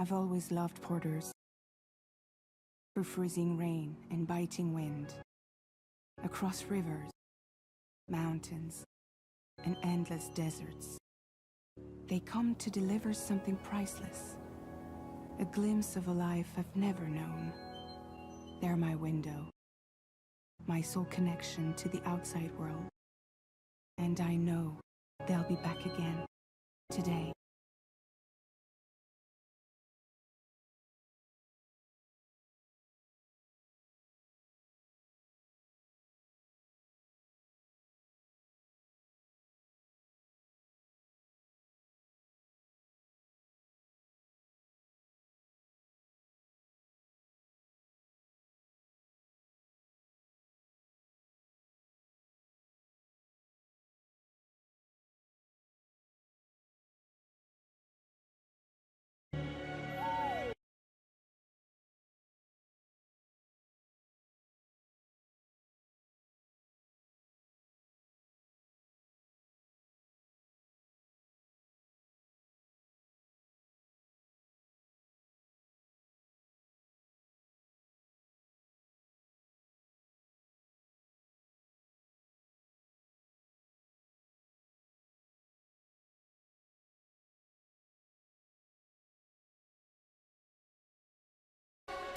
I've always loved porters. Through freezing rain and biting wind, across rivers, mountains, and endless deserts, they come to deliver something priceless. A glimpse of a life I've never known. They're my window, my sole connection to the outside world. And I know they'll be back again, today.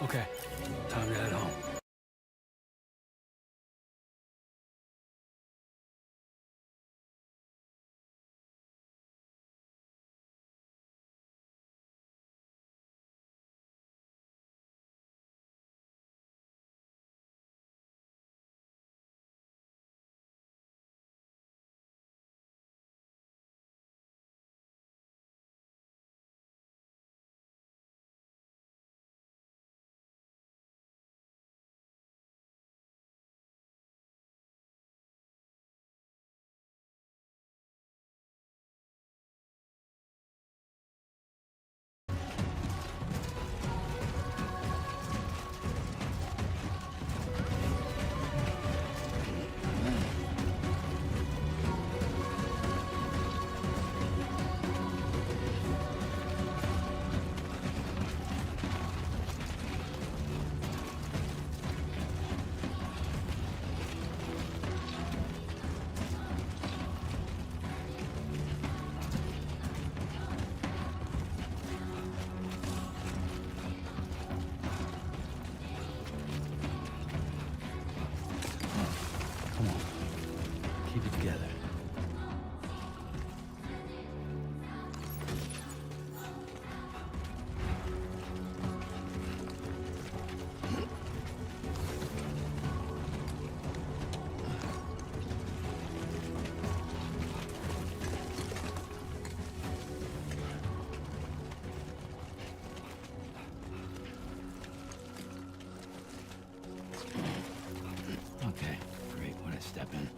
Okay, time to head home. Come on, keep it together. Okay, great. When I step in.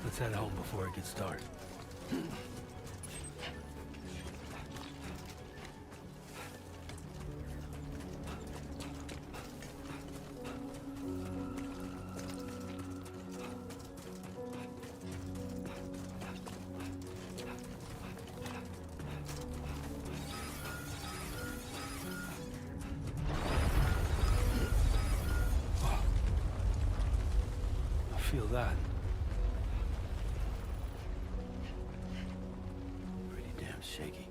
Let's head home before it gets dark. I feel that. Pretty damn shaky.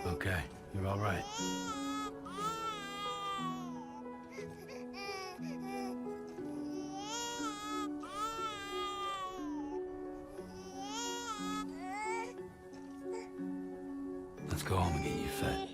Okay, you're all right. Let's go home and get you fed.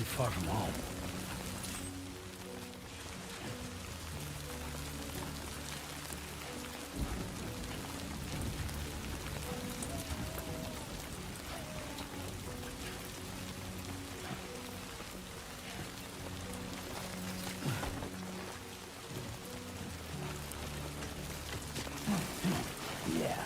too far from home. Yeah.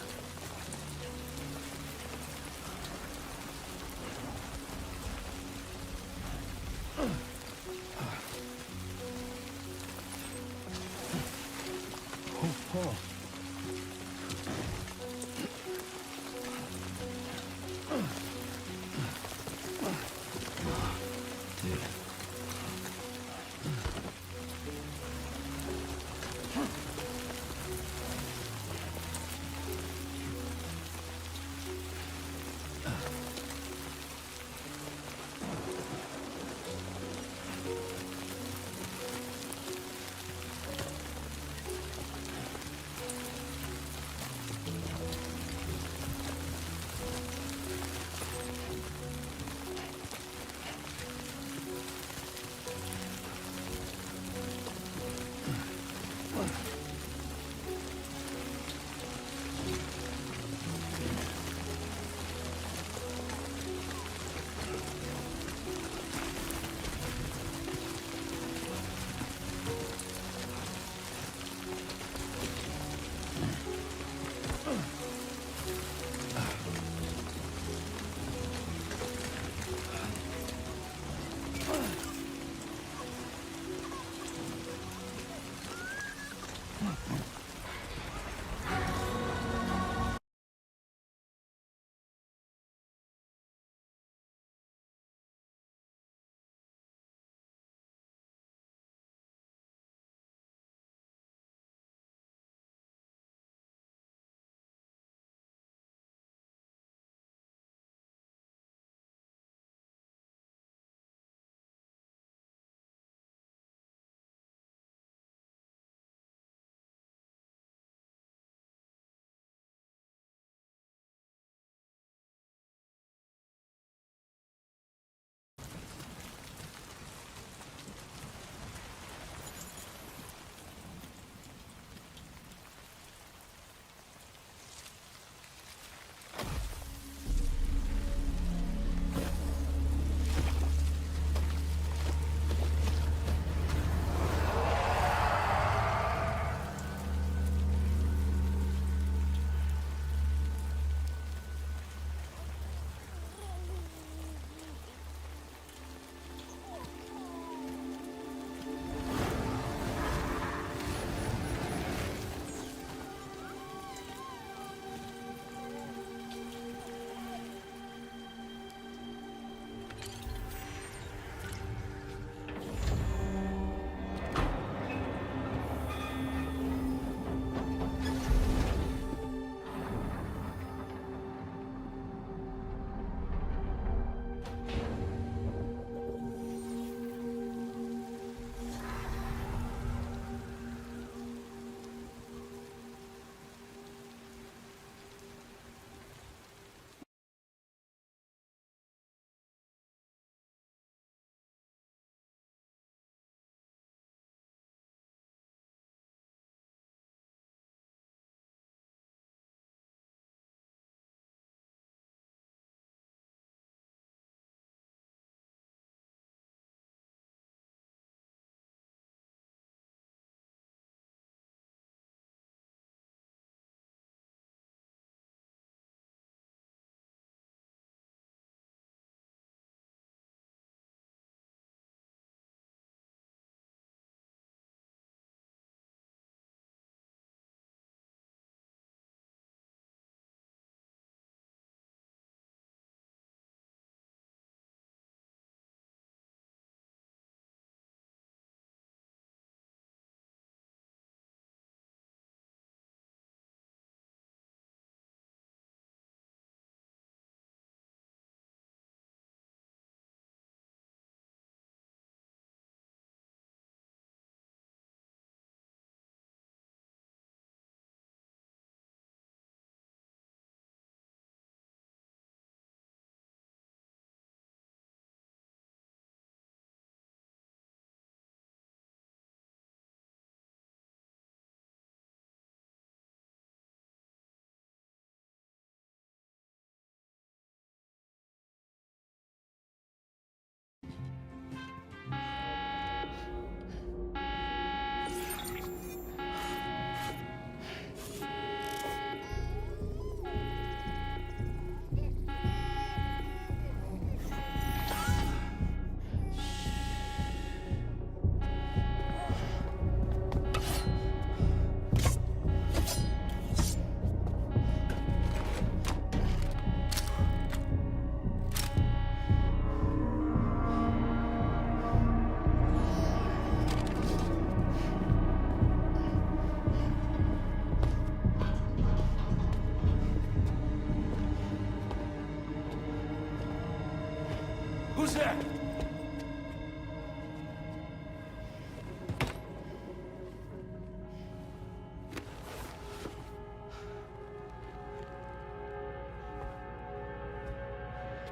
Who's there?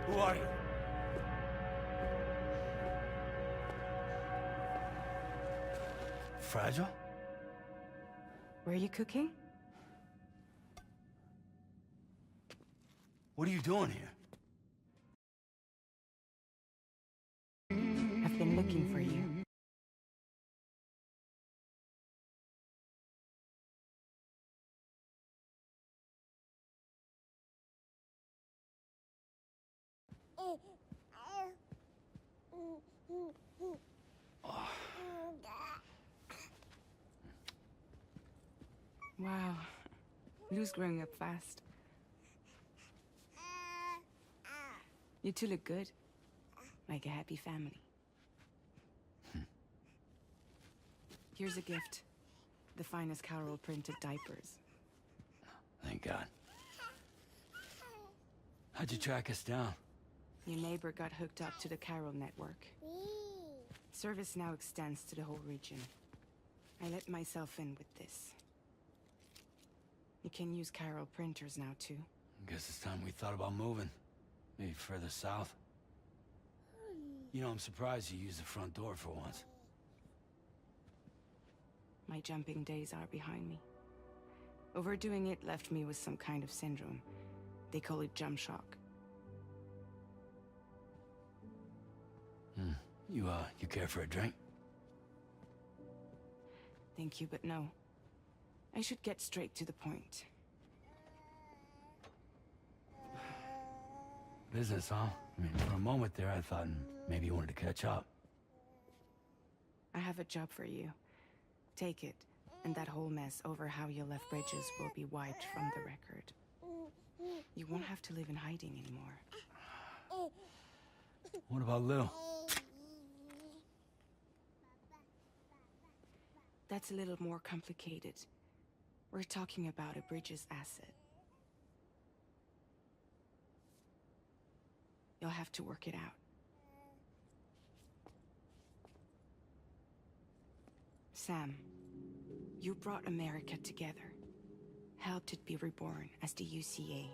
Who are you? Fragile? Were you cooking? What are you doing here? I've been looking for you. Wow. Lou's growing up fast. You two look good. Like a happy family. Here's a gift. The finest Carol printed diapers. Thank God. How'd you track us down? Your neighbor got hooked up to the Carol network. Service now extends to the whole region. I let myself in with this. You can use Carol printers now, too. Guess it's time we thought about moving. Maybe further south. You know, I'm surprised you used the front door for once. My jumping days are behind me. Overdoing it left me with some kind of syndrome. They call it jump shock. You care for a drink? Thank you, but no. I should get straight to the point. Business, huh? I mean, for a moment there, I thought maybe you wanted to catch up. I have a job for you. Take it, and that whole mess over how you left bridges will be wiped from the record. You won't have to live in hiding anymore. What about Lou? That's a little more complicated. We're talking about a Bridges asset. You'll have to work it out. Sam, you brought America together. Helped it be reborn as the UCA.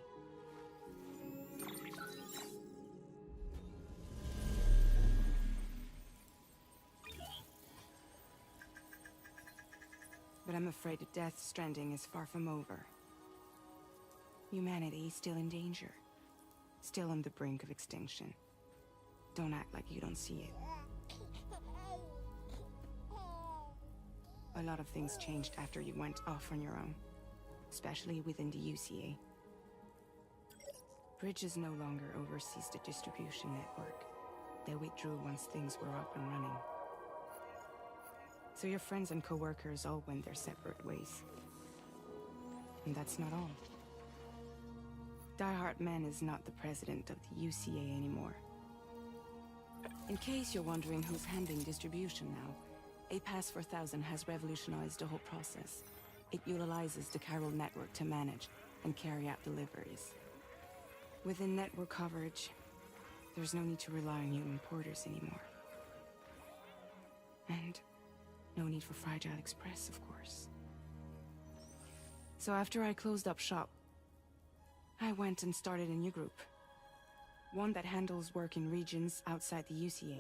But I'm afraid the death Stranding is far from over. Humanity is still in danger. Still on the brink of extinction. Don't act like you don't see it. A lot of things changed after you went off on your own. Especially within the UCA. Bridges no longer oversees the distribution network. They withdrew once things were up and running. So your friends and co-workers all went their separate ways. And that's not all. Die Hartman is not the president of the UCA anymore. In case you're wondering who's handling distribution now, A Pass 4000 has revolutionized the whole process. It utilizes the Carol network to manage and carry out deliveries. Within network coverage, there's no need to rely on human porters anymore. And no need for Fragile Express, of course. So after I closed up shop, I went and started a new group. One that handles work in regions outside the UCA.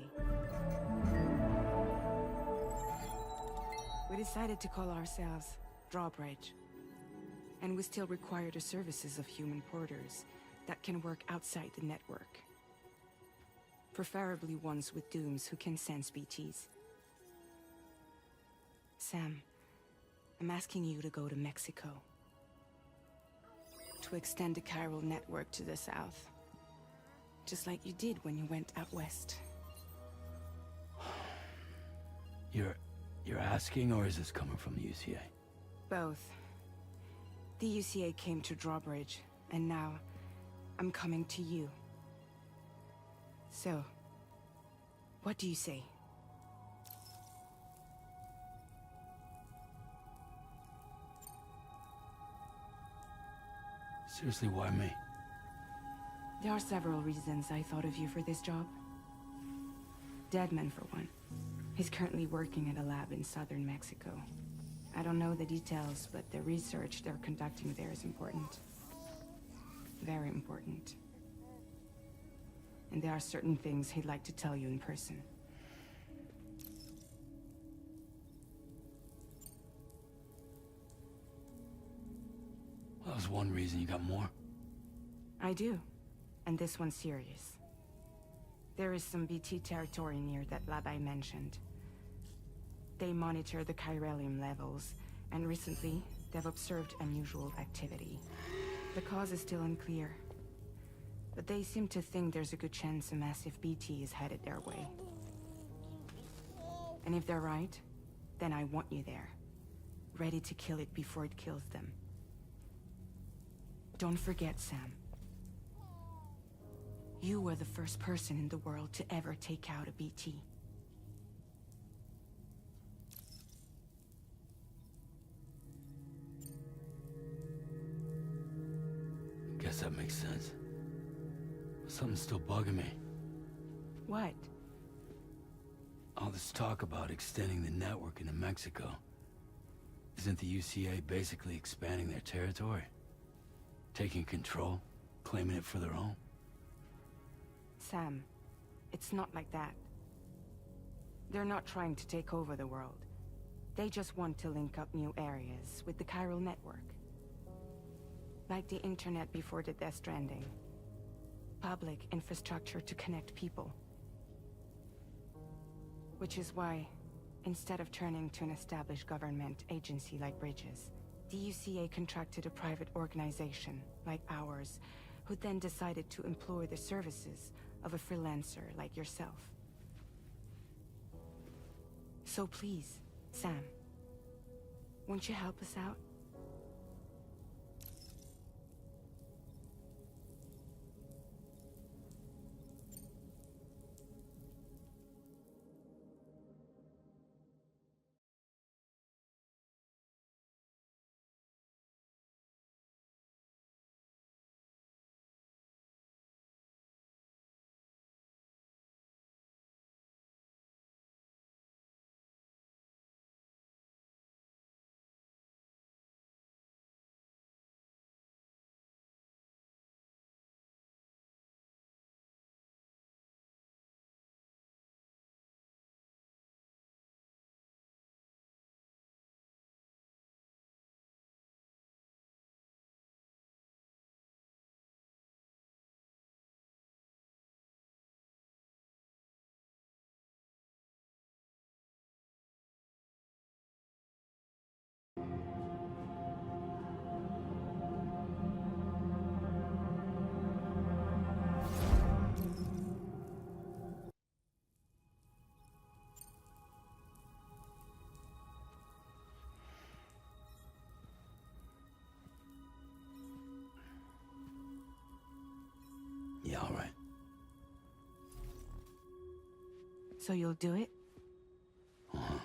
We decided to call ourselves Drawbridge. And we still require the services of human porters that can work outside the network. Preferably ones with dooms who can sense BTs. Sam, I'm asking you to go to Mexico. To extend the Carol network to the south. Just like you did when you went out west. You're asking, or is this coming from the UCA? Both. The UCA came to Drawbridge, and now I'm coming to you. So, what do you say? Seriously, why me? There are several reasons I thought of you for this job. Deadman, for one. He's currently working at a lab in southern Mexico. I don't know the details, but the research they're conducting there is important. Very important. And there are certain things he'd like to tell you in person. That was one reason. You got more? I do. And this one's serious. There is some BT territory near that lab I mentioned. They monitor the chiralium levels, and recently, they've observed unusual activity. The cause is still unclear, but they seem to think there's a good chance a massive BT is headed their way. And if they're right, then I want you there, ready to kill it before it kills them. Don't forget, Sam. You were the first person in the world to ever take out a BT. Guess that makes sense. But something's still bugging me. What? All this talk about extending the network into Mexico. Isn't the UCA basically expanding their territory? Taking control? Claiming it for their own? Sam, it's not like that. They're not trying to take over the world. They just want to link up new areas with the chiral network. Like the internet before the Death Stranding. Public infrastructure to connect people. Which is why, instead of turning to an established government agency like Bridges, the UCA contracted a private organization, like ours, who then decided to employ the services of a freelancer like yourself. So please, Sam, won't you help us out? Yeah, all right. So you'll do it? Uh-huh.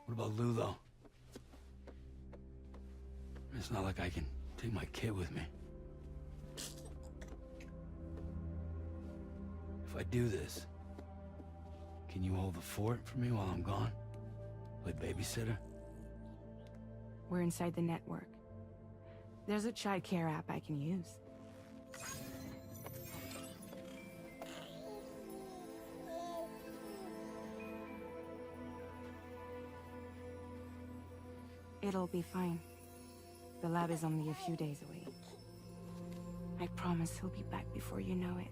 What about Lou, though? It's not like I can take my kid with me. If I do this, can you hold the fort for me while I'm gone? Play babysitter? We're inside the network. There's a child care app I can use. It'll be fine. The lab is only a few days away. I promise he'll be back before you know it.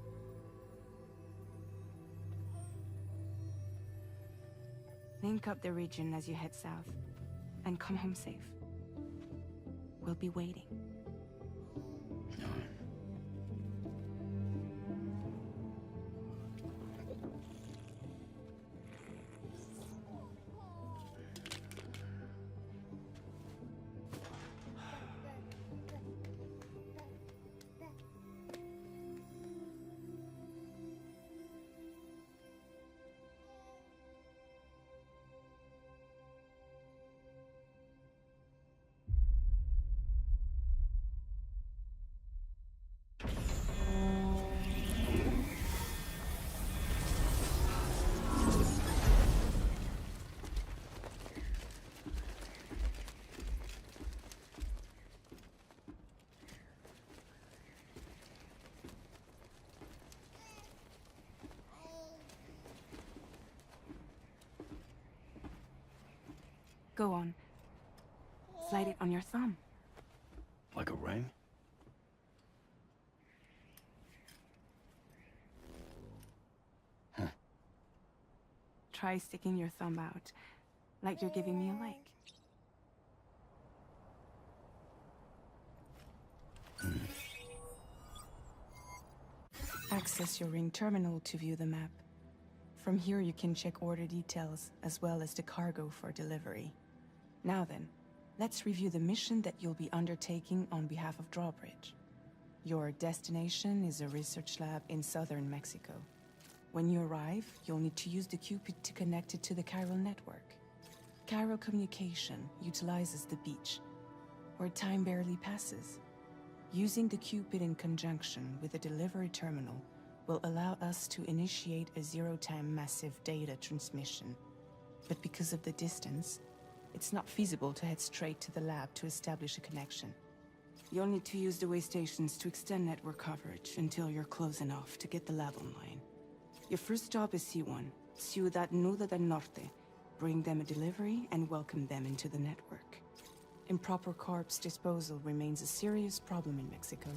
Link up the region as you head south, and come home safe. We'll be waiting. All right. Go on. Slide it on your thumb. Like a ring? Try sticking your thumb out, like you're giving me a like. Access your ring terminal to view the map. From here you can check order details, as well as the cargo for delivery. Now then, let's review the mission that you'll be undertaking on behalf of Drawbridge. Your destination is a research lab in southern Mexico. When you arrive, you'll need to use the Cupid to connect it to the chiral network. Chiral communication utilizes the beach, where time barely passes. Using the Cupid in conjunction with the delivery terminal will allow us to initiate a zero-time massive data transmission. But because of the distance, it's not feasible to head straight to the lab to establish a connection. You'll need to use the way stations to extend network coverage until you're close enough to get the lab online. Your first stop is C1, Ciudad Nuda del Norte. Bring them a delivery and welcome them into the network. Improper corpse disposal remains a serious problem in Mexico.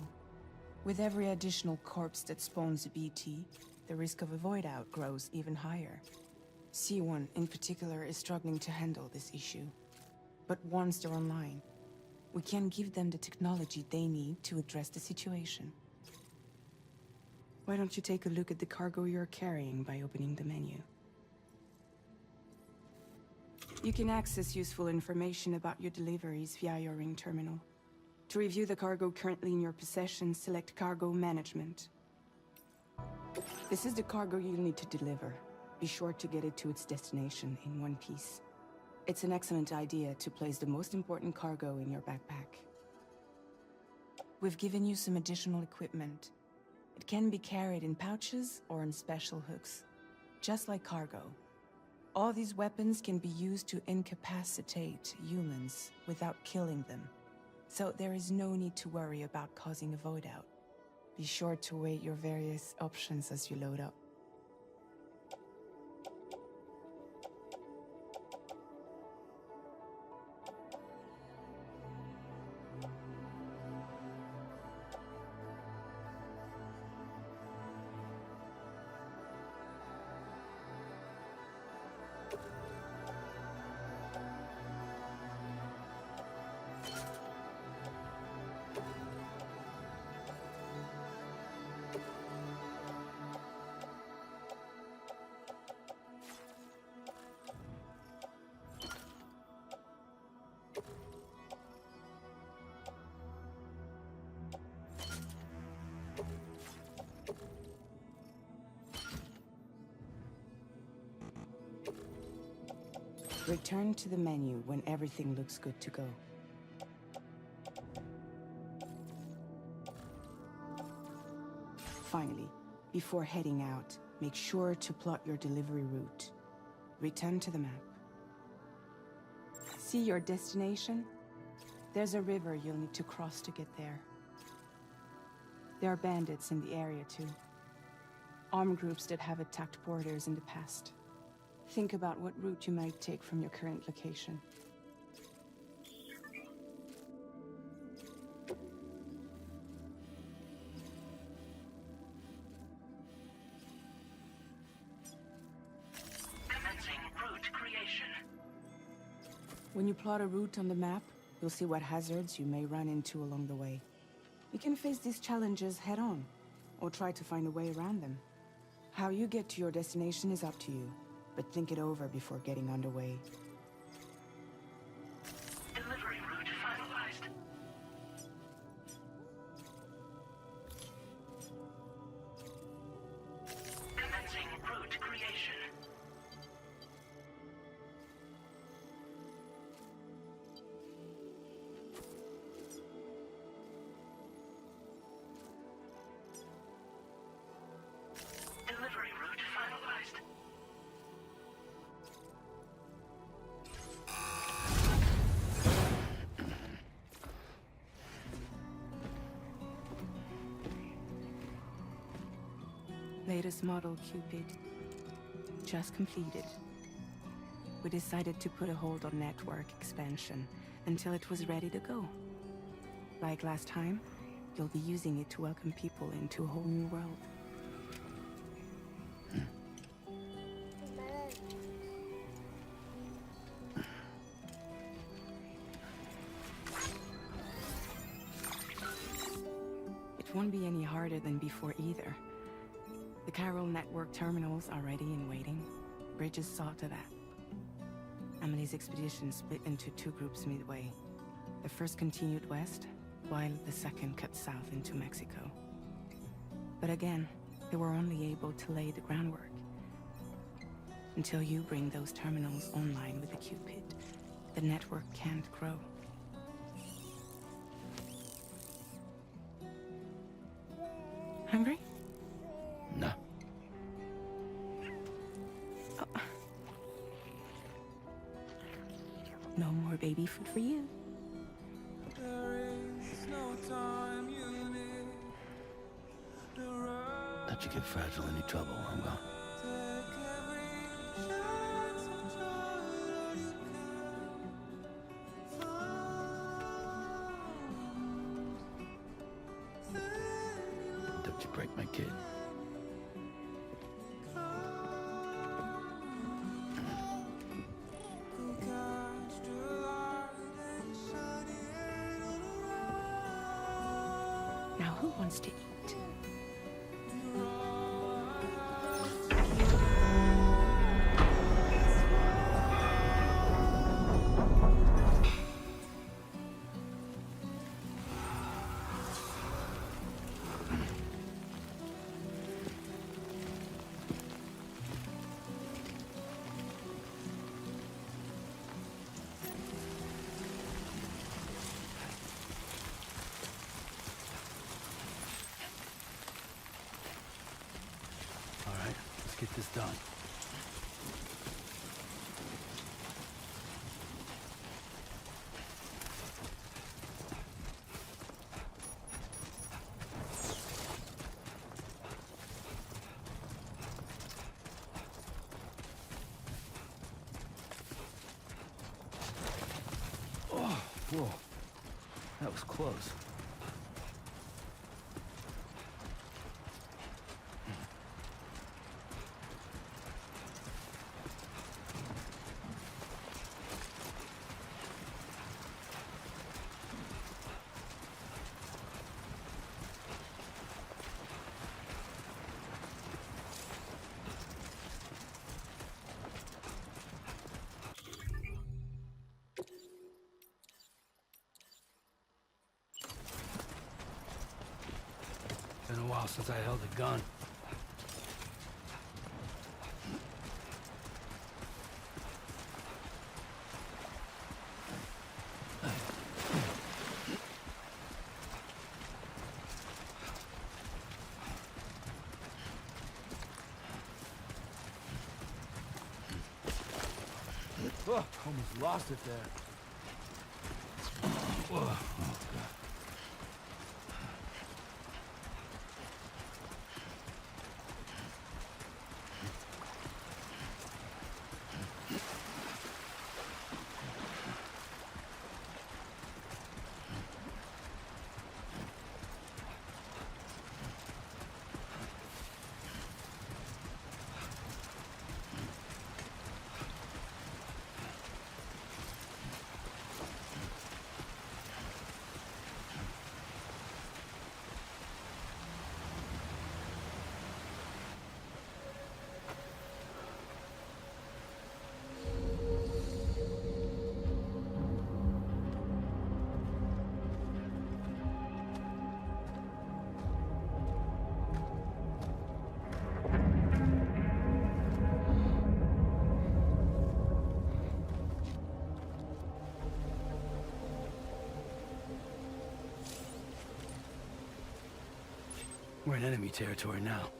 With every additional corpse that spawns a BT, the risk of a void out grows even higher. C1 in particular is struggling to handle this issue. But once they're online, we can give them the technology they need to address the situation. Why don't you take a look at the cargo you're carrying by opening the menu? You can access useful information about your deliveries via your ring terminal. To review the cargo currently in your possession, select Cargo Management. This is the cargo you'll need to deliver. Be sure to get it to its destination in one piece. It's an excellent idea to place the most important cargo in your backpack. We've given you some additional equipment. It can be carried in pouches or in special hooks, just like cargo. All these weapons can be used to incapacitate humans without killing them, so there is no need to worry about causing a void out. Be sure to weigh your various options as you load up. Return to the menu when everything looks good to go. Finally, before heading out, make sure to plot your delivery route. Return to the map. See your destination? There's a river you'll need to cross to get there. There are bandits in the area too. Armed groups that have attacked borders in the past. Think about what route you might take from your current location. Commencing route creation. When you plot a route on the map, you'll see what hazards you may run into along the way. You can face these challenges head-on, or try to find a way around them. How you get to your destination is up to you, but think it over before getting underway. Delivery route finalized. Commencing route creation. Delivery route finalized. Latest model Cupid. Just completed. we decided to put a hold on network expansion until it was ready to go. Like last time, you'll be using it to welcome people into a whole new world. It won't be any harder than before either. The Carol network terminals are ready and waiting. Bridges saw to that. Emily's expedition split into two groups midway. The first continued west, while the second cut south into Mexico. But again, they were only able to lay the groundwork. Until you bring those terminals online with the Cupid, the network can't grow. Hungry? No. Oh. No more baby food for you. Let you get fragile any trouble, I'm gone. Don't you break my kid. Now who wants to eat? All right, let's get this done. Oh, whoa. That was close. Been a while since I held a gun. Oh, almost lost it there. Whoa. Oh, God. We're in enemy territory now.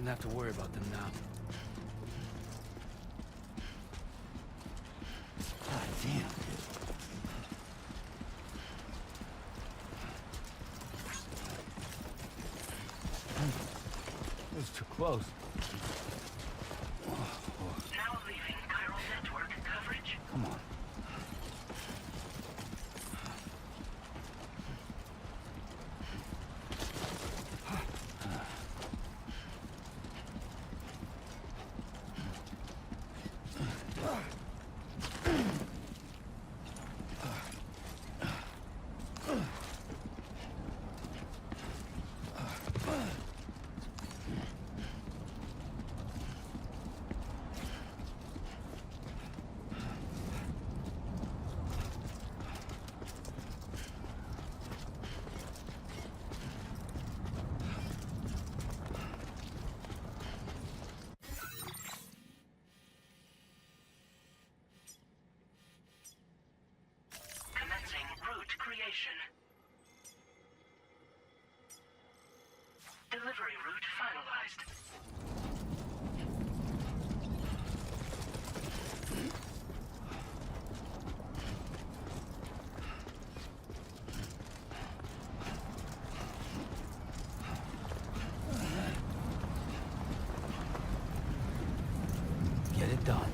Shouldn't have to worry about them now. God damn. It was too close. Now leaving chiral network coverage. Come on. Commencing route creation. Delivery route finalized. Get it done.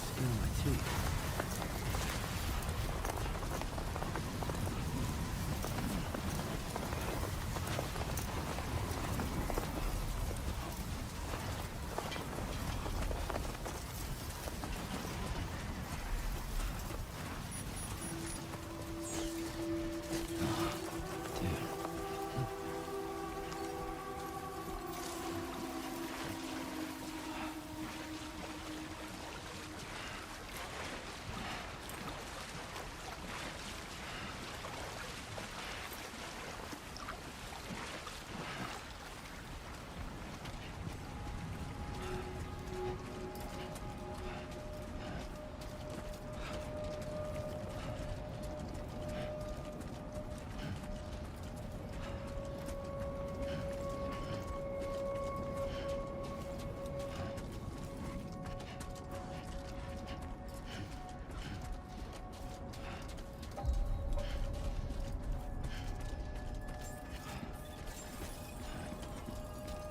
Skin on my teeth.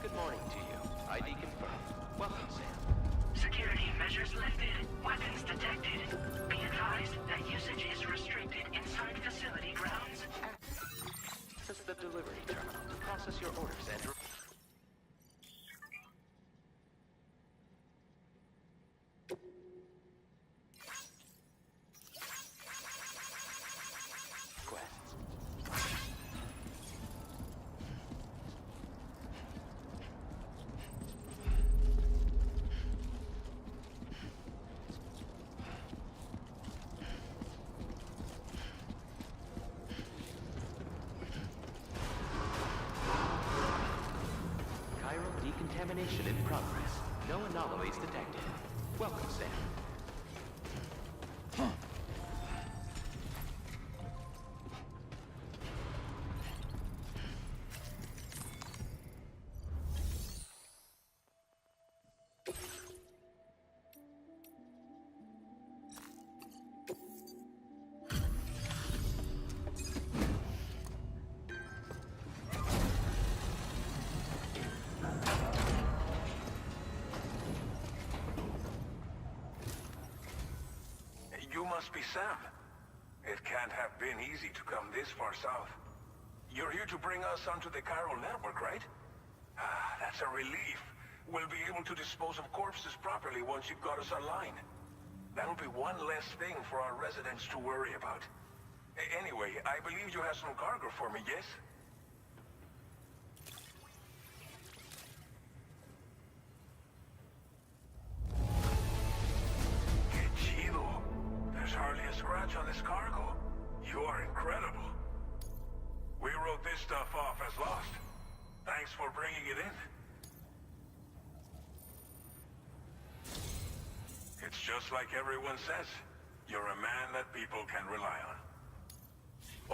Good morning to you. ID confirmed. Welcome, Sam. Security measures lifted. Weapons detected. Be advised that usage is restricted inside facility grounds. Access the delivery terminal to process your orders and... requests. Chiral decontamination in progress. No anomalies detected. Welcome, Sam. You must be Sam. It can't have been easy to come this far south. You're here to bring us onto the chiral network, right? Ah, that's a relief. We'll be able to dispose of corpses properly once you've got us online. That'll be one less thing for our residents to worry about. Anyway, I believe you have some cargo for me, yes? Que chido. There's hardly a scratch on this cargo. You are incredible. We wrote this stuff off as lost. Thanks for bringing it in. It's just like everyone says. You're a man that people can rely on.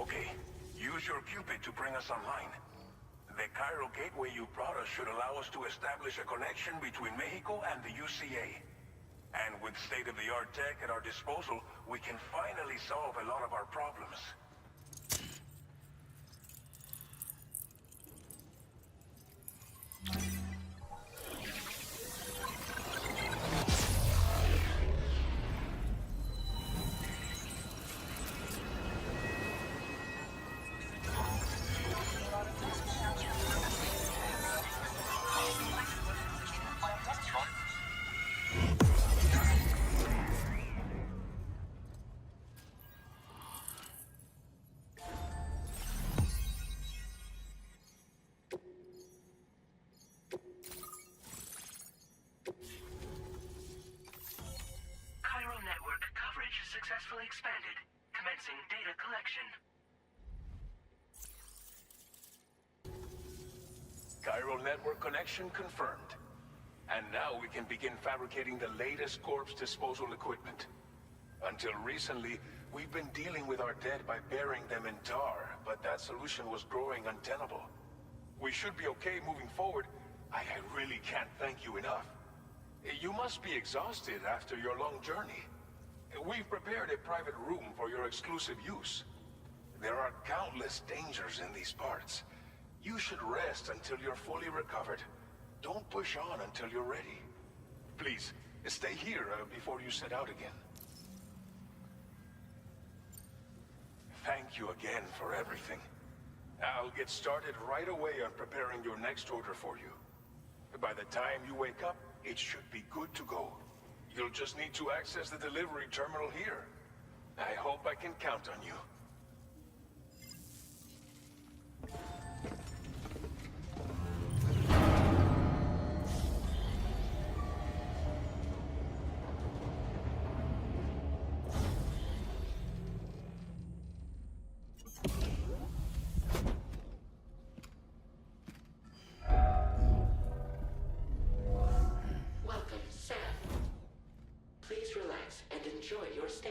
Okay, use your Cupid to bring us online. The chiral gateway you brought us should allow us to establish a connection between Mexico and the UCA. And with state-of-the-art tech at our disposal, we can finally solve a lot of our problems. Chiral network coverage successfully expanded. Commencing data collection. Chiral network connection confirmed. And now we can begin fabricating the latest corpse disposal equipment. Until recently, we've been dealing with our dead by burying them in tar, but that solution was growing untenable. We should be okay moving forward. I really can't thank you enough. You must be exhausted after your long journey. We've prepared a private room for your exclusive use. There are countless dangers in these parts. You should rest until you're fully recovered. Don't push on until you're ready. Please, stay here before you set out again. Thank you again for everything. I'll get started right away on preparing your next order for you. By the time you wake up, it should be good to go. You'll just need to access the delivery terminal here. I hope I can count on you. Welcome, Sam. Please relax and enjoy your stay.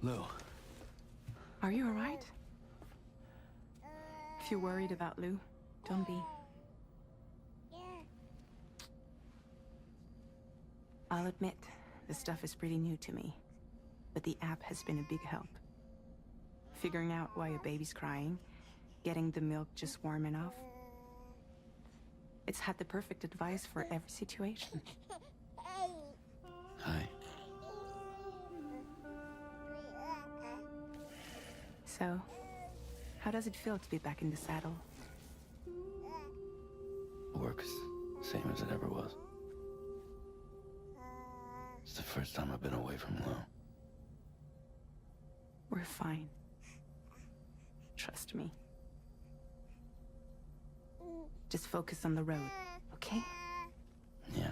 Lou. Are you alright? If you're worried about Lou, don't be. I'll admit, this stuff is pretty new to me, but the app has been a big help. Figuring out why a baby's crying, getting the milk just warm enough. It's had the perfect advice for every situation. Hi. So, how does it feel to be back in the saddle? Work's same as it ever was. It's the first time I've been away from Lou. We're fine. Trust me. Just focus on the road, okay? Yeah.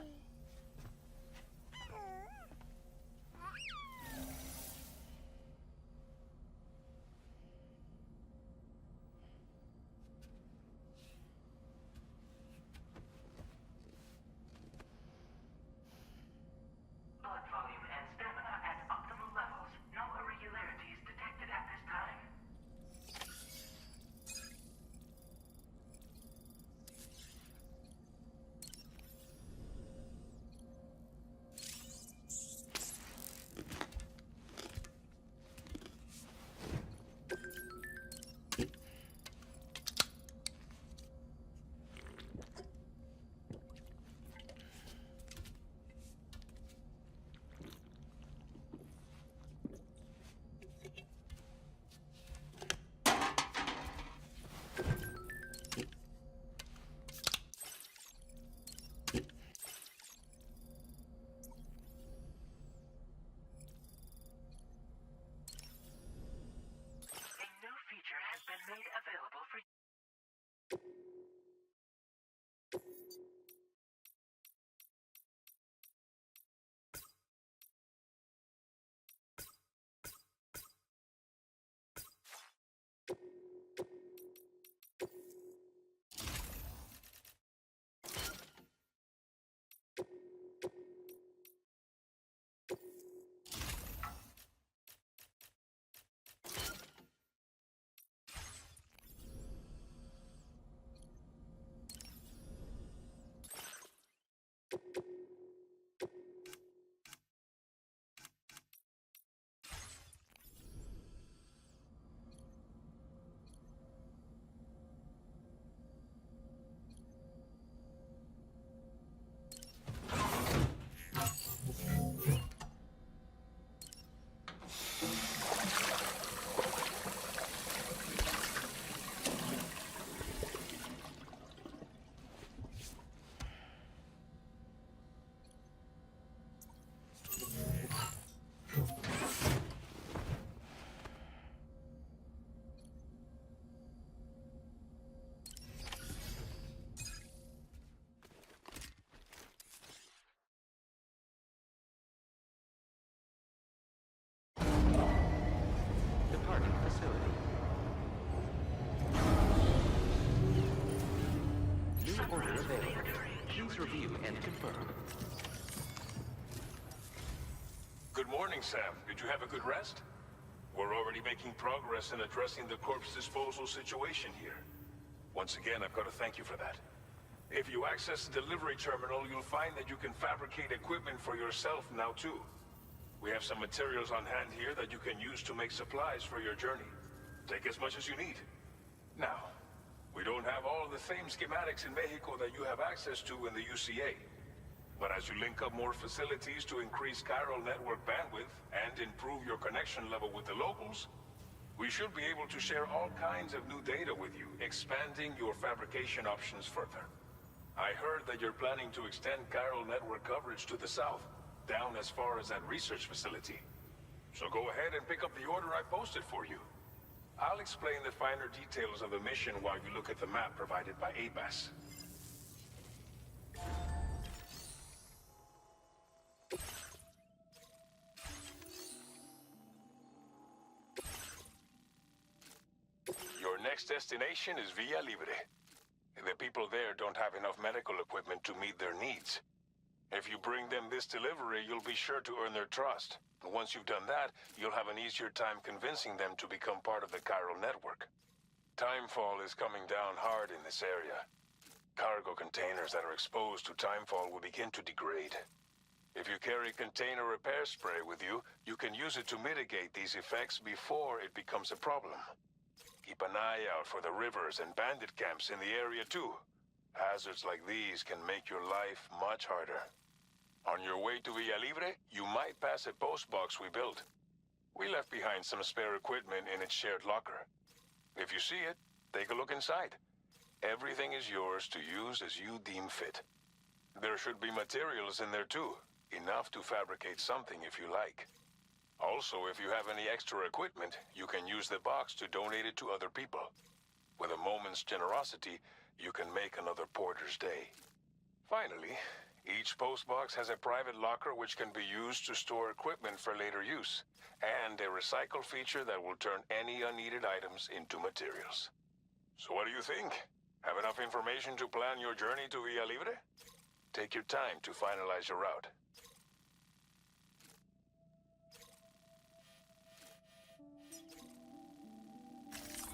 Blood volume and stamina at optimal levels. No irregularities detected at this time. A new feature has been made available for Departing facility. New order available. Please review and confirm. Good morning, Sam. Did you have a good rest? We're already making progress in addressing the corpse disposal situation here. Once again, I've got to thank you for that. If you access the delivery terminal, you'll find that you can fabricate equipment for yourself now too. We have some materials on hand here that you can use to make supplies for your journey. Take as much as you need. Now, we don't have all the same schematics in Mexico that you have access to in the UCA. But as you link up more facilities to increase chiral network bandwidth and improve your connection level with the locals, we should be able to share all kinds of new data with you, expanding your fabrication options further. I heard that you're planning to extend chiral network coverage to the south, down as far as that research facility. So go ahead and pick up the order I posted for you. I'll explain the finer details of the mission while you look at the map provided by ABAS. Your next destination is Villa Libre. The people there don't have enough medical equipment to meet their needs. If you bring them this delivery, you'll be sure to earn their trust. And once you've done that, you'll have an easier time convincing them to become part of the chiral network. Timefall is coming down hard in this area. Cargo containers that are exposed to timefall will begin to degrade. If you carry container repair spray with you, you can use it to mitigate these effects before it becomes a problem. Keep an eye out for the rivers and bandit camps in the area too. Hazards like these can make your life much harder. On your way to Villa Libre, you might pass a post box we built. We left behind some spare equipment in its shared locker. If you see it, take a look inside. Everything is yours to use as you deem fit. There should be materials in there too, enough to fabricate something if you like. Also, if you have any extra equipment, you can use the box to donate it to other people. With a moment's generosity, you can make another porter's day. Finally, each postbox has a private locker which can be used to store equipment for later use, and a recycle feature that will turn any unneeded items into materials. So what do you think? Have enough information to plan your journey to Villa Libre? Take your time to finalize your route.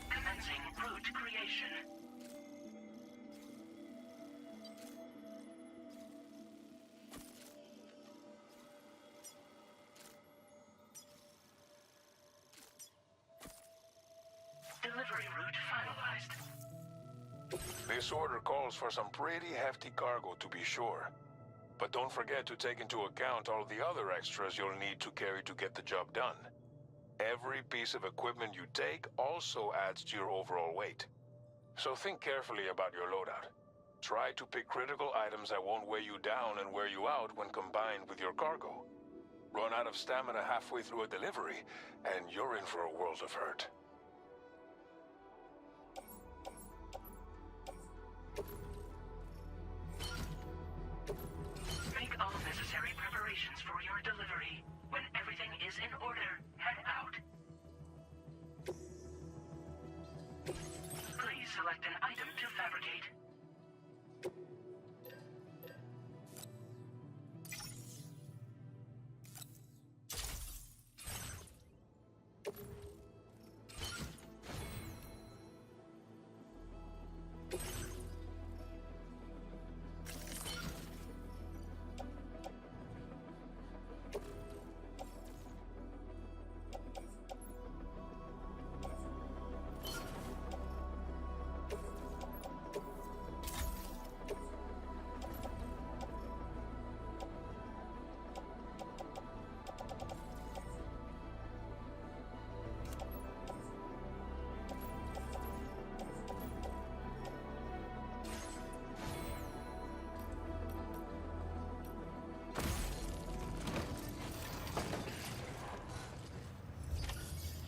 Commencing route creation. Delivery route finalized. This order calls for some pretty hefty cargo to be sure. But don't forget to take into account all the other extras you'll need to carry to get the job done. Every piece of equipment you take also adds to your overall weight. So think carefully about your loadout. Try to pick critical items that won't weigh you down and wear you out when combined with your cargo. Run out of stamina halfway through a delivery, and you're in for a world of hurt. Make all necessary preparations for your delivery. When everything is in order, head out. Please select an item to fabricate.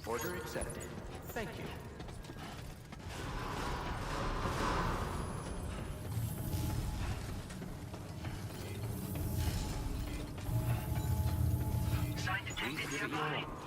Order accepted. Thank you. Sign detected Please give it your nearby. all.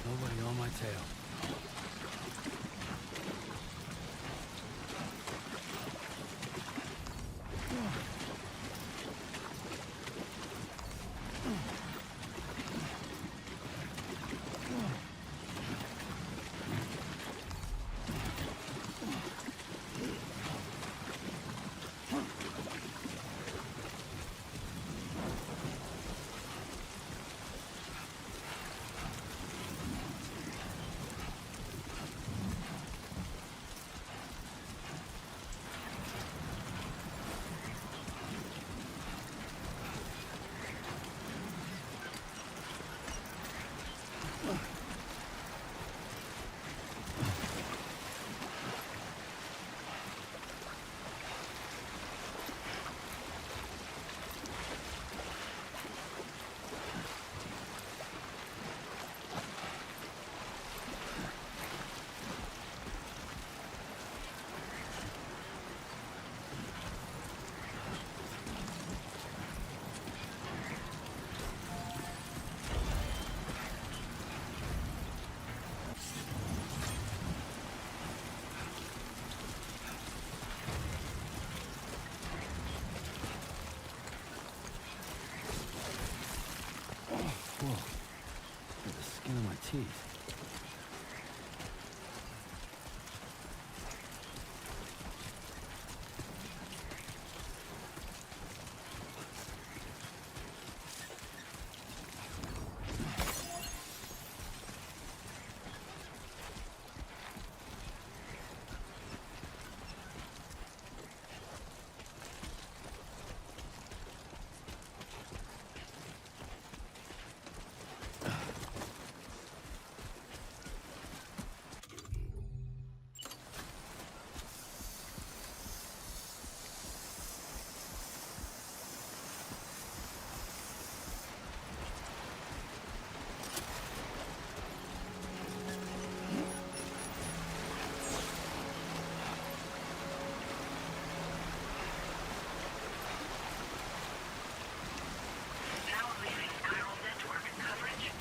Nobody on my tail. Whoa. Look at the skin of my teeth. Now leaving chiral network coverage.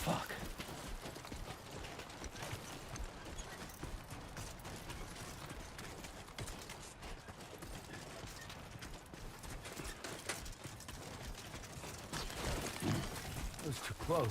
Fuck. That was too close.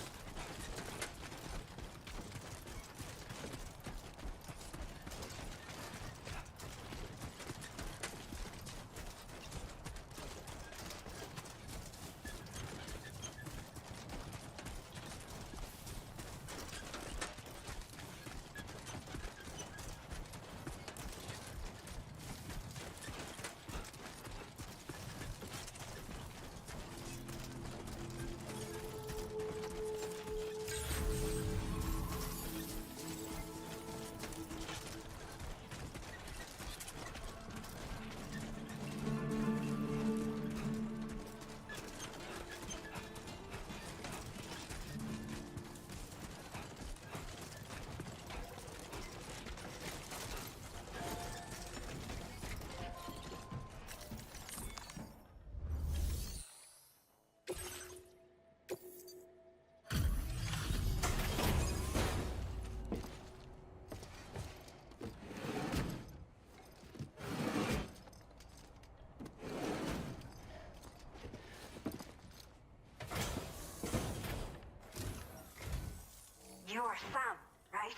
You are Sam, right?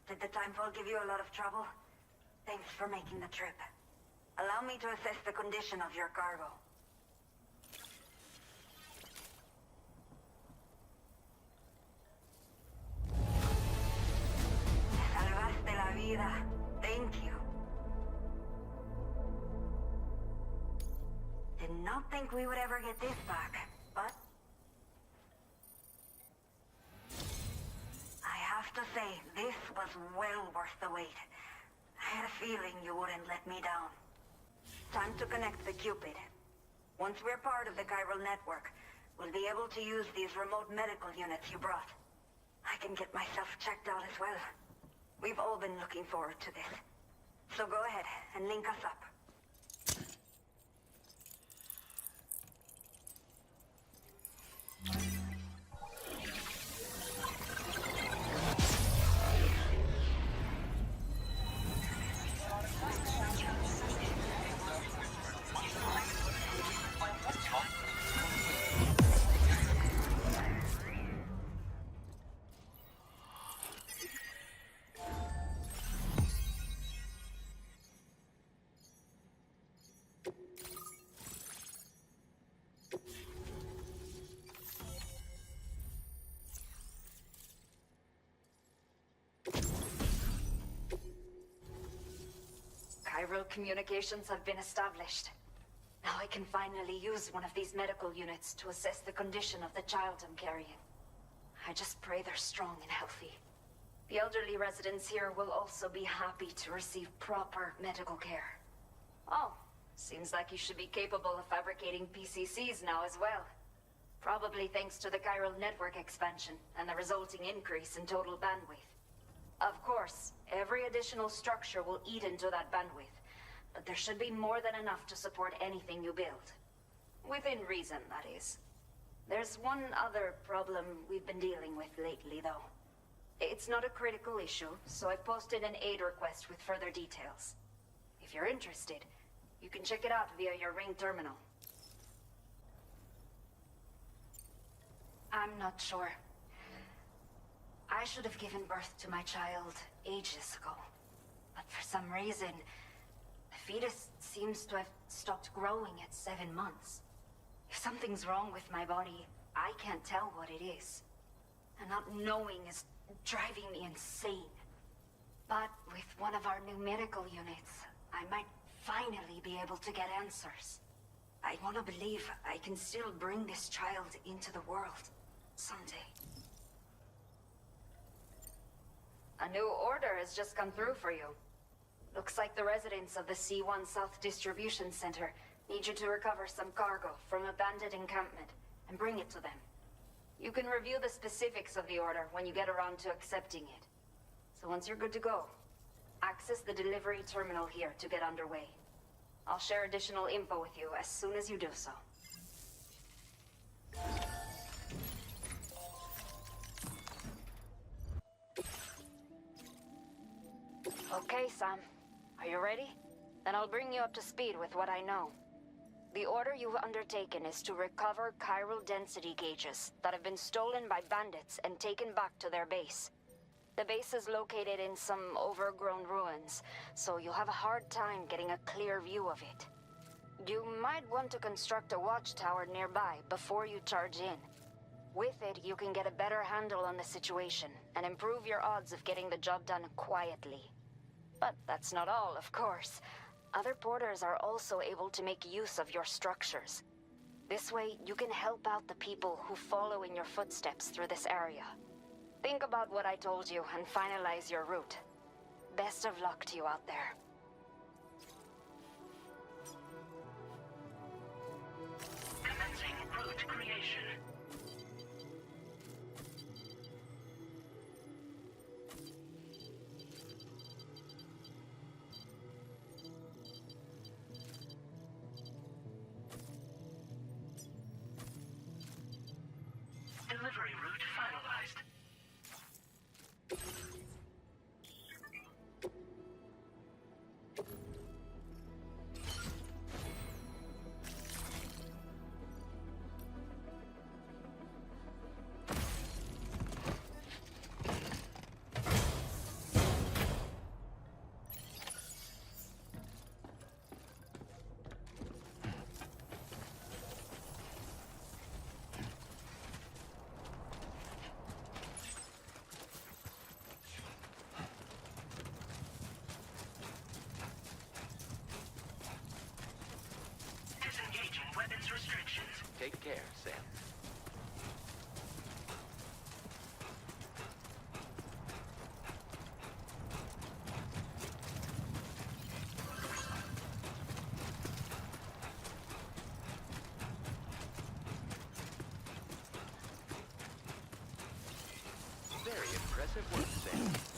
Did the Timefall give you a lot of trouble? Thanks for making the trip. Allow me to assess the condition of your cargo. Salvaste la vida. Thank you. Did not think we would ever get this back, but... I have to say, this was well worth the wait. I had a feeling you wouldn't let me down. Time to connect the Cupid. Once we're part of the chiral network, we'll be able to use these remote medical units you brought. I can get myself checked out as well. We've all been looking forward to this. So go ahead and link us up. Chiral communications have been established. Now I can finally use one of these medical units to assess the condition of the child I'm carrying. I just pray they're strong and healthy. The elderly residents here will also be happy to receive proper medical care. Oh, seems like you should be capable of fabricating PCCs now as well. Probably thanks to the chiral network expansion and the resulting increase in total bandwidth. Of course, every additional structure will eat into that bandwidth, but there should be more than enough to support anything you build. Within reason, that is. There's one other problem we've been dealing with lately, though. It's not a critical issue, so I posted an aid request with further details. If you're interested, you can check it out via your ring terminal. I'm not sure. I should have given birth to my child ages ago. But for some reason, the fetus seems to have stopped growing at 7 months. If something's wrong with my body, I can't tell what it is. And not knowing is driving me insane. But with one of our new medical units, I might finally be able to get answers. I want to believe I can still bring this child into the world someday. A new order has just come through for you. Looks like the residents of the C1 South Distribution Center need you to recover some cargo from a bandit encampment and bring it to them. You can review the specifics of the order when you get around to accepting it. So once you're good to go, access the delivery terminal here to get underway. I'll share additional info with you as soon as you do so. Okay, Sam. Are you ready? Then I'll bring you up to speed with what I know. The order you've undertaken is to recover chiral density gauges that have been stolen by bandits and taken back to their base. The base is located in some overgrown ruins, so you'll have a hard time getting a clear view of it. You might want to construct a watchtower nearby before you charge in. With it, you can get a better handle on the situation and improve your odds of getting the job done quietly. But that's not all, of course. Other porters are also able to make use of your structures. This way, you can help out the people who follow in your footsteps through this area. Think about what I told you and finalize your route. Best of luck to you out there. Commencing route creation. Delivery route finalized. care, Sam. Very impressive work, Sam.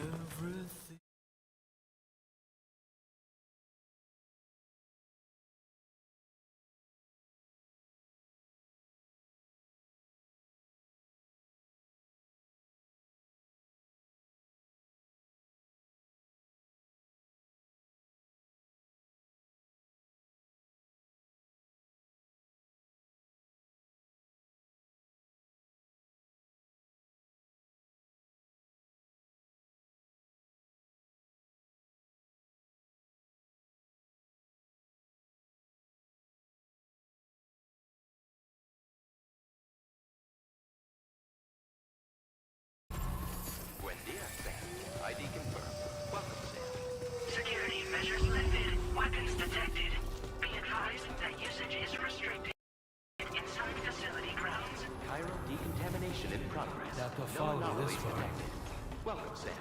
everything. Buen dia, Sam. ID confirmed. Welcome, Sam. Security measures lifted. Weapons detected. Be advised that usage is restricted inside facility grounds. Chiral decontamination in progress. Napa No followed you anomalies this far. detected. Welcome, Sam.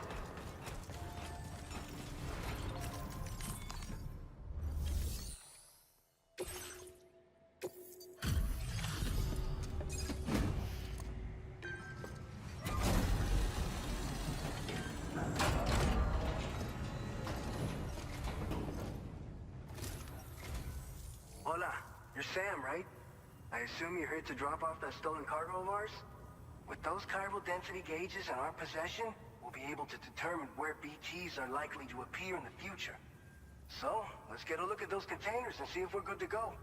Hola, you're Sam, right? I assume you're here to drop off that stolen cargo of ours? With those chiral density gauges in our possession, we'll be able to determine where BTs are likely to appear in the future. So, let's get a look at those containers and see if we're good to go.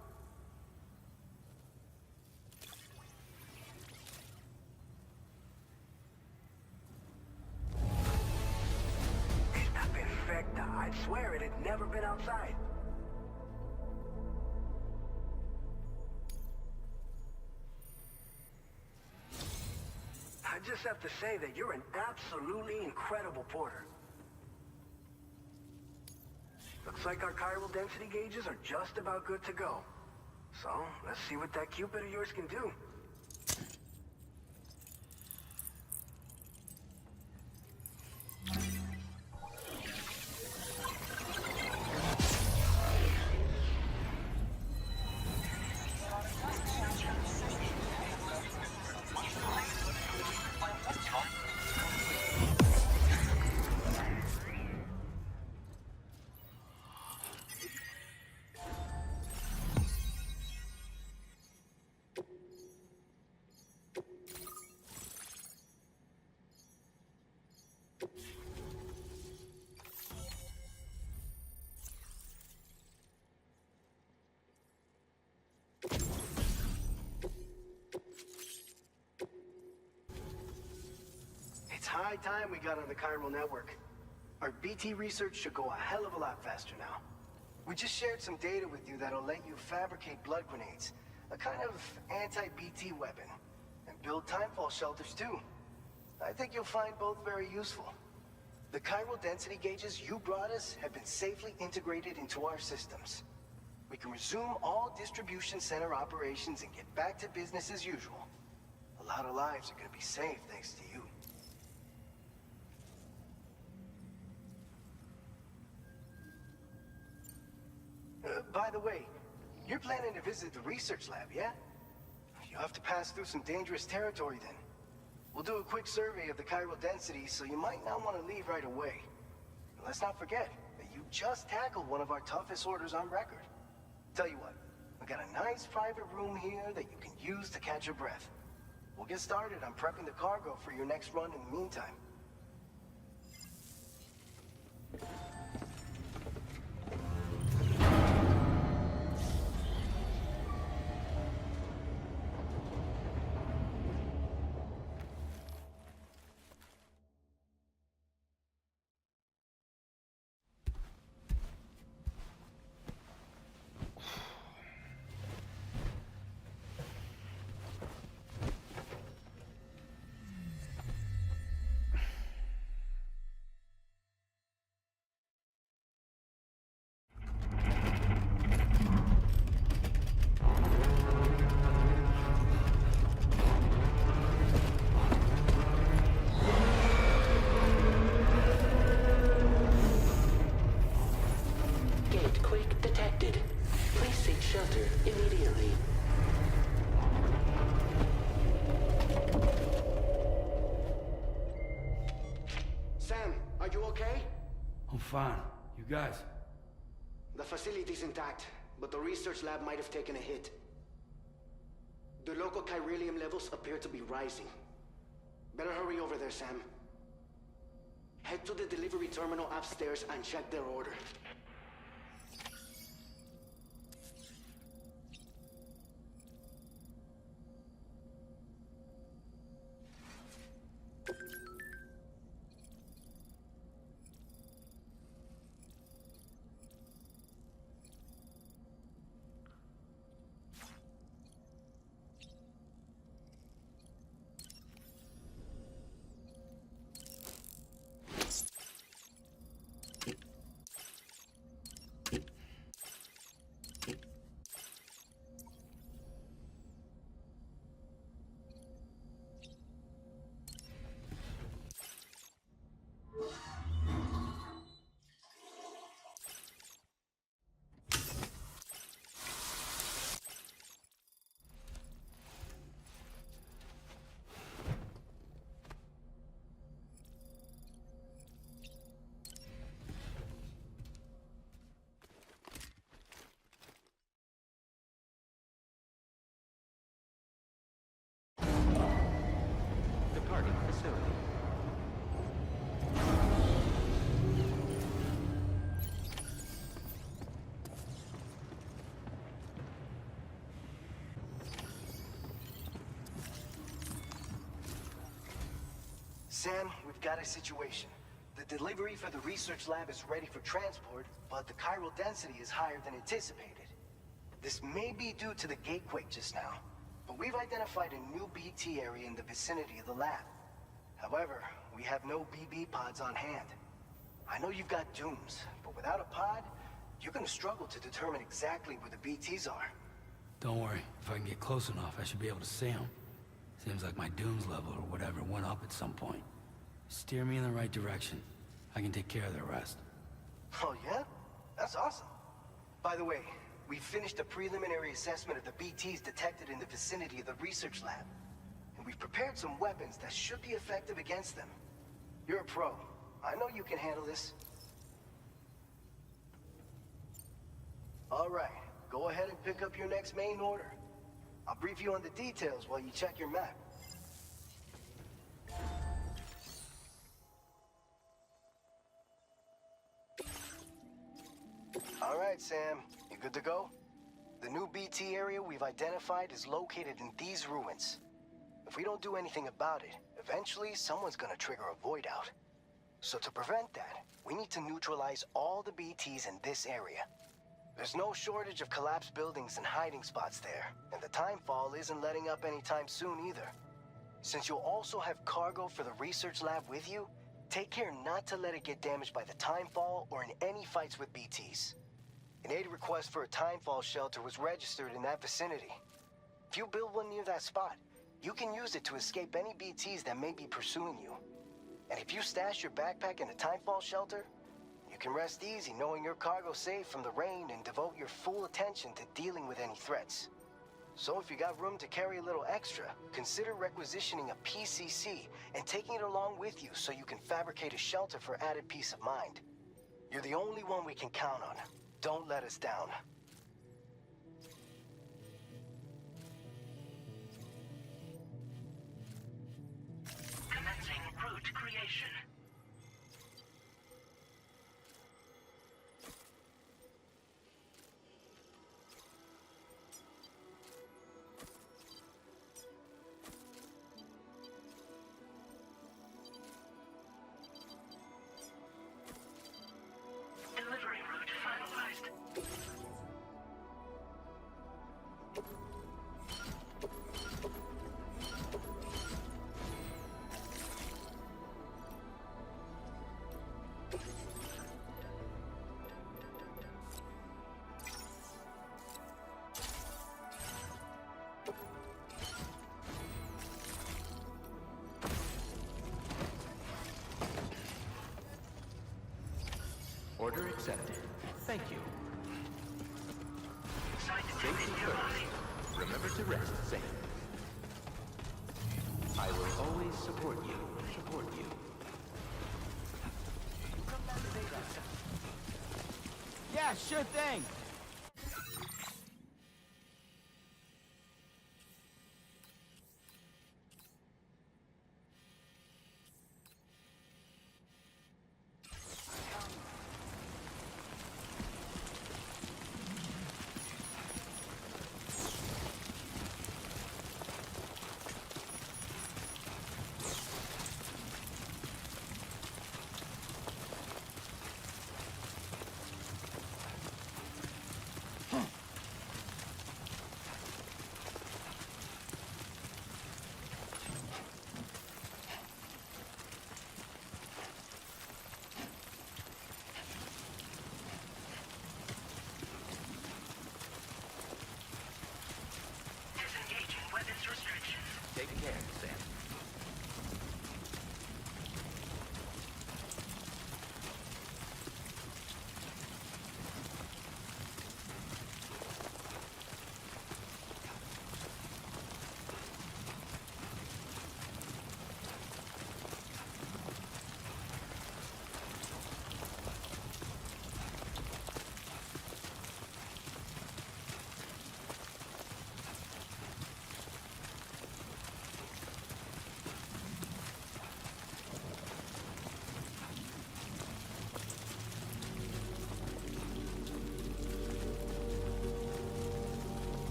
Está perfecta. I'd swear it had never been outside. I just have to say that you're an absolutely incredible porter. Looks like our chiral density gauges are just about good to go. So, let's see what that Cupid of yours can do. It's high time we got on the chiral network. Our BT research should go a hell of a lot faster now. We just shared some data with you that'll let you fabricate blood grenades, a kind of anti-BT weapon, and build timefall shelters too. I think you'll find both very useful. The chiral density gauges you brought us have been safely integrated into our systems. We can resume all distribution center operations and get back to business as usual. A lot of lives are gonna be saved thanks to you. By the way, you're planning to visit the research lab, yeah? You have to pass through some dangerous territory then. We'll do a quick survey of the chiral density, so you might not want to leave right away. And let's not forget that you just tackled one of our toughest orders on record. Tell you what, we got a nice private room here that you can use to catch your breath. We'll get started on prepping the cargo for your next run in the meantime. I'm fine. You guys? The facility's intact, but the research lab might have taken a hit. The local chiralium levels appear to be rising. Better hurry over there, Sam. Head to the delivery terminal upstairs and check their order. Departing facility. Sam, we've got a situation. The delivery for the research lab is ready for transport, but the chiral density is higher than anticipated. This may be due to the gatequake just now, but we've identified a new BT area in the vicinity of the lab. However, we have no BB pods on hand. I know you've got dooms, but without a pod, you're gonna struggle to determine exactly where the BTs are. Don't worry. If I can get close enough, I should be able to see them. Seems like my dooms level or whatever went up at some point. Steer me in the right direction. I can take care of the rest. Oh yeah? That's awesome. By the way, we finished a preliminary assessment of the BTs detected in the vicinity of the research lab. And we've prepared some weapons that should be effective against them. You're a pro. I know you can handle this. All right, go ahead and pick up your next main order. I'll brief you on the details while you check your map. All right, Sam. You good to go? The new BT area we've identified is located in these ruins. If we don't do anything about it, eventually someone's gonna trigger a void out. So to prevent that, we need to neutralize all the BTs in this area. There's no shortage of collapsed buildings and hiding spots there, and the timefall isn't letting up anytime soon either. Since you'll also have cargo for the research lab with you, take care not to let it get damaged by the timefall or in any fights with BTs. An aid request for a timefall shelter was registered in that vicinity. If you build one near that spot, you can use it to escape any BTs that may be pursuing you. And if you stash your backpack in a timefall shelter, you can rest easy knowing your cargo's safe from the rain and devote your full attention to dealing with any threats. So if you got room to carry a little extra, consider requisitioning a PCC and taking it along with you so you can fabricate a shelter for added peace of mind. You're the only one we can count on. Don't let us down. Commencing route creation. Delivery route finalized. Order accepted. Thank you. Scientific Safety nearby. first. Remember to rest safe. I will always support you. Support you. Yeah, sure thing.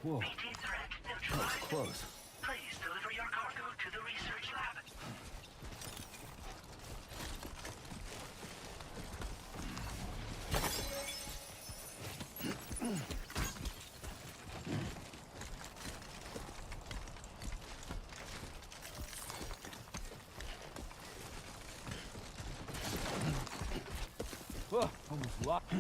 Whoa. BT threat neutralized. Close. Please deliver your cargo to the research lab. Whoa, almost locked.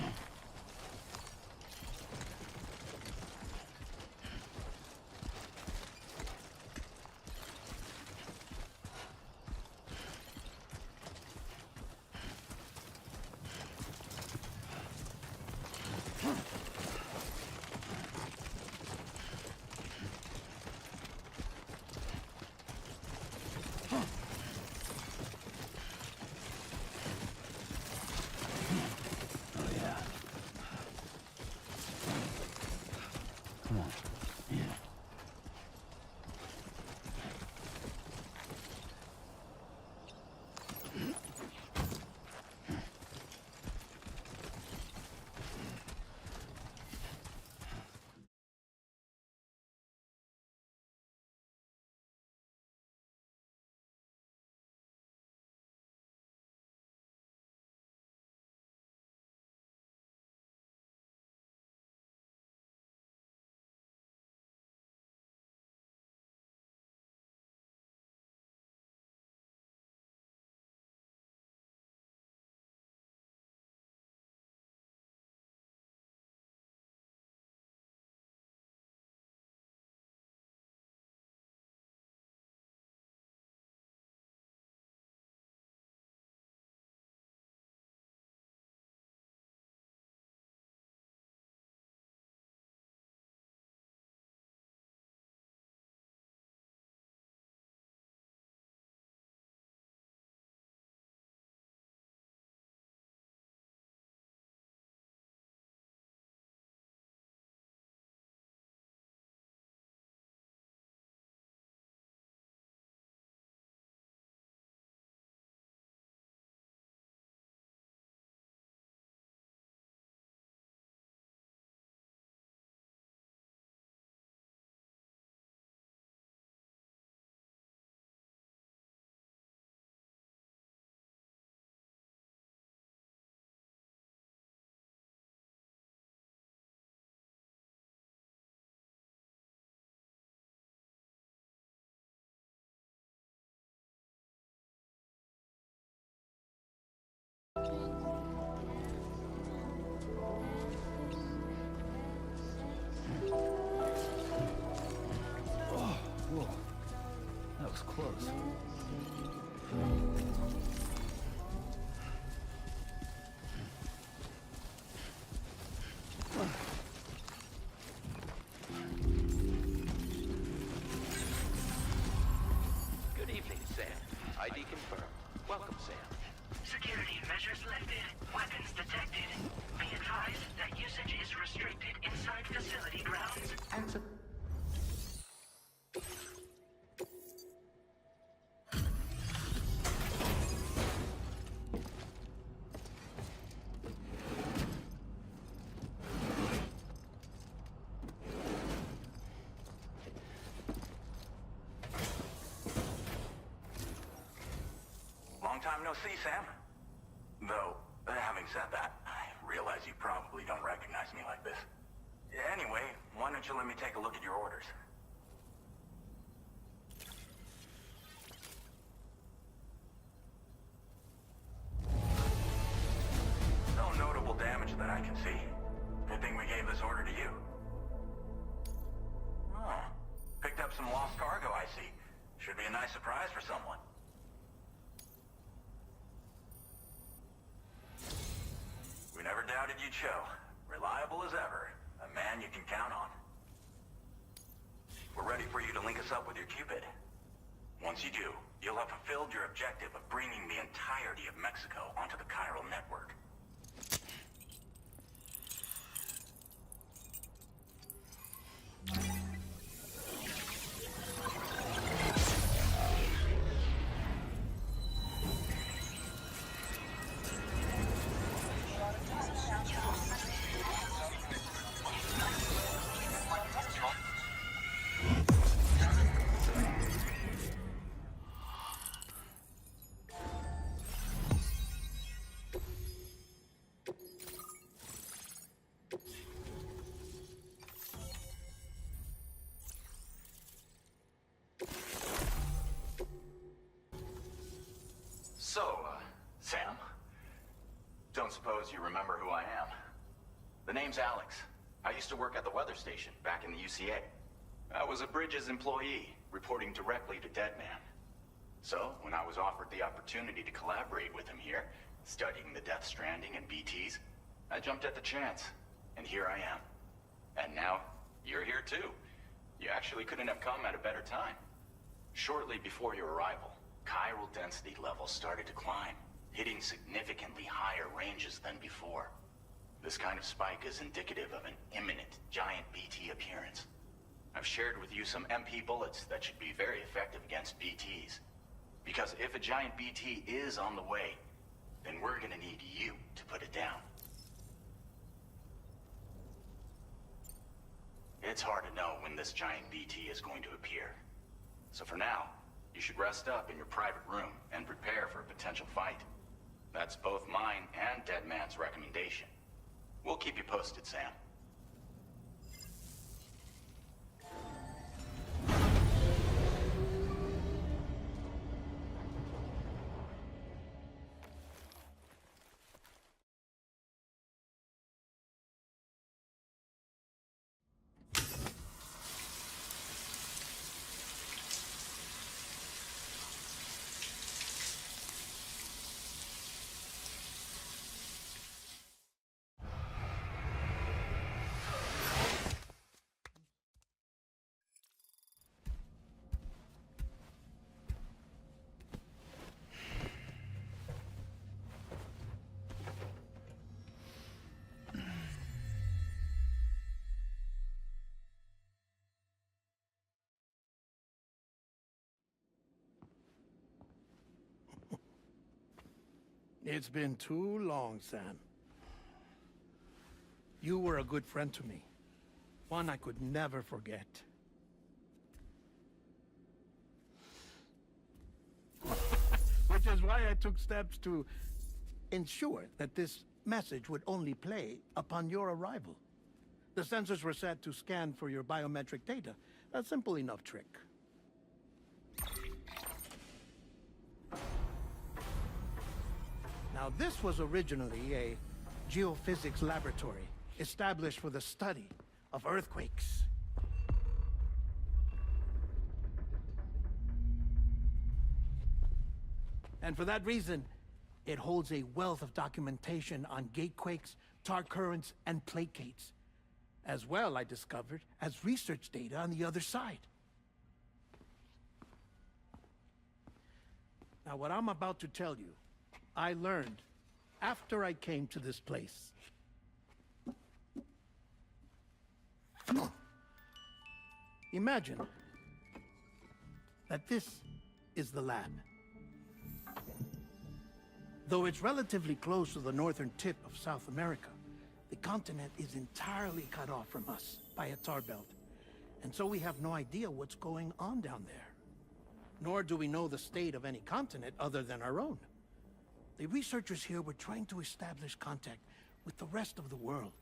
close. Good evening, Sam. ID confirmed. Welcome, Sam. Security measures lifted. Weapons detected. Be advised that usage is restricted inside facility grounds. Long time no see, Sam. Though, having said that, I realize you probably don't recognize me like this. Anyway, why don't you let me take a look at your orders? No notable damage that I can see. Good thing we gave this order to you. Oh, picked up some lost cargo, I see. Should be a nice surprise for someone. We never doubted you'd show. Reliable as ever. A man you can count on. We're ready for you to link us up with your Cupid. Once you do, you'll have fulfilled your objective of bringing the entirety of Mexico onto the chiral network. So, Sam, don't suppose you remember who I am? The name's Alex. I used to work at the weather station back in the UCA. I was a Bridges employee, reporting directly to Deadman. So, when I was offered the opportunity to collaborate with him here, studying the Death Stranding and BTs, I jumped at the chance, and here I am. And now, you're here too. You actually couldn't have come at a better time. Shortly before your arrival, chiral density levels started to climb, hitting significantly higher ranges than before. This kind of spike is indicative of an imminent giant BT appearance. I've shared with you some MP bullets that should be very effective against BTs. Because if a giant BT is on the way, then we're gonna need you to put it down. It's hard to know when this giant BT is going to appear. So for now, you should rest up in your private room and prepare for a potential fight. That's both mine and Deadman's recommendation. We'll keep you posted, Sam. It's been too long, Sam. You were a good friend to me. One I could never forget. Which is why I took steps to ensure that this message would only play upon your arrival. The sensors were set to scan for your biometric data. A simple enough trick. Now, this was originally a geophysics laboratory established for the study of earthquakes. And for that reason, it holds a wealth of documentation on gatequakes, tar currents, and plate gates. As well, I discovered, as research data on the other side. Now, what I'm about to tell you, I learned after I came to this place. Imagine that this is the lab. Though it's relatively close to the northern tip of South America, the continent is entirely cut off from us by a tar belt. And so we have no idea what's going on down there. Nor do we know the state of any continent other than our own. The researchers here were trying to establish contact with the rest of the world.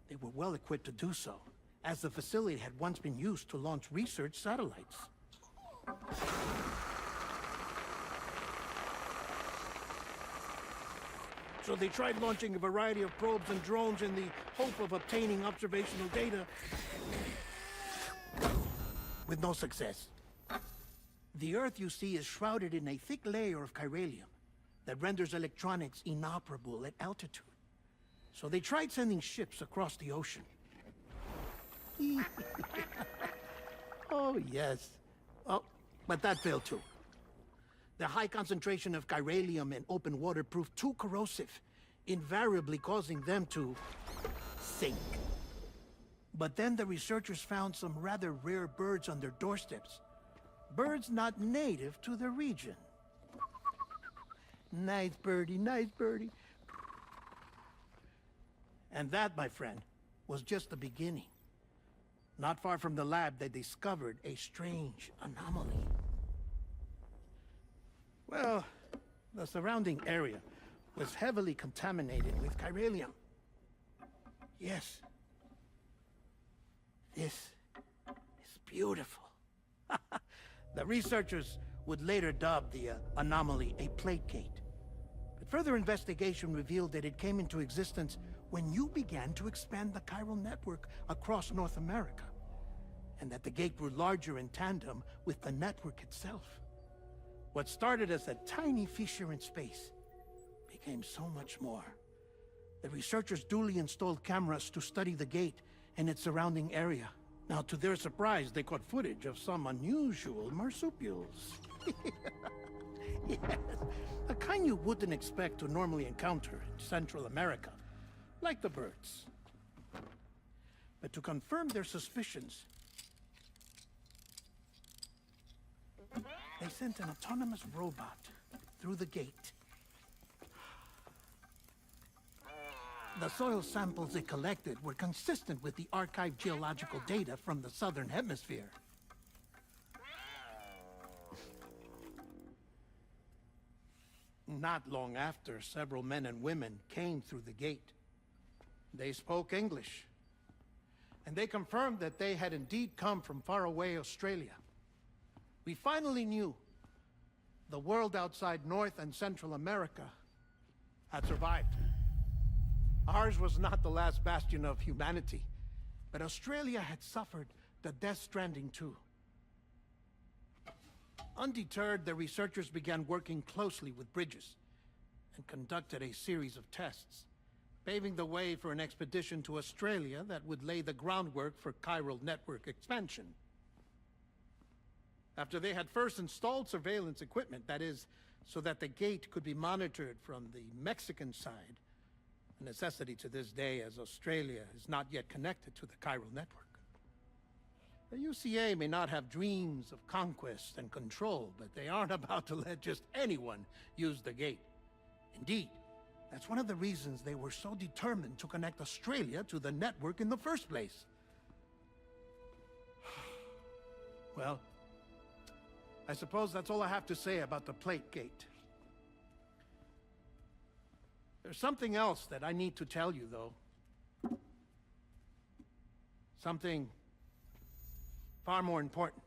They were well equipped to do so, as the facility had once been used to launch research satellites. So they tried launching a variety of probes and drones in the hope of obtaining observational data, with no success. The Earth, you see, is shrouded in a thick layer of chiralium that renders electronics inoperable at altitude. So they tried sending ships across the ocean. Oh, yes. Oh, but that failed too. The high concentration of chiralium in open water proved too corrosive, invariably causing them to sink. But then the researchers found some rather rare birds on their doorsteps. Birds not native to the region. Nice birdie, nice birdie. And that, my friend, was just the beginning. Not far from the lab, they discovered a strange anomaly. Well, the surrounding area was heavily contaminated with chiralium. Yes. This is beautiful. The researchers would later dub the anomaly a plate gate. But further investigation revealed that it came into existence when you began to expand the chiral network across North America, and that the gate grew larger in tandem with the network itself. What started as a tiny fissure in space became so much more. The researchers duly installed cameras to study the gate and its surrounding area. Now, to their surprise, they caught footage of some unusual marsupials. Yes, a kind you wouldn't expect to normally encounter in Central America, like the birds. But to confirm their suspicions, they sent an autonomous robot through the gate. The soil samples it collected were consistent with the archived geological data from the southern hemisphere. Not long after, several men and women came through the gate. They spoke English, and they confirmed that they had indeed come from faraway Australia. We finally knew the world outside North and Central America had survived. Ours was not the last bastion of humanity, but Australia had suffered the death stranding too. Undeterred, the researchers began working closely with Bridges and conducted a series of tests, paving the way for an expedition to Australia that would lay the groundwork for chiral network expansion. After they had first installed surveillance equipment, that is, so that the gate could be monitored from the Mexican side, a necessity to this day as Australia is not yet connected to the chiral network. The UCA may not have dreams of conquest and control, but they aren't about to let just anyone use the gate. Indeed, that's one of the reasons they were so determined to connect Australia to the network in the first place. Well, I suppose that's all I have to say about the plate gate. There's something else that I need to tell you, though. Something far more important.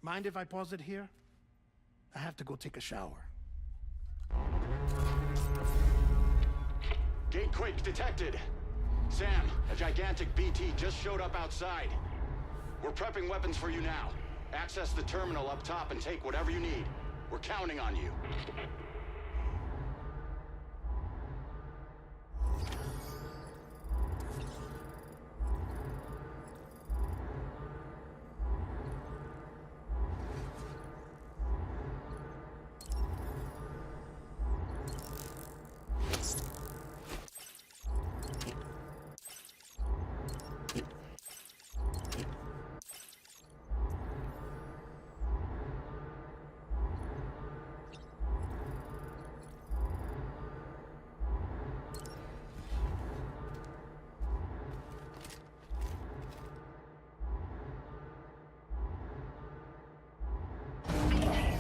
Mind if I pause it here? I have to go take a shower. Gatequake detected. Sam, a gigantic BT just showed up outside. We're prepping weapons for you now. Access the terminal up top and take whatever you need. We're counting on you.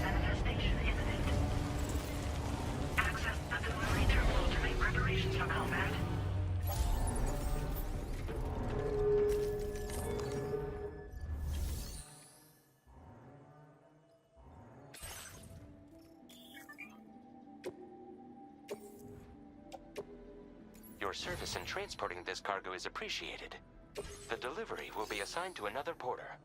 Manifestation imminent. Access the delivery terminal to make preparations for combat. Your service in transporting this cargo is appreciated. The delivery will be assigned to another porter.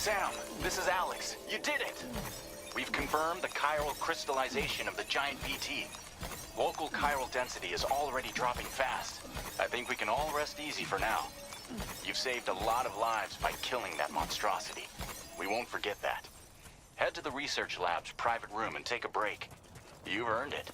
Sam, this is Alex. You did it! We've confirmed the chiral crystallization of the giant BT. Local chiral density is already dropping fast. I think we can all rest easy for now. You've saved a lot of lives by killing that monstrosity. We won't forget that. Head to the research lab's private room and take a break. You've earned it.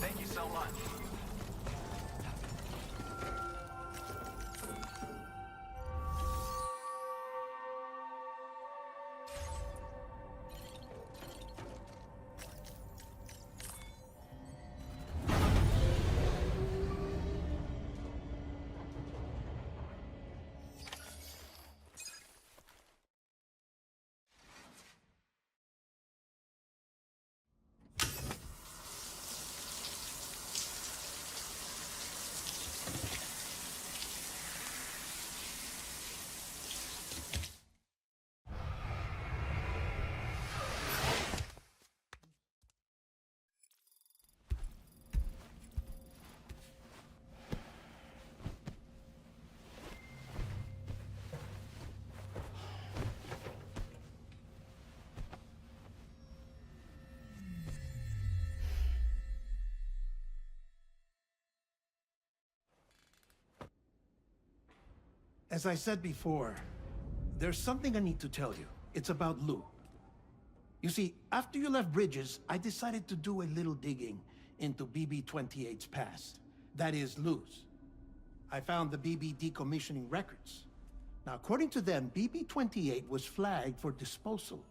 Thank you so much. As I said before, there's something I need to tell you. It's about Lou. You see, after you left Bridges, I decided to do a little digging into BB-28's past. That is, Lou's. I found the BB decommissioning records. Now, according to them, BB-28 was flagged for disposal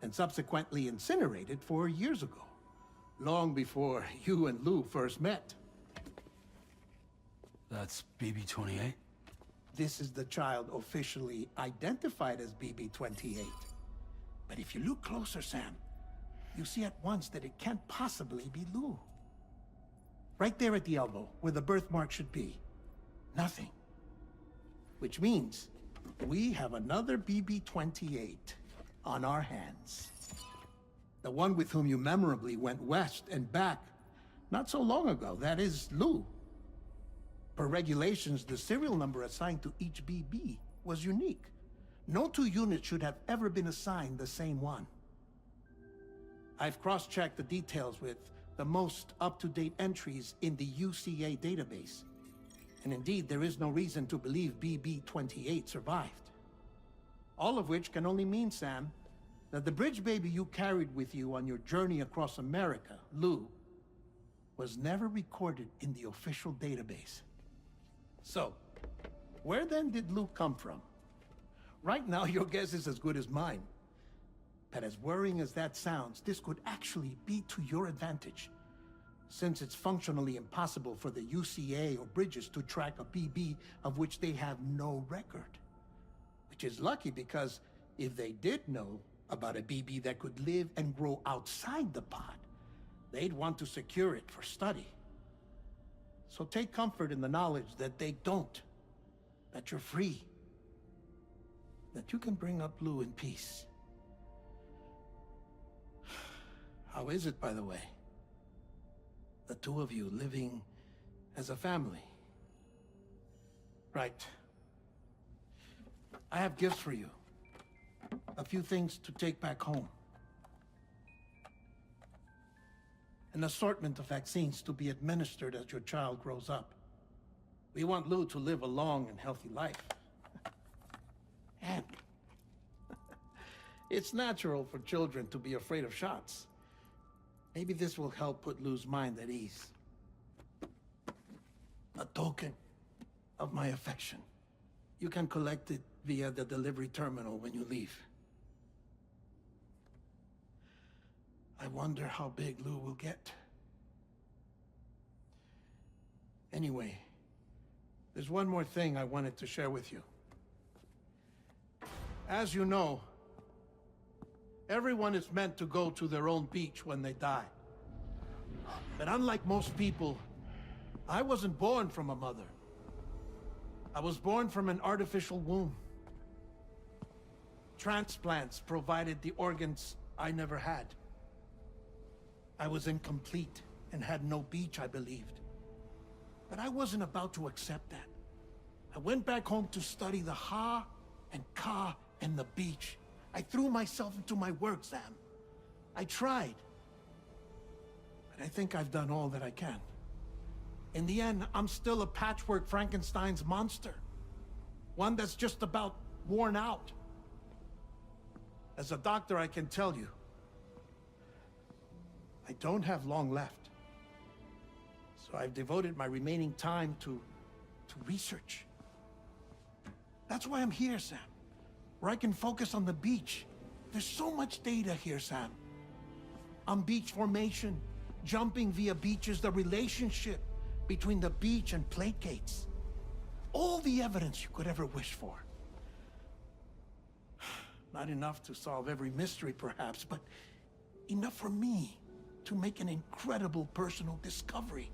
and subsequently incinerated 4 years ago, long before you and Lou first met. That's BB-28? This is the child officially identified as BB-28. But if you look closer, Sam, you see at once that it can't possibly be Lou. Right there at the elbow, where the birthmark should be. Nothing. Which means we have another BB-28 on our hands. The one with whom you memorably went west and back not so long ago. That is Lou. Per regulations, the serial number assigned to each BB was unique. No two units should have ever been assigned the same one. I've cross-checked the details with the most up-to-date entries in the UCA database. And indeed, there is no reason to believe BB-28 survived. All of which can only mean, Sam, that the bridge baby you carried with you on your journey across America, Lou, was never recorded in the official database. So, where then did Lou come from? Right now, your guess is as good as mine. But as worrying as that sounds, this could actually be to your advantage, since it's functionally impossible for the UCA or Bridges to track a BB of which they have no record. Which is lucky, because if they did know about a BB that could live and grow outside the pod, they'd want to secure it for study. So take comfort in the knowledge that they don't, that you're free, that you can bring up Lou in peace. How is it, by the way? The two of you living as a family. Right. I have gifts for you. A few things to take back home. And an assortment of vaccines to be administered as your child grows up. We want Lou to live a long and healthy life. And it's natural for children to be afraid of shots. Maybe this will help put Lou's mind at ease. A token of my affection. You can collect it via the delivery terminal when you leave. I wonder how big Lou will get. Anyway, there's one more thing I wanted to share with you. As you know, everyone is meant to go to their own beach when they die. But unlike most people, I wasn't born from a mother. I was born from an artificial womb. Transplants provided the organs I never had. I was incomplete and had no beach, I believed. But I wasn't about to accept that. I went back home to study the Ha and Ka and the beach. I threw myself into my work, Sam. I tried. But I think I've done all that I can. In the end, I'm still a patchwork Frankenstein's monster. One that's just about worn out. As a doctor, I can tell you, I don't have long left. So I've devoted my remaining time to research. That's why I'm here, Sam. Where I can focus on the beach. There's so much data here, Sam. On beach formation, jumping via beaches, the relationship between the beach and plate gates. All the evidence you could ever wish for. Not enough to solve every mystery, perhaps, but enough for me to make an incredible personal discovery.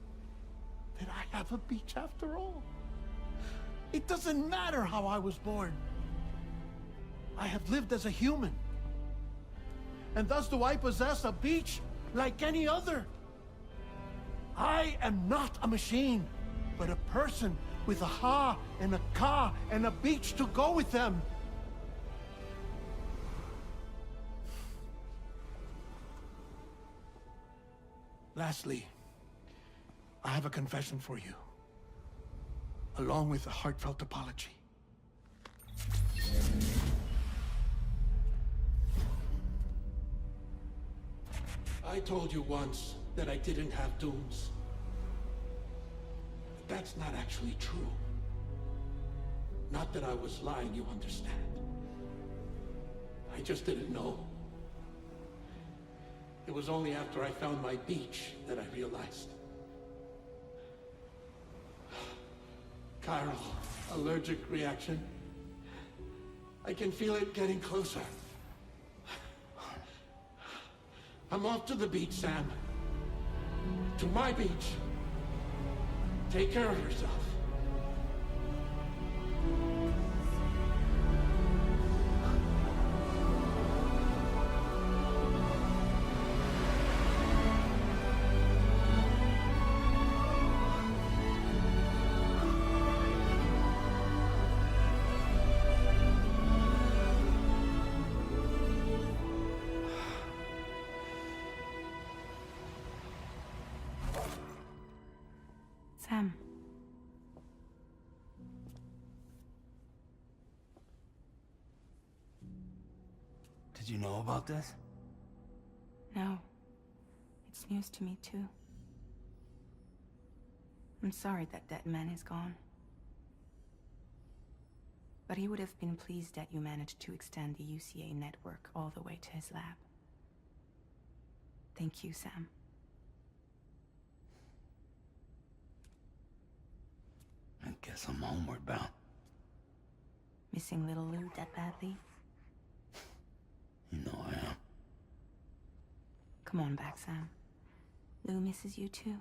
That I have a beach after all. It doesn't matter how I was born. I have lived as a human. And thus do I possess a beach like any other. I am not a machine, but a person with a Ha and a Ka and a beach to go with them. Lastly, I have a confession for you, along with a heartfelt apology. I told you once that I didn't have dooms. But that's not actually true. Not that I was lying, you understand. I just didn't know. It was only after I found my beach that I realized. Chiral allergic reaction. I can feel it getting closer. I'm off to the beach, Sam. To my beach. Take care of yourself. Sam. Did you know about this? No. It's news to me, too. I'm sorry that man is gone. But he would have been pleased that you managed to extend the UCA network all the way to his lab. Thank you, Sam. I guess I'm homeward bound. Missing little Lou that badly? You know I am. Come on back, Sam. Lou misses you too.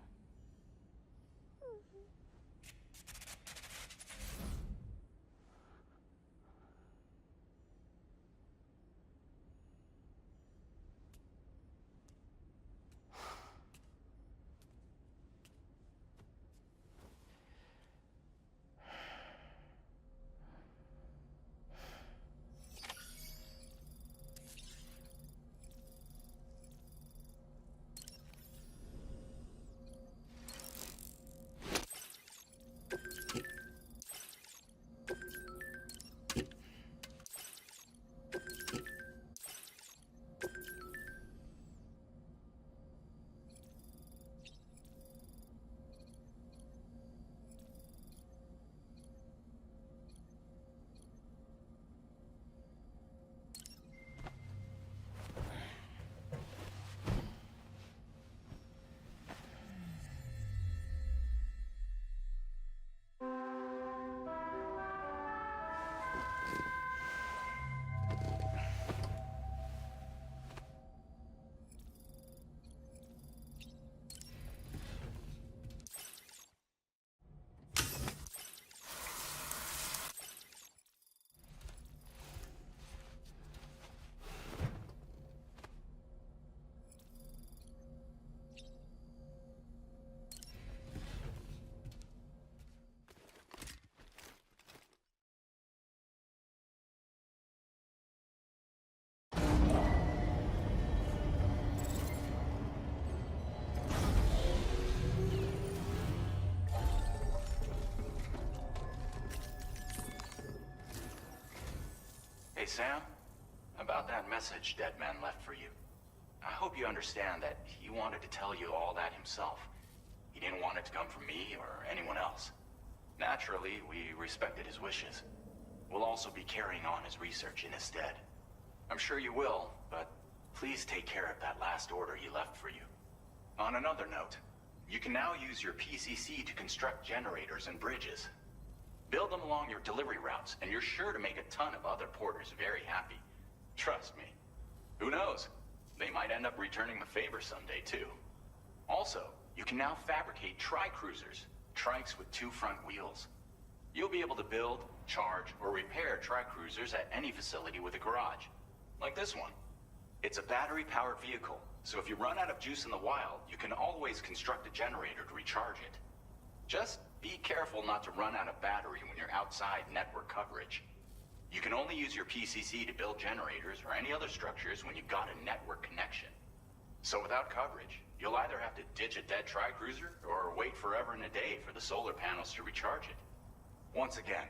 Hey, Sam. About that message Deadman left for you. I hope you understand that he wanted to tell you all that himself. He didn't want it to come from me or anyone else. Naturally, we respected his wishes. We'll also be carrying on his research in his stead. I'm sure you will, but please take care of that last order he left for you. On another note, you can now use your PCC to construct generators and bridges. Build them along your delivery routes, and you're sure to make a ton of other porters very happy. Trust me. Who knows? They might end up returning the favor someday, too. Also, you can now fabricate tri-cruisers, trikes with 2 front wheels. You'll be able to build, charge, or repair tri-cruisers at any facility with a garage. Like this one. It's a battery-powered vehicle, so if you run out of juice in the wild, you can always construct a generator to recharge it. Just be careful not to run out of battery when you're outside network coverage. You can only use your PCC to build generators or any other structures when you've got a network connection. So without coverage, you'll either have to ditch a dead tri-cruiser or wait forever and a day for the solar panels to recharge it. Once again,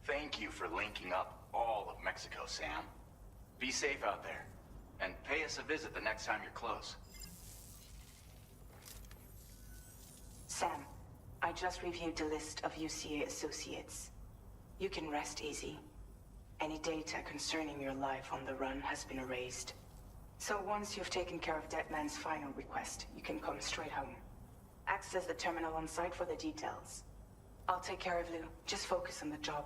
thank you for linking up all of Mexico, Sam. Be safe out there, and pay us a visit the next time you're close. Sam, I just reviewed the list of UCA associates. You can rest easy. Any data concerning your life on the run has been erased. So once you've taken care of Deadman's final request, you can come straight home. Access the terminal on site for the details. I'll take care of Lou. Just focus on the job.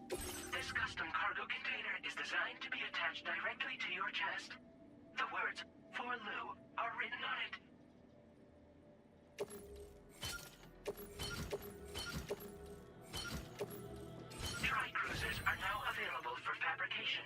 This custom cargo container is designed to be attached directly to your chest. The words, "For Lou," are written on it. Tri-cruisers are now available for fabrication.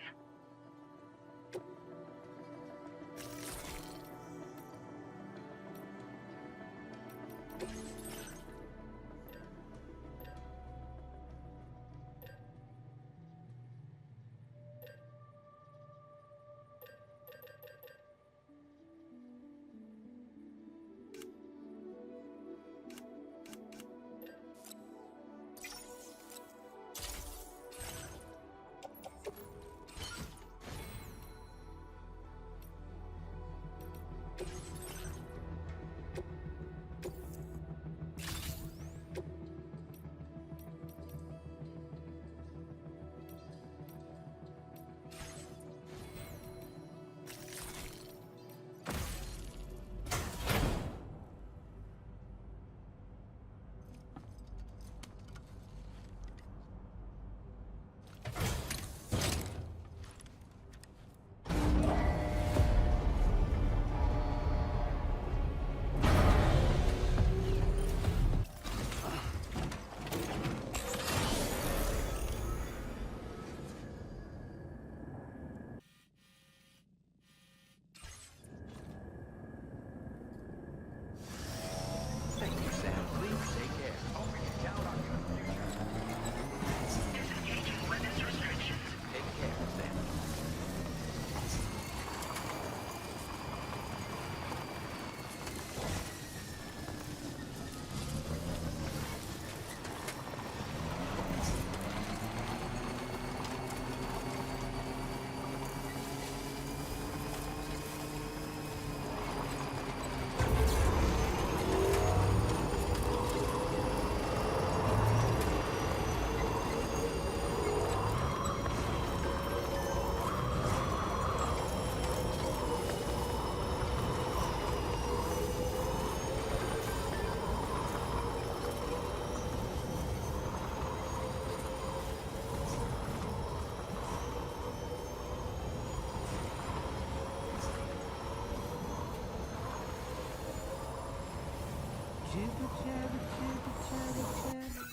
Jibber jabber, jibber jabber, jabber.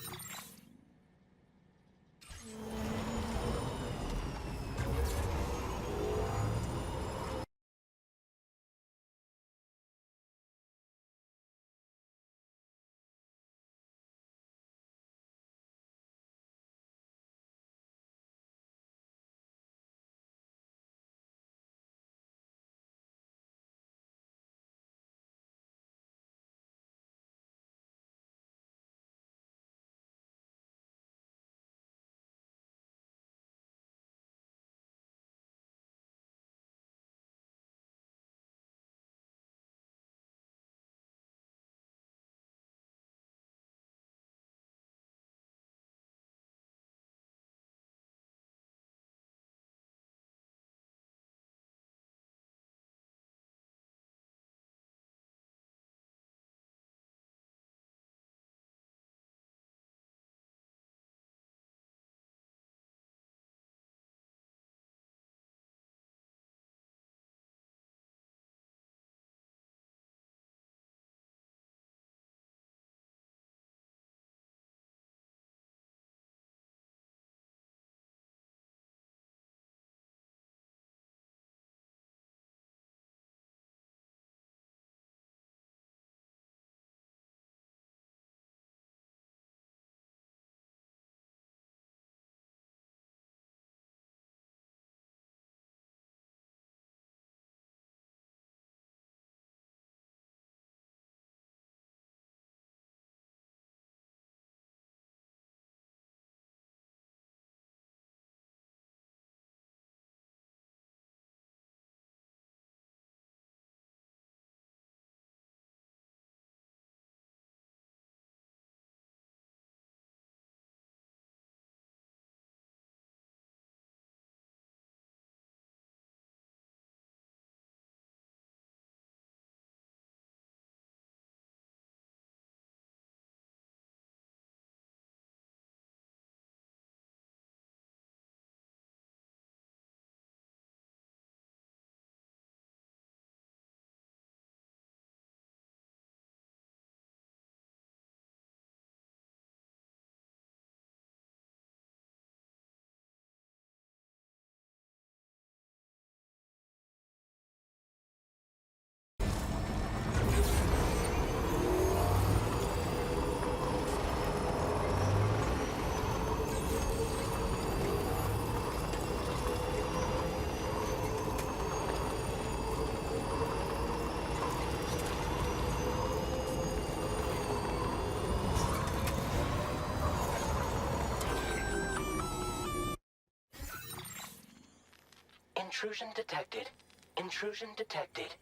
Intrusion detected. Intrusion detected.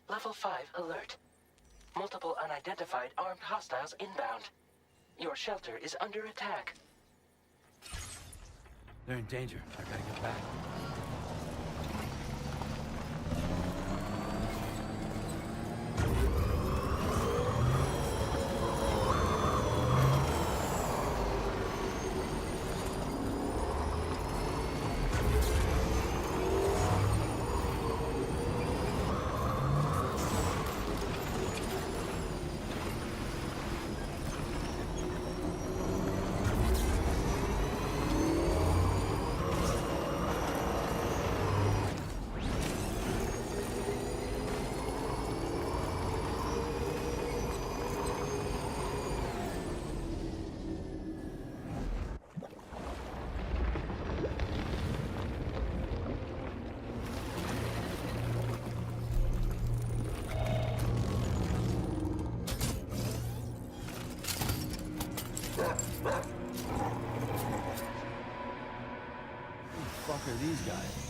Level 5 alert. Multiple unidentified armed hostiles inbound. Your shelter is under attack. They're in danger. I gotta get back. Fuck are these guys?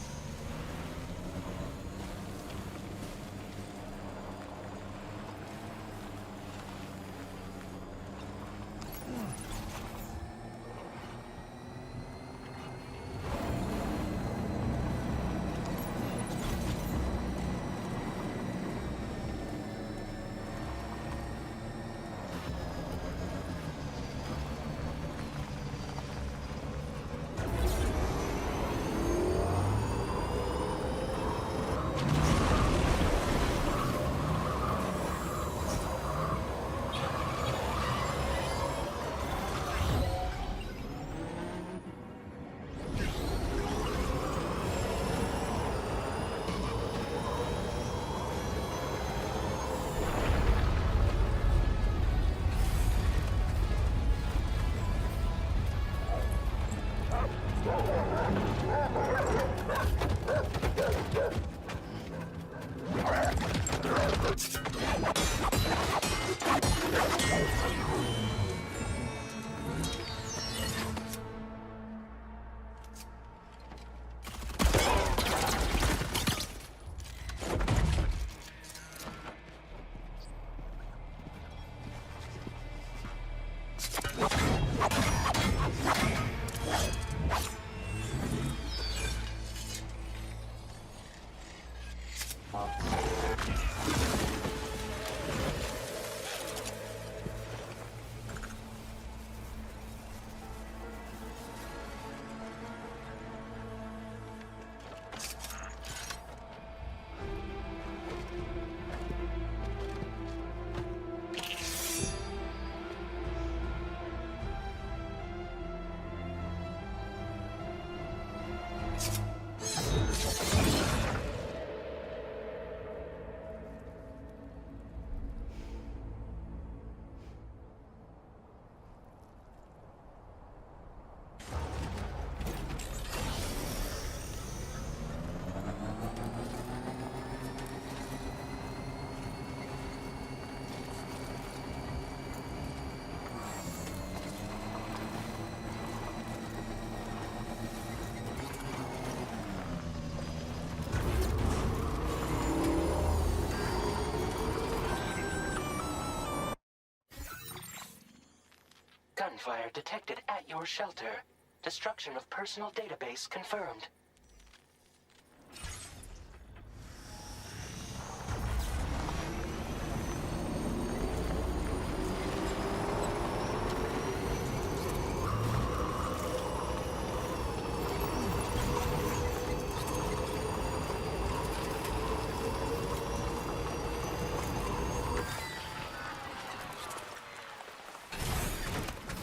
Gunfire detected at your shelter. Destruction of personal database confirmed.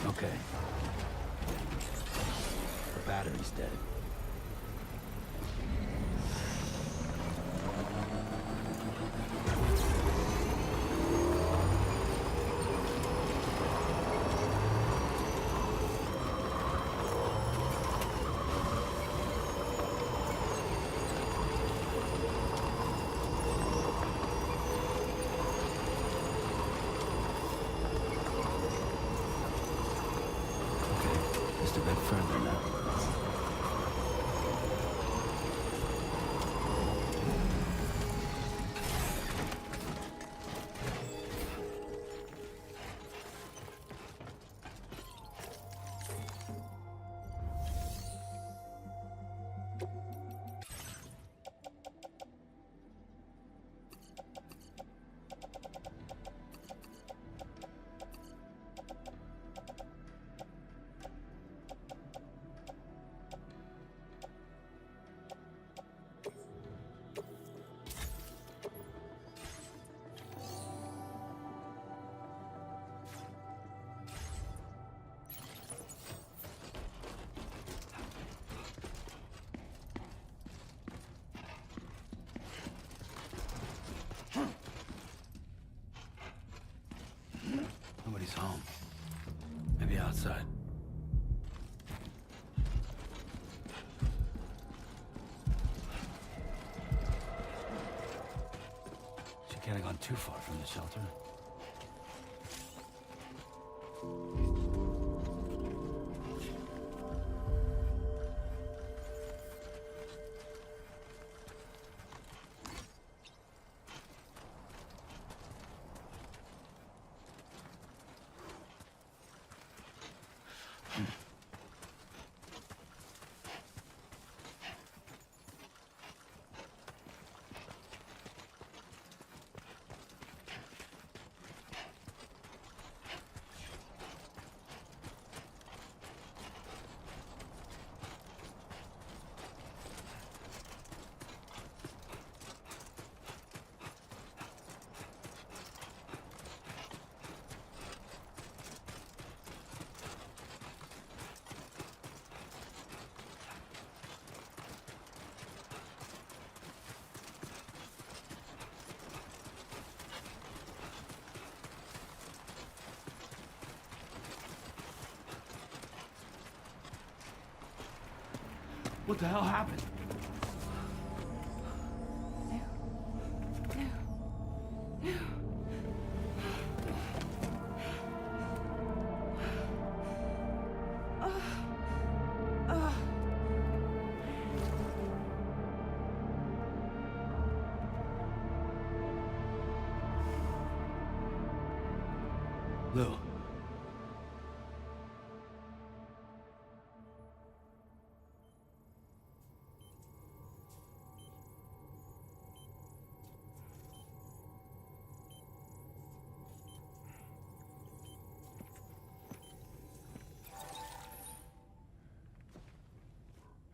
Okay. The battery's dead. Just a bit further now. Nobody's home. Maybe outside. She can't have gone too far from the shelter. What the hell happened? Lou.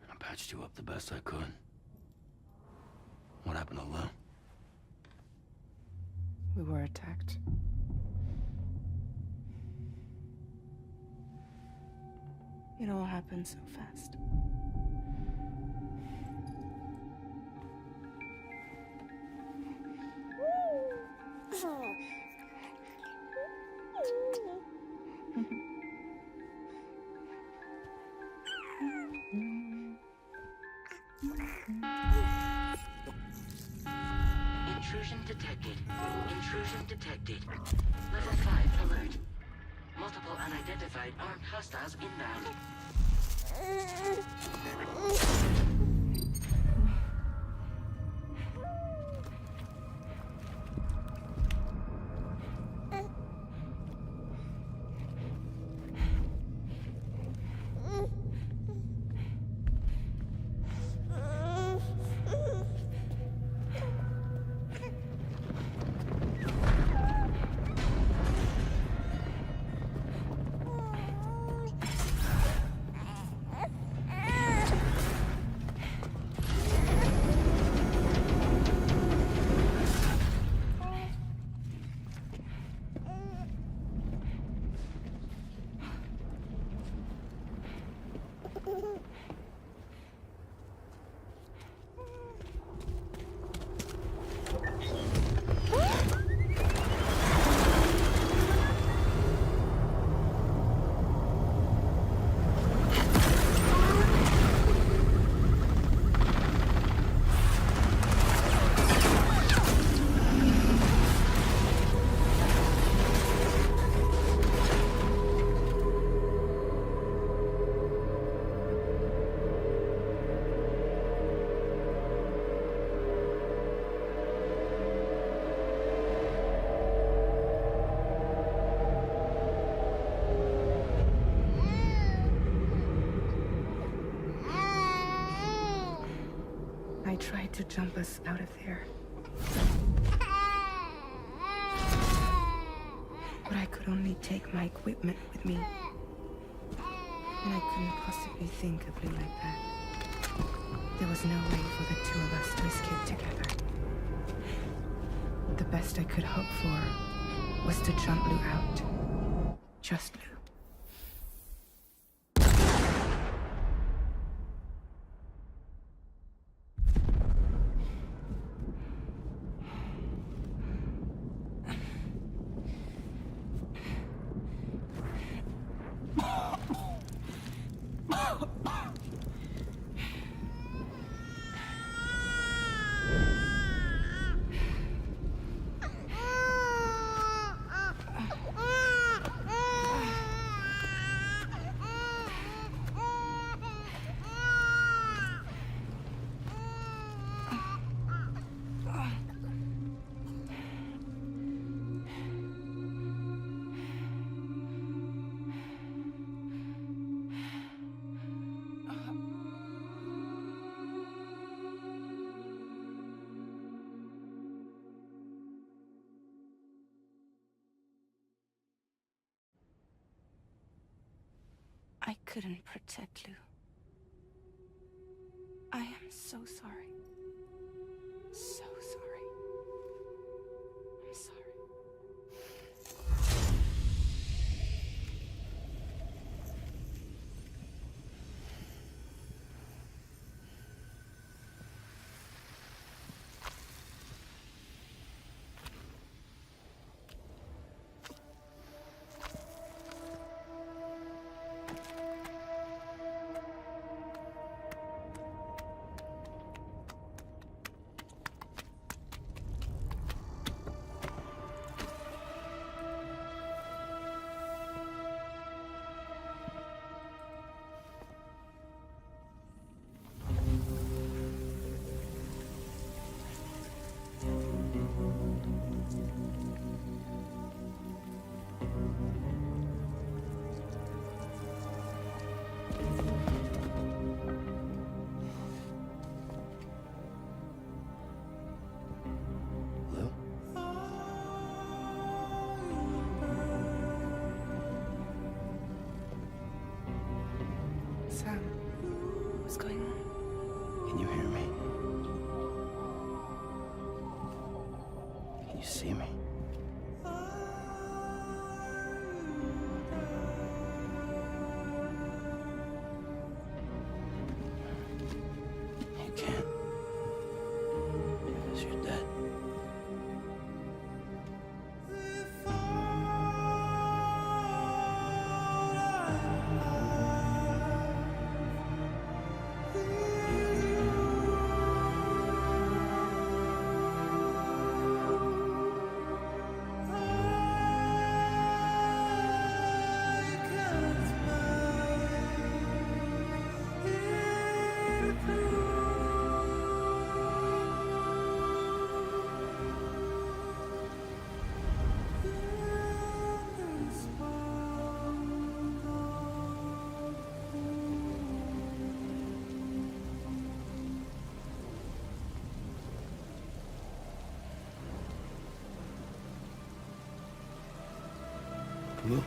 I patched you up the best I could. What happened to Lou? We were attacked. It all happened so fast. Intrusion detected. Intrusion detected. Level 5 alert. Multiple unidentified armed hostiles inbound. tried to jump us out of there. But I could only take my equipment with me. And I couldn't possibly think of Lou like that. There was no way for the two of us to escape together. The best I could hope for was to jump Lou out. Just Lou. I couldn't protect Lou. I am so sorry. So sorry. I'm sorry. Sam, what's going on? Can you hear me? Can you see me? You can't. Because you're dead. Lou?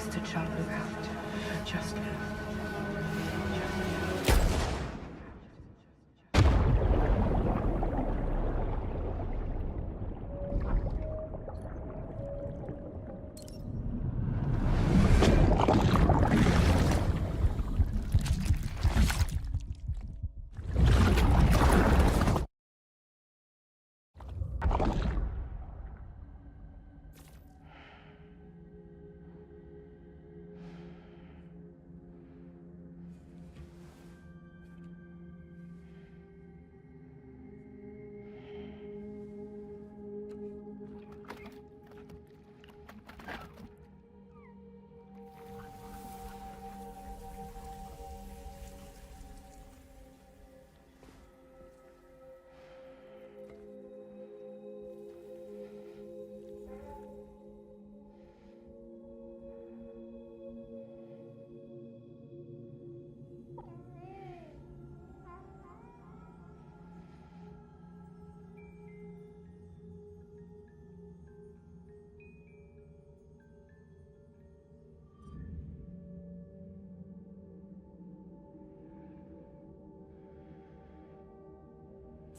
has to jump without. Just now.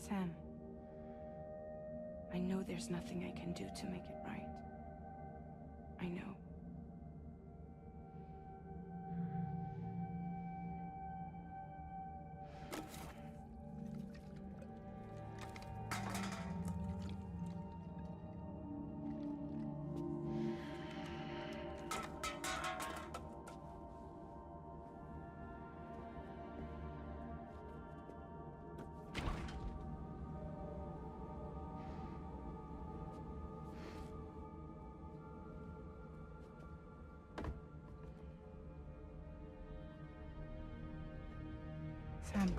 Sam, I know there's nothing I can do to make it right. I know. Sam,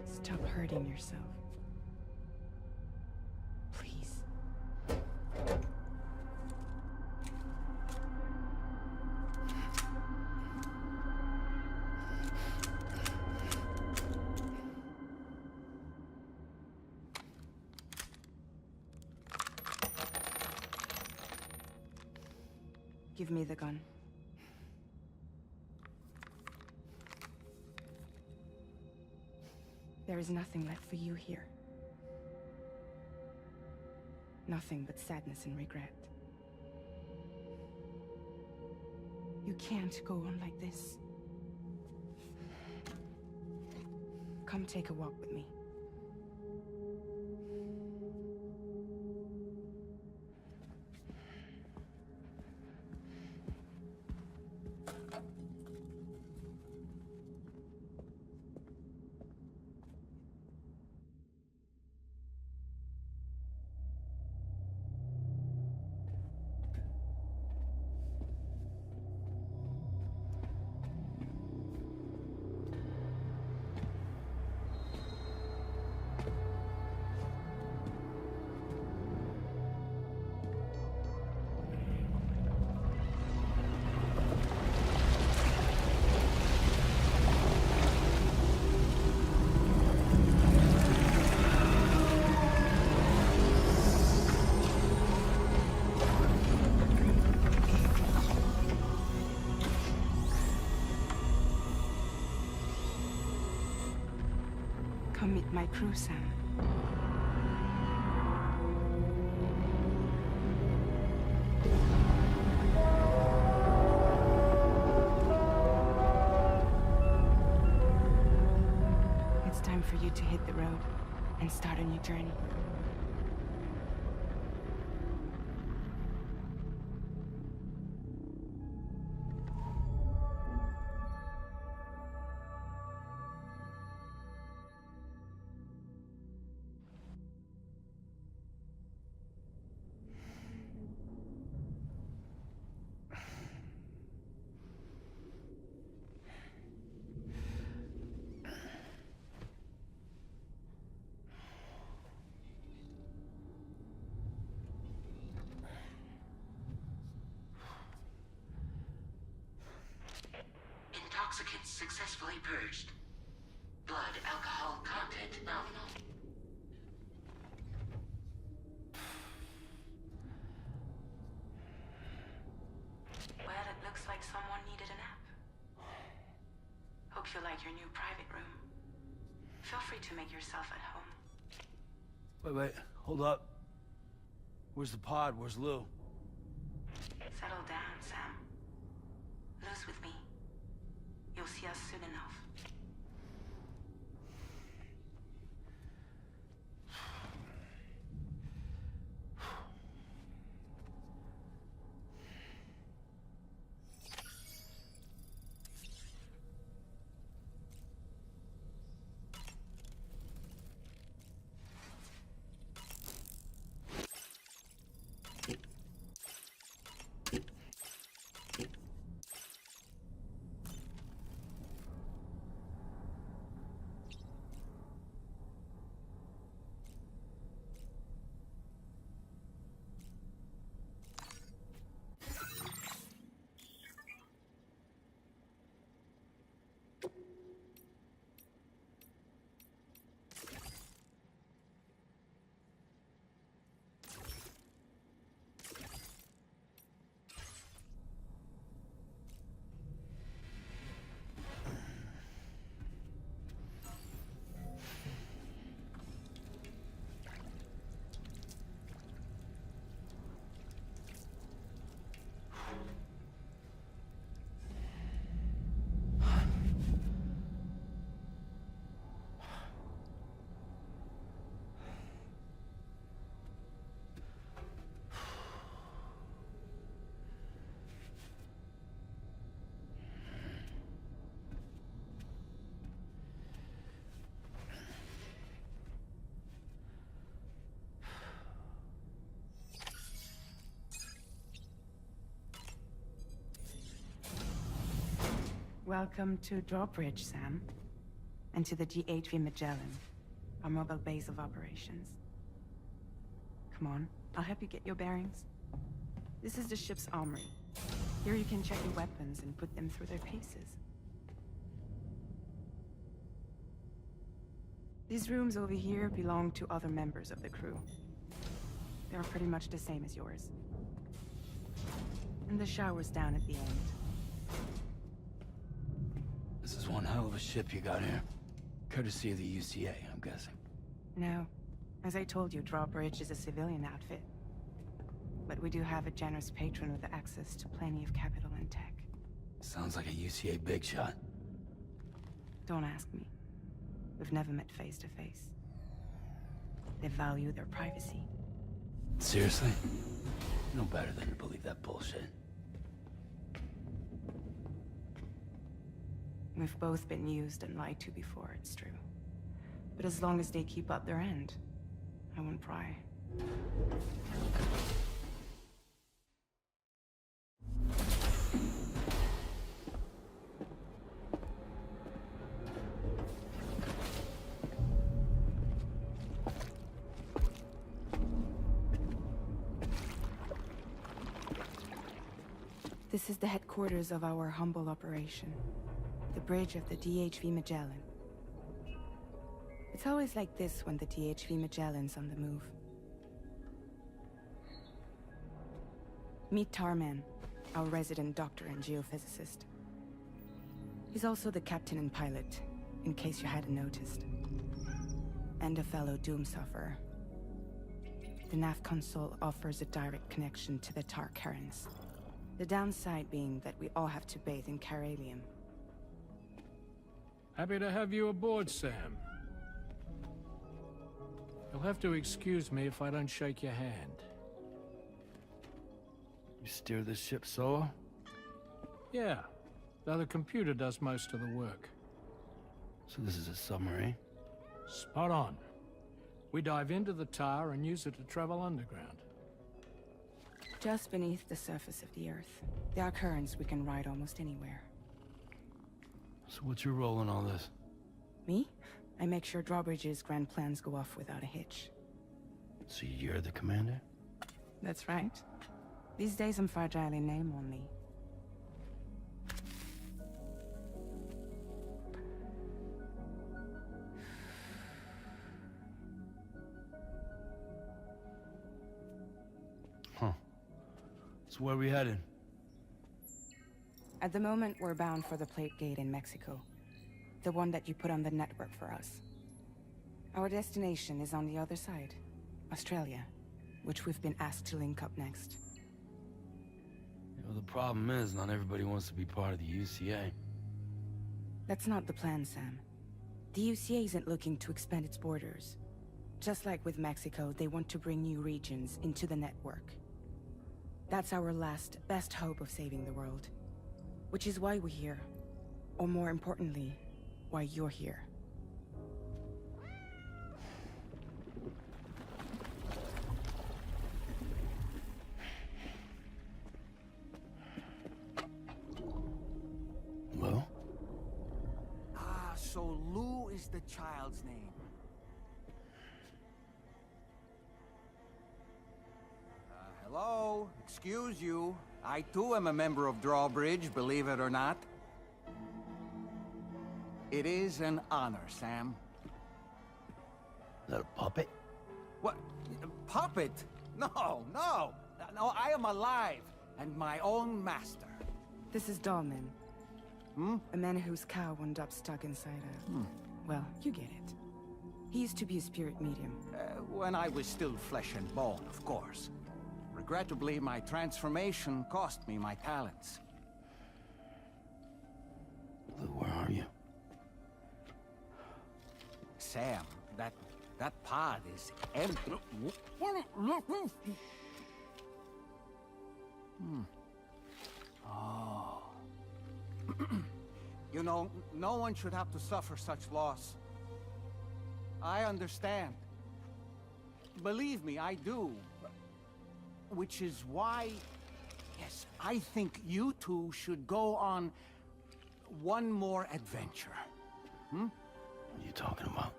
stop hurting yourself. Please. Give me the gun. There is nothing left for you here. Nothing but sadness and regret. You can't go on like this. Come take a walk with me. Come meet my crew, Sam. It's time for you to hit the road and start a new journey. Intoxicants successfully purged. Blood alcohol content nominal. feel like your new private room. Feel free to make yourself at home. Wait, hold up. Where's the pod? Where's Lou? Settle down, Sam. Lou's with me. You'll see us soon enough. Welcome to Drawbridge, Sam. And to the GHV Magellan, our mobile base of operations. Come on, I'll help you get your bearings. This is the ship's armory. Here you can check your weapons and put them through their paces. These rooms over here belong to other members of the crew. They are pretty much the same as yours. And the shower's down at the end. This is one hell of a ship you got here. Courtesy of the UCA, I'm guessing. No. As I told you, Drawbridge is a civilian outfit. But we do have a generous patron with access to plenty of capital and tech. Sounds like a UCA big shot. Don't ask me. We've never met face to face. They value their privacy. Seriously? No better than to believe that bullshit. We've both been used and lied to before, it's true. But as long as they keep up their end, I won't pry. This is the headquarters of our humble operation. The bridge of the DHV Magellan. It's always like this when the DHV Magellan's on the move. Meet Tarman, our resident doctor and geophysicist. He's also the captain and pilot, in case you hadn't noticed. And a fellow doom sufferer. The nav console offers a direct connection to the Tar currents. The downside being that we all have to bathe in Caralium. Happy to have you aboard, Sam. You'll have to excuse me if I don't shake your hand. You steer this ship solo? Yeah, though the computer does most of the work. So this is a submarine? Spot on. We dive into the Tar and use it to travel underground. Just beneath the surface of the Earth, there are currents we can ride almost anywhere. So what's your role in all this? Me? I make sure Drawbridge's grand plans go off without a hitch. So you're the commander? That's right. These days I'm fragile in name only. Huh. So where are we headed? At the moment, we're bound for the Plate Gate in Mexico. The one that you put on the network for us. Our destination is on the other side, Australia, which we've been asked to link up next. You know, the problem is, not everybody wants to be part of the UCA. That's not the plan, Sam. The UCA isn't looking to expand its borders. Just like with Mexico, they want to bring new regions into the network. That's our last, best hope of saving the world. Which is why we're here. Or more importantly, why you're here. Lou? So Lou is the child's name. Hello? Excuse you. I too am a member of Drawbridge, believe it or not. It is an honor, Sam. Is that a puppet? What? A puppet? No, no! No, I am alive, and my own master. This is Dahlman. A man whose cow wound up stuck inside a... Well, you get it. He used to be a spirit medium. When I was still flesh and bone, of course. Regrettably, my transformation cost me my talents. Lou, where are you? Sam, that pod is empty. Oh. You know, no one should have to suffer such loss. I understand. Believe me, I do. Which is why, yes, I think you two should go on one more adventure. What are you talking about?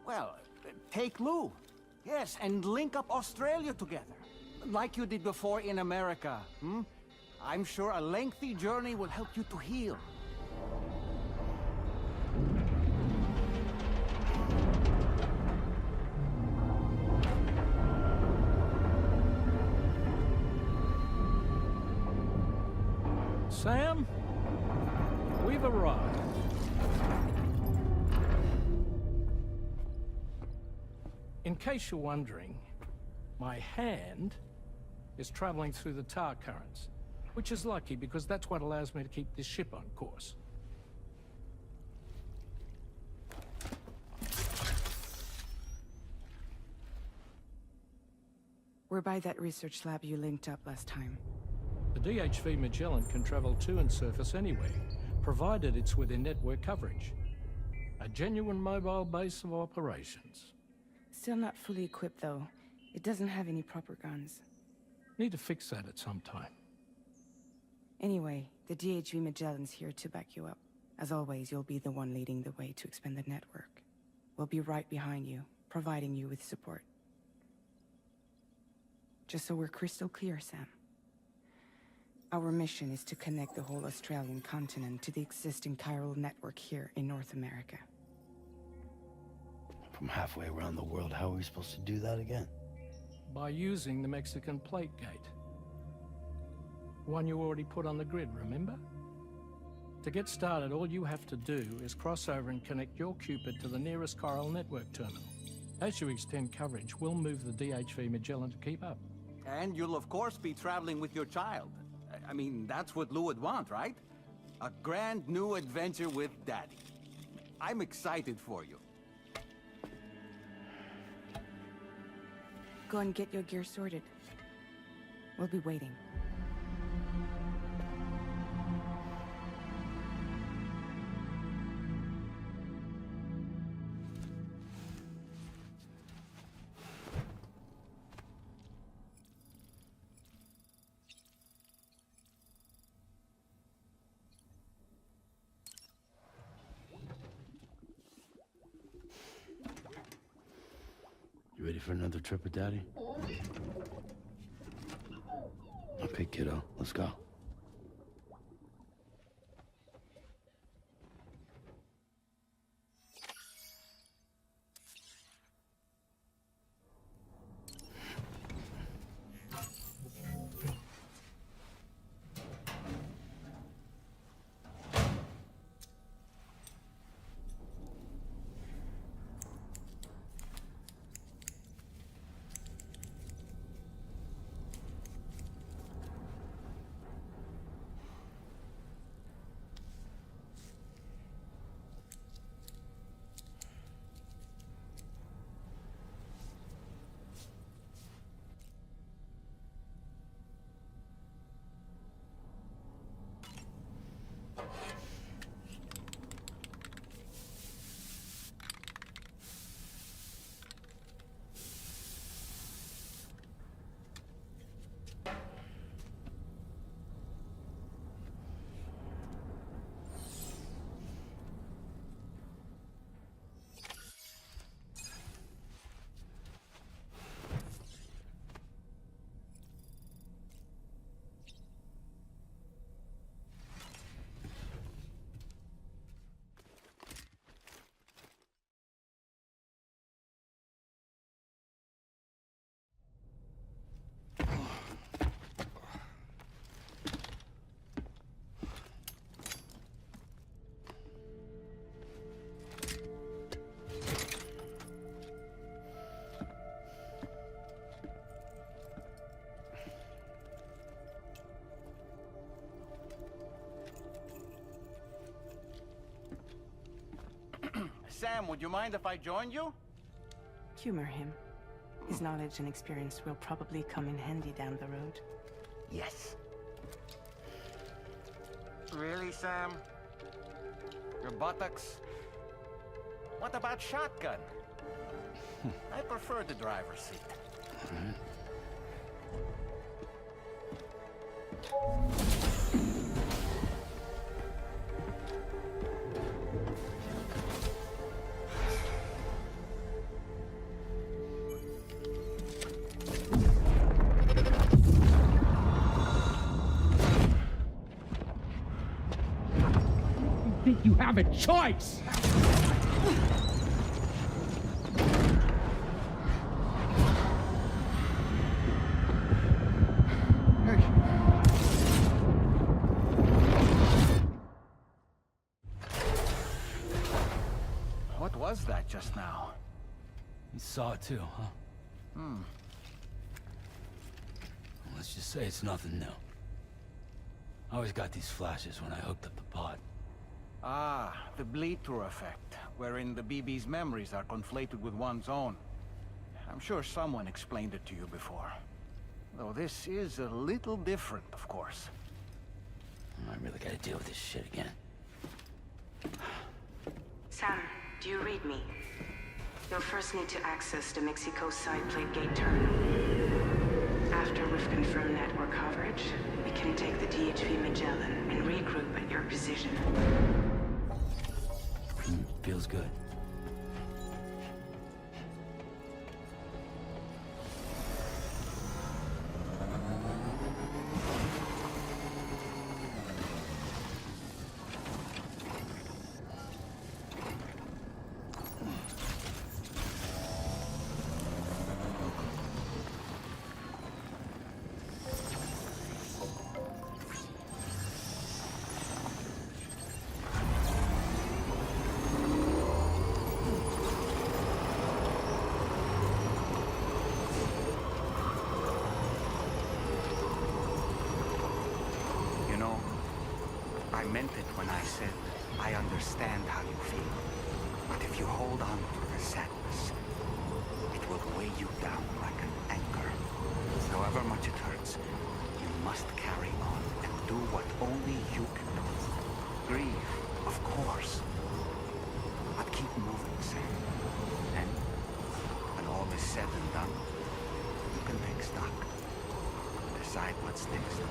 Well, take Lou. Yes, and link up Australia together. Like you did before in America. I'm sure a lengthy journey will help you to heal. Sam, we've arrived. In case you're wondering, my hand is traveling through the tar currents, which is lucky because that's what allows me to keep this ship on course. We're by that research lab you linked up last time. The DHV Magellan can travel to and surface anywhere, provided it's within network coverage. A genuine mobile base of operations. Still not fully equipped, though. It doesn't have any proper guns. Need to fix that at some time. Anyway, the DHV Magellan's here to back you up. As always, you'll be the one leading the way to expand the network. We'll be right behind you, providing you with support. Just so we're crystal clear, Sam. Our mission is to connect the whole Australian continent to the existing chiral network here in North America. From halfway around the world, how are we supposed to do that again? By using the Mexican plate gate. One you already put on the grid, remember? To get started, all you have to do is cross over and connect your Cupid to the nearest chiral network terminal. As you extend coverage, we'll move the DHV Magellan to keep up. And you'll of course be traveling with your child. I mean, that's what Lou would want, right? A grand new adventure with Daddy. I'm excited for you. Go and get your gear sorted. We'll be waiting. You ready for another trip with Daddy? Okay, kiddo, let's go. Sam, would you mind if I joined you? Humor him. His knowledge and experience will probably come in handy down the road. Yes. Really, Sam? Your buttocks? What about shotgun? I prefer the driver's seat. Think you have a choice? What was that just now? You saw it too, huh? Hmm. Let's just say it's nothing new. I always got these flashes when I hooked up the pod. Ah, the bleed-through effect, wherein the BB's memories are conflated with one's own. I'm sure someone explained it to you before. Though this is a little different, of course. I really gotta deal with this shit again. Sam, do you read me? You'll first need to access the Mexico side plate gate terminal. After we've confirmed network coverage, we can take the DHV Magellan and regroup at your position. Feels good. I meant it when I said, I understand how you feel. But if you hold on to the sadness, it will weigh you down like an anchor. However much it hurts, you must carry on and do what only you can do. Grieve, of course. But keep moving, Sam. And when all is said and done, you can take stock. Decide what's next.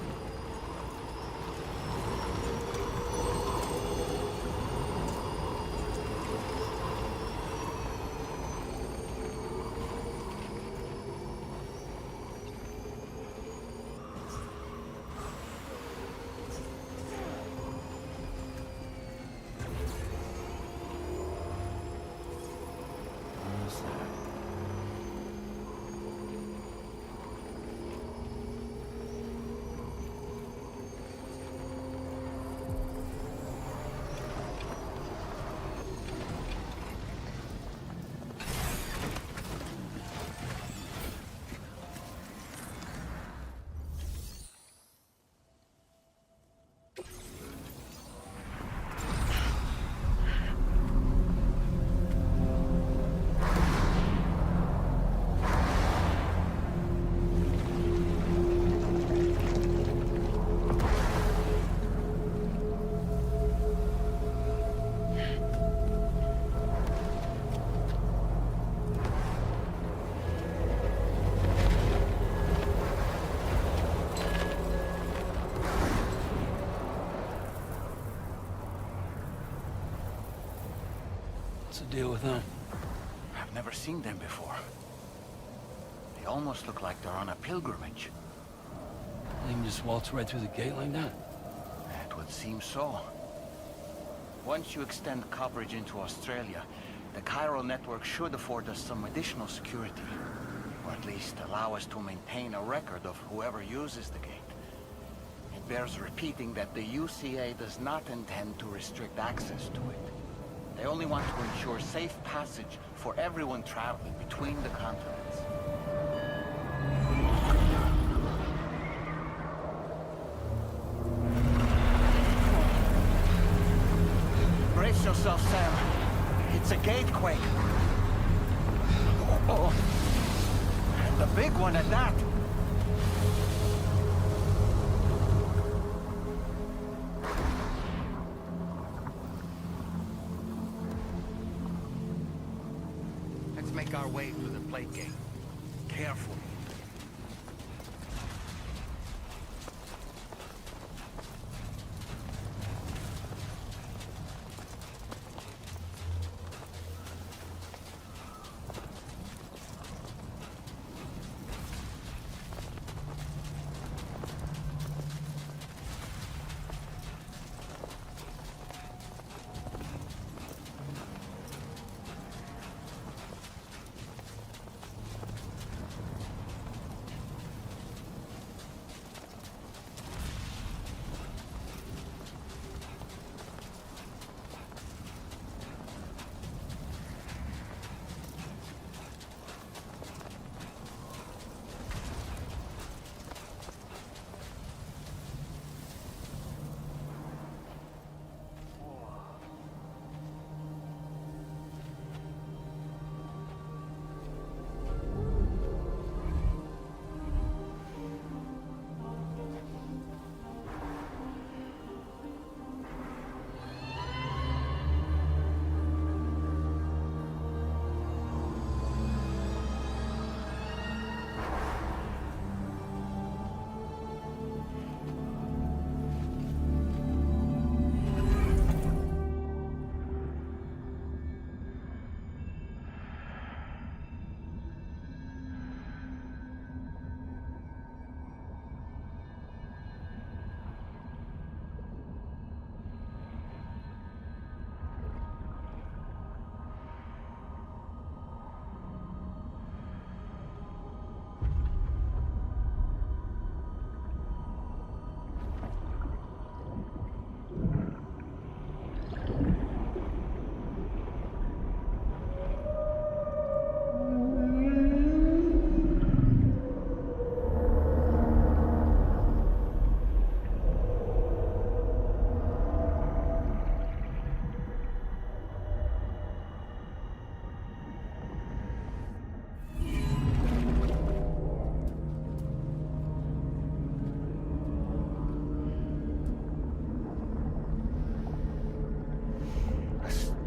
What's the deal with them? I've never seen them before. They almost look like they're on a pilgrimage. They can just waltz right through the gate like that? It would seem so. Once you extend coverage into Australia, the chiral network should afford us some additional security. Or at least allow us to maintain a record of whoever uses the gate. It bears repeating that the UCA does not intend to restrict access to it. They only want to ensure safe passage for everyone traveling between the continents. Brace yourself, Sam. It's a gatequake. Oh. And a big one at that. Let's make our way to the plate gate. Carefully.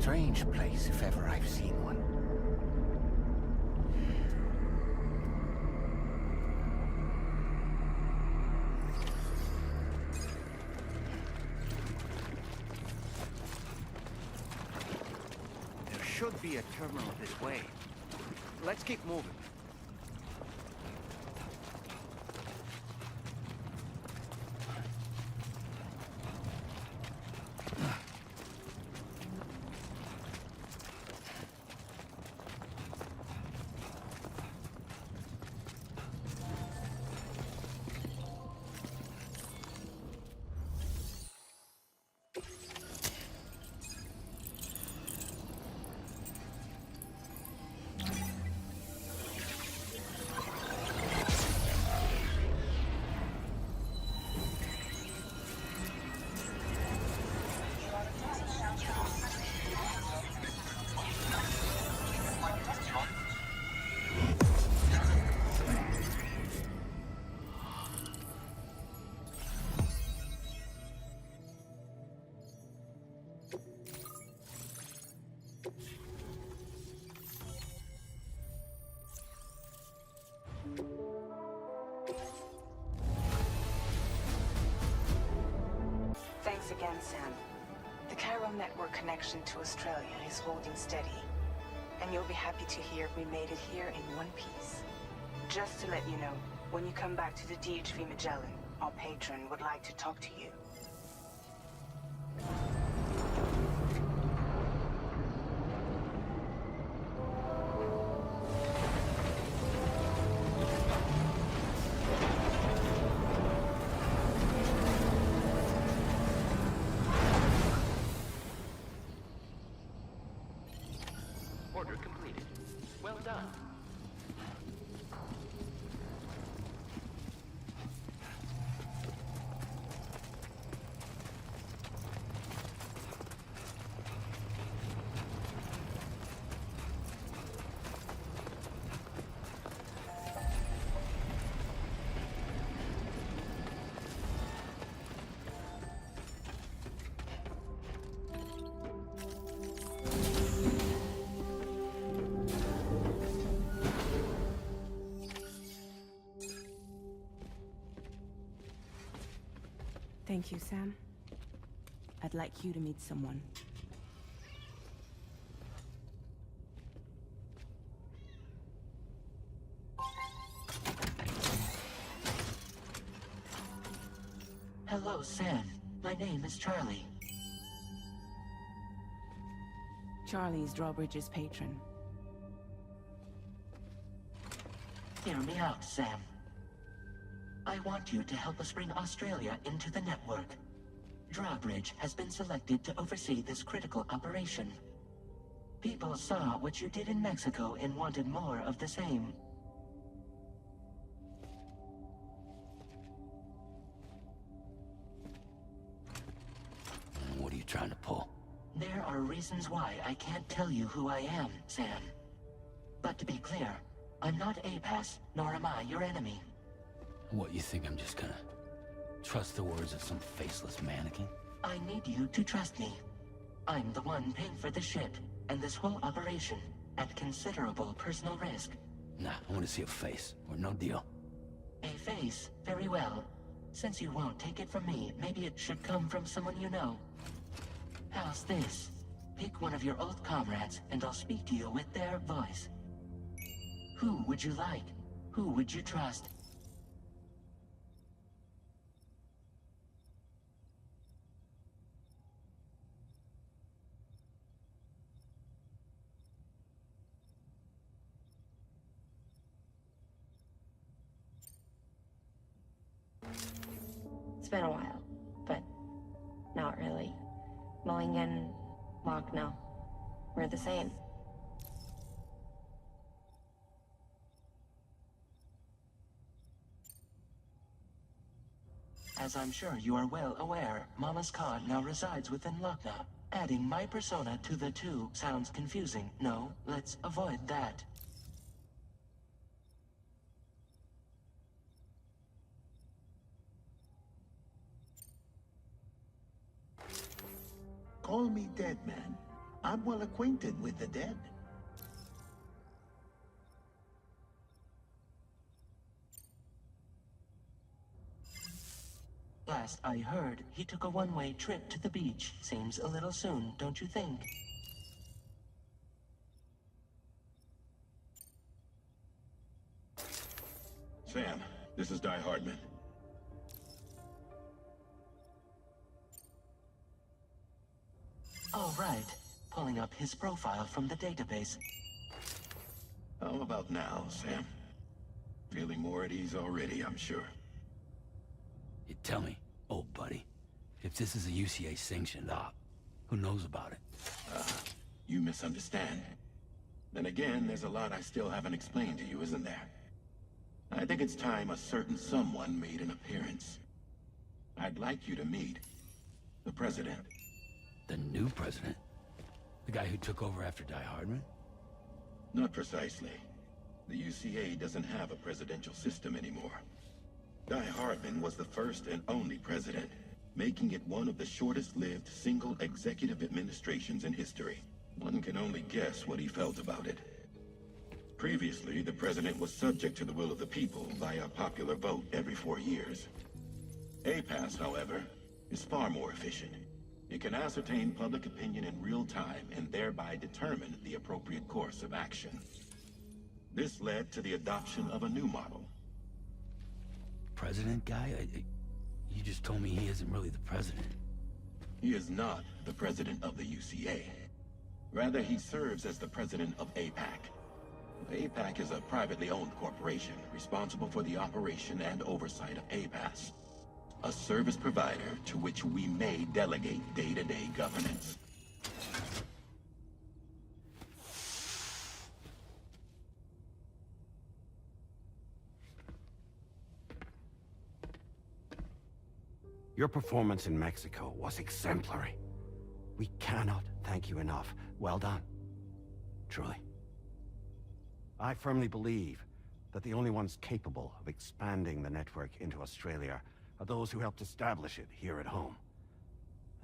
Strange place, if ever I've seen one. There should be a terminal this way. Let's keep moving. Thanks again, Sam. The chiral network connection to Australia is holding steady. And you'll be happy to hear we made it here in one piece. Just to let you know, when you come back to the DHV Magellan, our patron would like to talk to you. Order completed. Well done. Thank you, Sam. I'd like you to meet someone. Hello, Sam. My name is Charlie. Charlie's Drawbridge's patron. Hear me out, Sam. I want you to help us bring Australia into the network. Drawbridge has been selected to oversee this critical operation. People saw what you did in Mexico and wanted more of the same. What are you trying to pull? There are reasons why I can't tell you who I am, Sam. But to be clear, I'm not APAS, nor am I your enemy. What, you think I'm just gonna trust the words of some faceless mannequin? I need you to trust me. I'm the one paying for the ship and this whole operation at considerable personal risk. Nah, I want to see a face, or no deal. A face? Very well. Since you won't take it from me, maybe it should come from someone you know. How's this? Pick one of your old comrades, and I'll speak to you with their voice. Who would you like? Who would you trust? It's been a while, but not really. Mulligan, Locke, no. We're the same. As I'm sure you are well aware, Mama's Khan now resides within Lucknow. Adding my persona to the two sounds confusing. No, let's avoid that. Call me dead, man. I'm well acquainted with the dead. Last I heard, he took a one-way trip to the beach. Seems a little soon, don't you think? Sam, this is Di Hardman. All right. Pulling up his profile from the database. How about now, Sam? Feeling more at ease already, I'm sure. You tell me, old buddy, if this is a UCA-sanctioned op, who knows about it? You misunderstand. Then again, there's a lot I still haven't explained to you, isn't there? I think it's time a certain someone made an appearance. I'd like you to meet the President. The new president? The guy who took over after Di Hardman? Not precisely. The UCA doesn't have a presidential system anymore. Di Hardman was the first and only president, making it one of the shortest-lived single executive administrations in history. One can only guess what he felt about it. Previously, the president was subject to the will of the people via a popular vote every 4 years. APAS, however, is far more efficient. It It can ascertain public opinion in real time and thereby determine the appropriate course of action. This led to the adoption of a new model. President guy? You just told me he isn't really the president. He is not the president of the UCA. Rather, he serves as the president of APAC. APAC is a privately owned corporation responsible for the operation and oversight of APAS, a service provider to which we may delegate day-to-day governance. Your performance in Mexico was exemplary. We cannot thank you enough. Well done. Truly. I firmly believe that the only ones capable of expanding the network into Australia are those who helped establish it here at home.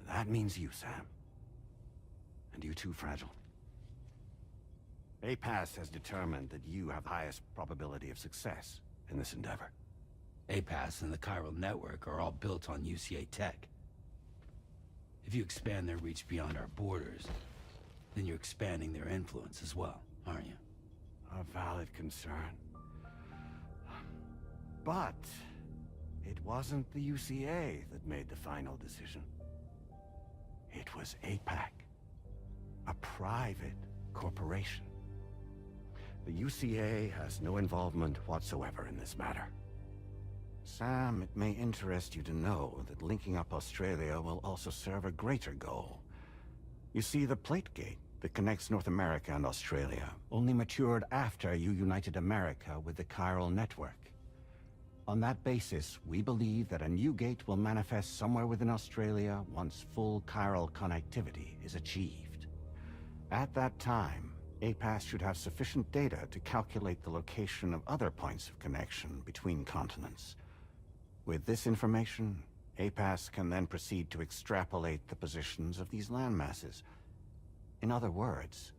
That means you, Sam. And you too, Fragile. APAS has determined that you have the highest probability of success in this endeavor. APAS and the chiral network are all built on UCA tech. If you expand their reach beyond our borders, then you're expanding their influence as well, aren't you? A valid concern. But it wasn't the UCA that made the final decision. It was APAC, a private corporation. The UCA has no involvement whatsoever in this matter. Sam, it may interest you to know that linking up Australia will also serve a greater goal. You see, the plate gate that connects North America and Australia only matured after you united America with the chiral network. On that basis, we believe that a new gate will manifest somewhere within Australia once full chiral connectivity is achieved. At that time, APAS should have sufficient data to calculate the location of other points of connection between continents. With this information, APAS can then proceed to extrapolate the positions of these landmasses. In other words,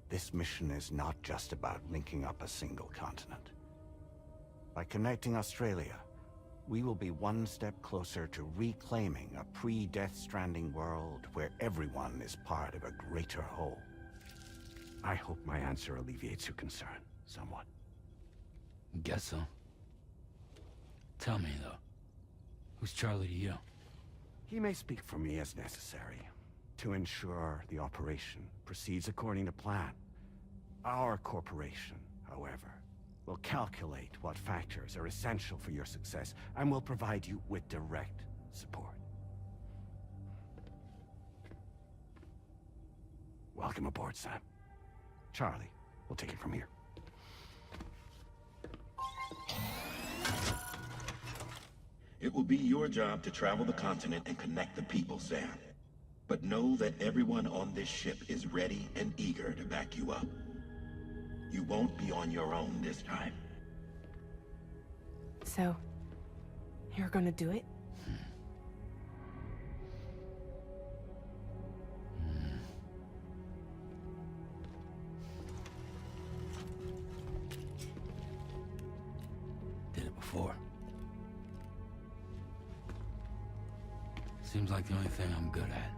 this mission is not just about linking up a single continent. By connecting Australia, we will be one step closer to reclaiming a pre-Death Stranding world where everyone is part of a greater whole. I hope my answer alleviates your concern somewhat. Guess so. Tell me, though. Who's Charlie to you? He may speak for me as necessary to ensure the operation proceeds according to plan. Our corporation, however, will calculate what factors are essential for your success and will provide you with direct support. Welcome aboard, Sam. Charlie, we'll take it from here. It will be your job to travel the continent and connect the people, Sam. But know that everyone on this ship is ready and eager to back you up. You won't be on your own this time. So, you're gonna do it? Did it before. Seems like the only thing I'm good at.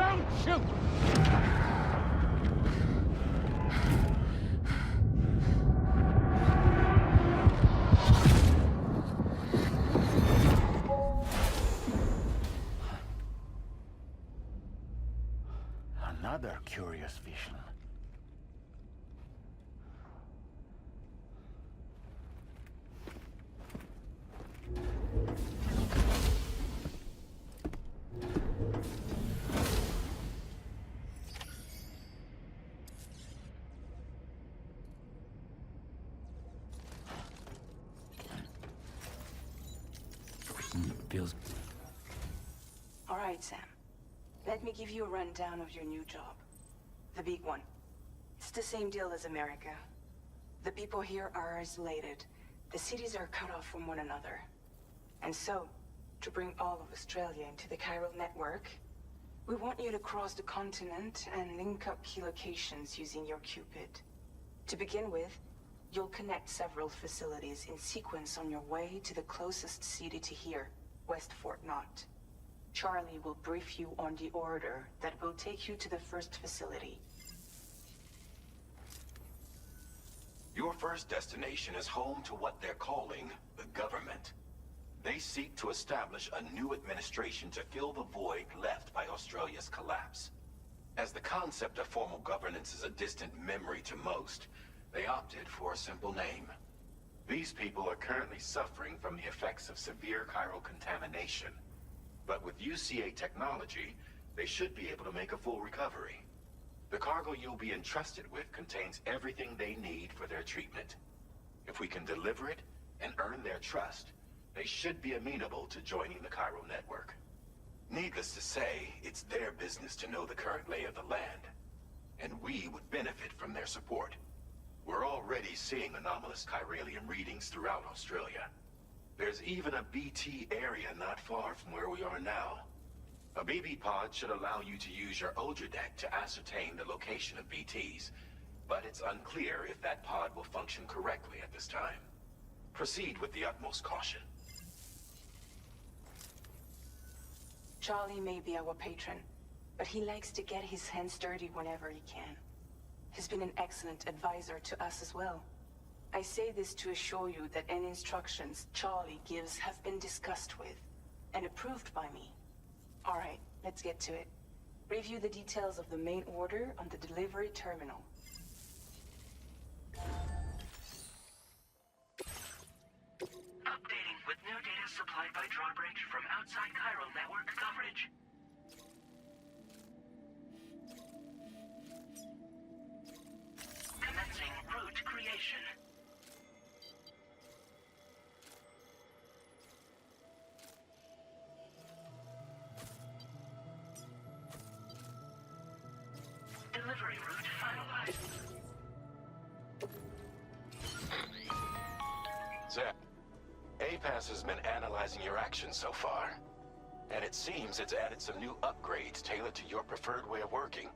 Don't shoot! Another curious vision. Feels... All right, Sam. Let me give you a rundown of your new job. The big one. It's the same deal as America. The people here are isolated. The cities are cut off from one another. And so, to bring all of Australia into the chiral network, we want you to cross the continent and link up key locations using your Cupid. To begin with, you'll connect several facilities in sequence on your way to the closest city to here, West Fort Knott. Charlie will brief you on the order that will take you to the first facility. Your first destination is home to what they're calling the government. They seek to establish a new administration to fill the void left by Australia's collapse. As the concept of formal governance is a distant memory to most, they opted for a simple name. These people are currently suffering from the effects of severe chiral contamination. But with UCA technology, they should be able to make a full recovery. The cargo you'll be entrusted with contains everything they need for their treatment. If we can deliver it and earn their trust, they should be amenable to joining the chiral network. Needless to say, it's their business to know the current lay of the land, and we would benefit from their support. We're already seeing anomalous chiralium readings throughout Australia. There's even a BT area not far from where we are now. A BB pod should allow you to use your Ultradeck to ascertain the location of BTs, but it's unclear if that pod will function correctly at this time. Proceed with the utmost caution. Charlie may be our patron, but he likes to get his hands dirty whenever he can. He's been an excellent advisor to us as well. I say this to assure you that any instructions Charlie gives have been discussed with and approved by me. All right, let's get to it. Review the details of the main order on the delivery terminal. Updating with new data supplied by Drawbridge from outside chiral network coverage. Commencing route creation. Delivery route finalized. Zach, APAS has been analyzing your actions so far, and it seems it's added some new upgrades tailored to your preferred way of working.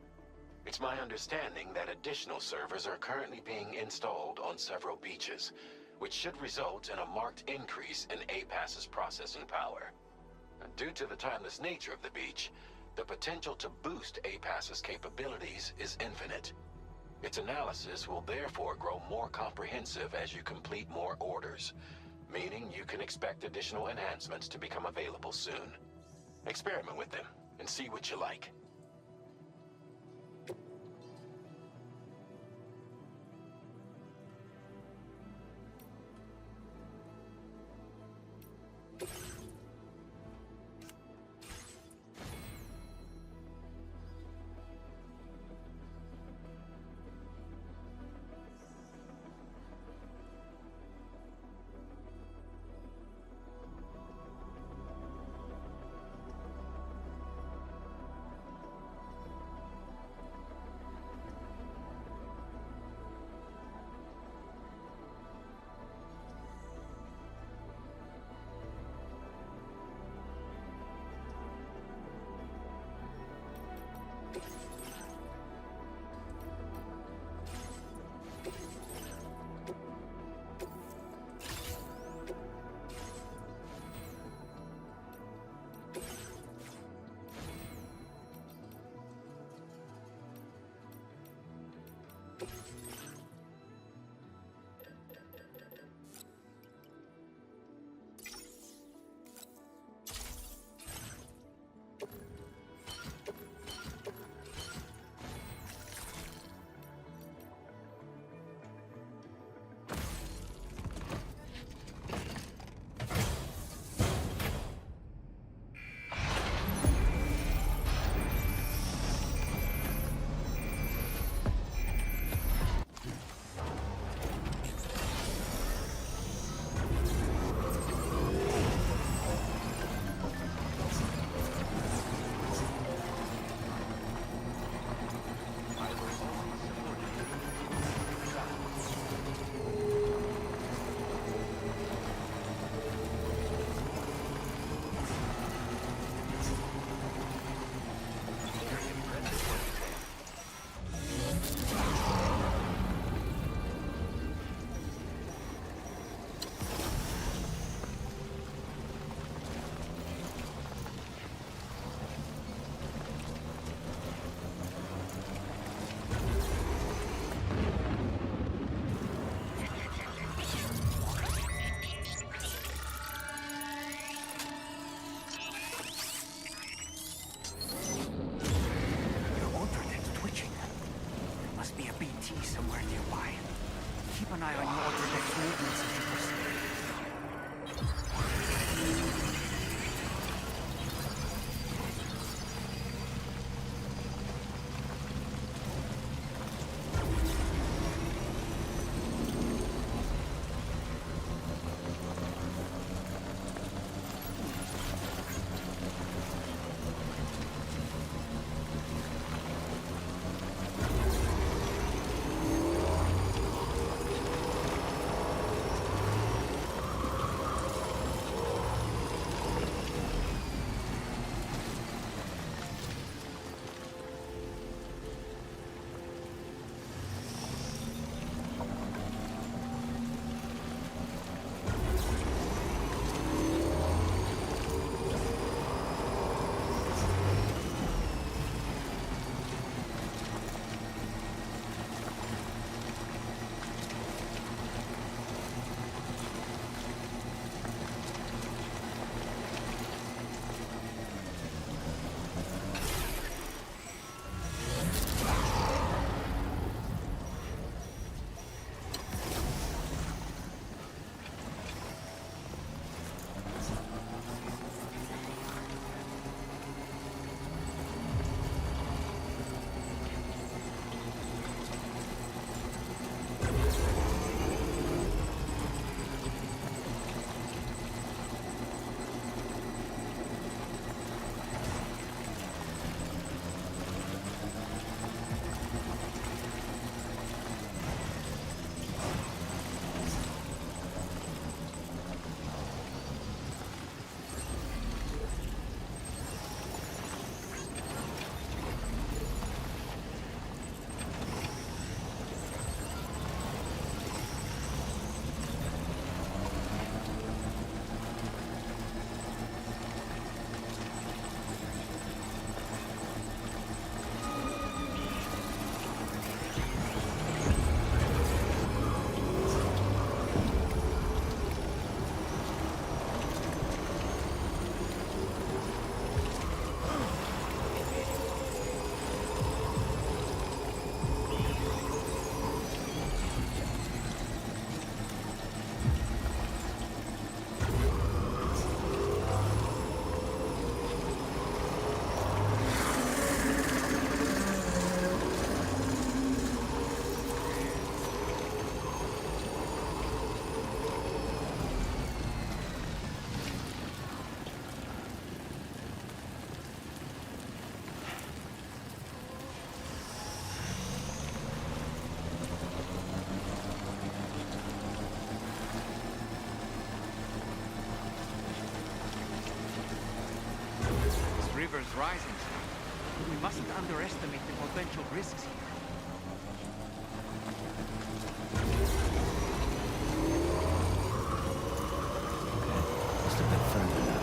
It's my understanding that additional servers are currently being installed on several beaches, which should result in a marked increase in APAS's processing power. Due to the timeless nature of the beach, the potential to boost APAS's capabilities is infinite. Its analysis will therefore grow more comprehensive as you complete more orders, meaning you can expect additional enhancements to become available soon. Experiment with them and see what you like. Somewhere nearby. Keep an eye on your Ultradex movements as you proceed. River's rising, but we mustn't underestimate the potential risks here. Just a bit further now.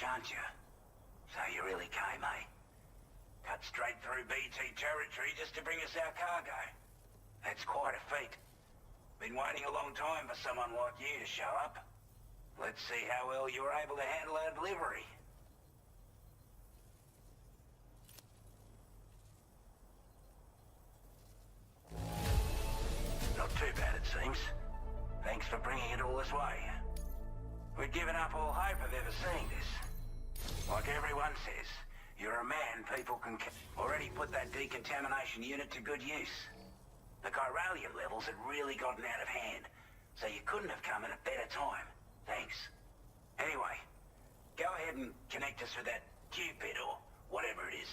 much, aren't you? So you really came, eh? Cut straight through BT territory just to bring us our cargo. That's quite a feat. Been waiting a long time for someone like you to show up. Let's see how well you were able to handle our delivery. Not too bad, it seems. Thanks for bringing it all this way. We'd given up all hope of ever seeing this. Like everyone says, you're a man people can... Already put that decontamination unit to good use. The chiralium levels had really gotten out of hand, so you couldn't have come at a better time. Thanks. Anyway, go ahead and connect us with that Cupid or whatever it is.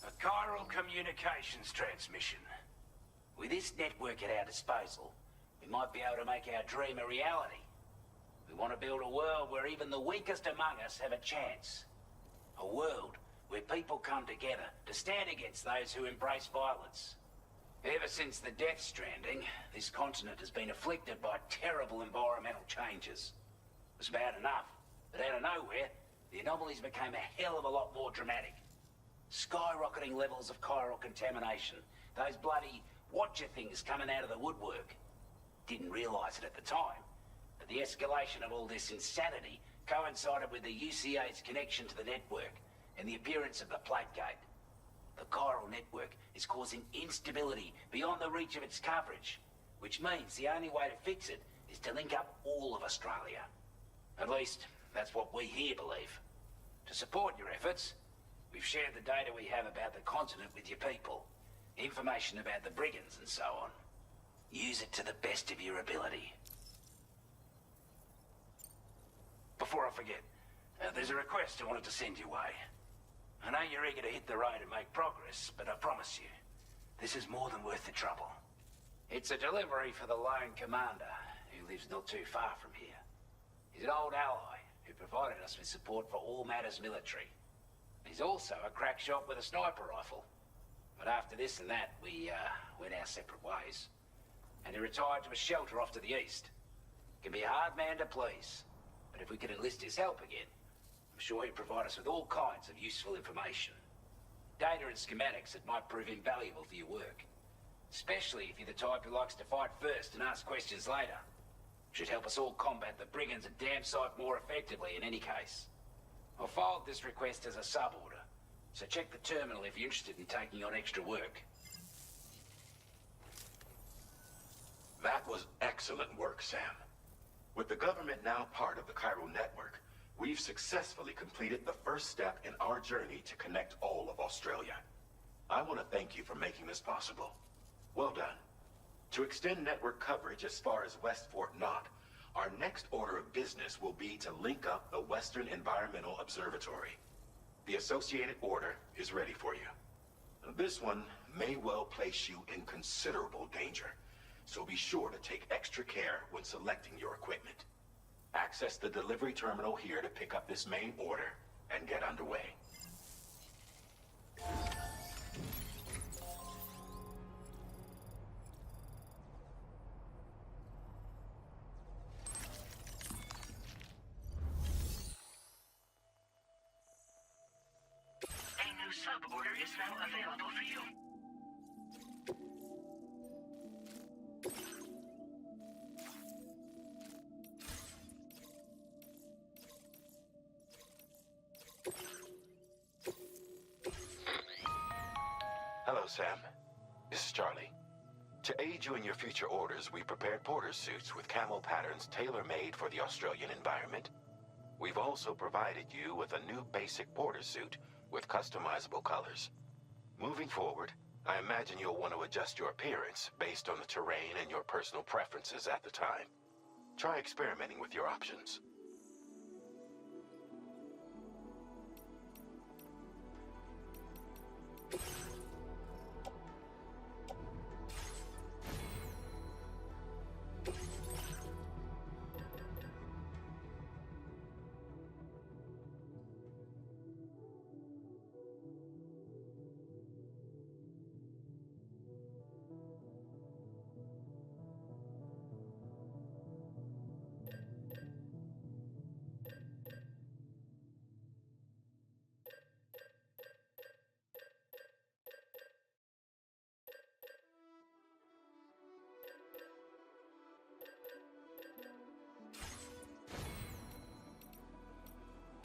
A chiral communications transmission. With this network at our disposal, we might be able to make our dream a reality. We want to build a world where even the weakest among us have a chance. A world where people come together to stand against those who embrace violence. Ever since the Death Stranding, this continent has been afflicted by terrible environmental changes. It was bad enough, but out of nowhere, the anomalies became a hell of a lot more dramatic. Skyrocketing levels of chiral contamination. Those bloody watcher things coming out of the woodwork. Didn't realize it at the time, but the escalation of all this insanity coincided with the UCA's connection to the network and the appearance of the plague gate. The chiral network is causing instability beyond the reach of its coverage, which means the only way to fix it is to link up all of Australia. At least, that's what we here believe. To support your efforts, we've shared the data we have about the continent with your people. Information about the brigands and so on. Use it to the best of your ability. Before I forget, there's a request I wanted to send your way. I know you're eager to hit the road and make progress, but I promise you, this is more than worth the trouble. It's a delivery for the lone commander, who lives not too far from here. He's an old ally who provided us with support for all matters military. He's also a crack shot with a sniper rifle. But after this and that, we went our separate ways. And he retired to a shelter off to the east. Can be a hard man to please, but if we could enlist his help again, I'm sure he'd provide us with all kinds of useful information. Data and schematics that might prove invaluable for your work. Especially if you're the type who likes to fight first and ask questions later. Should help us all combat the brigands a damn sight more effectively in any case. I'll filed this request as a sub-order, so check the terminal if you're interested in taking on extra work. That was excellent work, Sam. With the government now part of the chiral network, we've successfully completed the first step in our journey to connect all of Australia. I want to thank you for making this possible. Well done. To extend network coverage as far as West Fort Knott, our next order of business will be to link up the Western Environmental Observatory. The associated order is ready for you. This one may well place you in considerable danger, so be sure to take extra care when selecting your equipment. Access the delivery terminal here to pick up this main order and get underway. A new sub-order is now available for you. Hello, Sam. This is Charlie. To aid you in your future orders, we prepared porter suits with camo patterns tailor-made for the Australian environment. We've also provided you with a new basic porter suit with customizable colors. Moving forward, I imagine you'll want to adjust your appearance based on the terrain and your personal preferences at the time. Try experimenting with your options.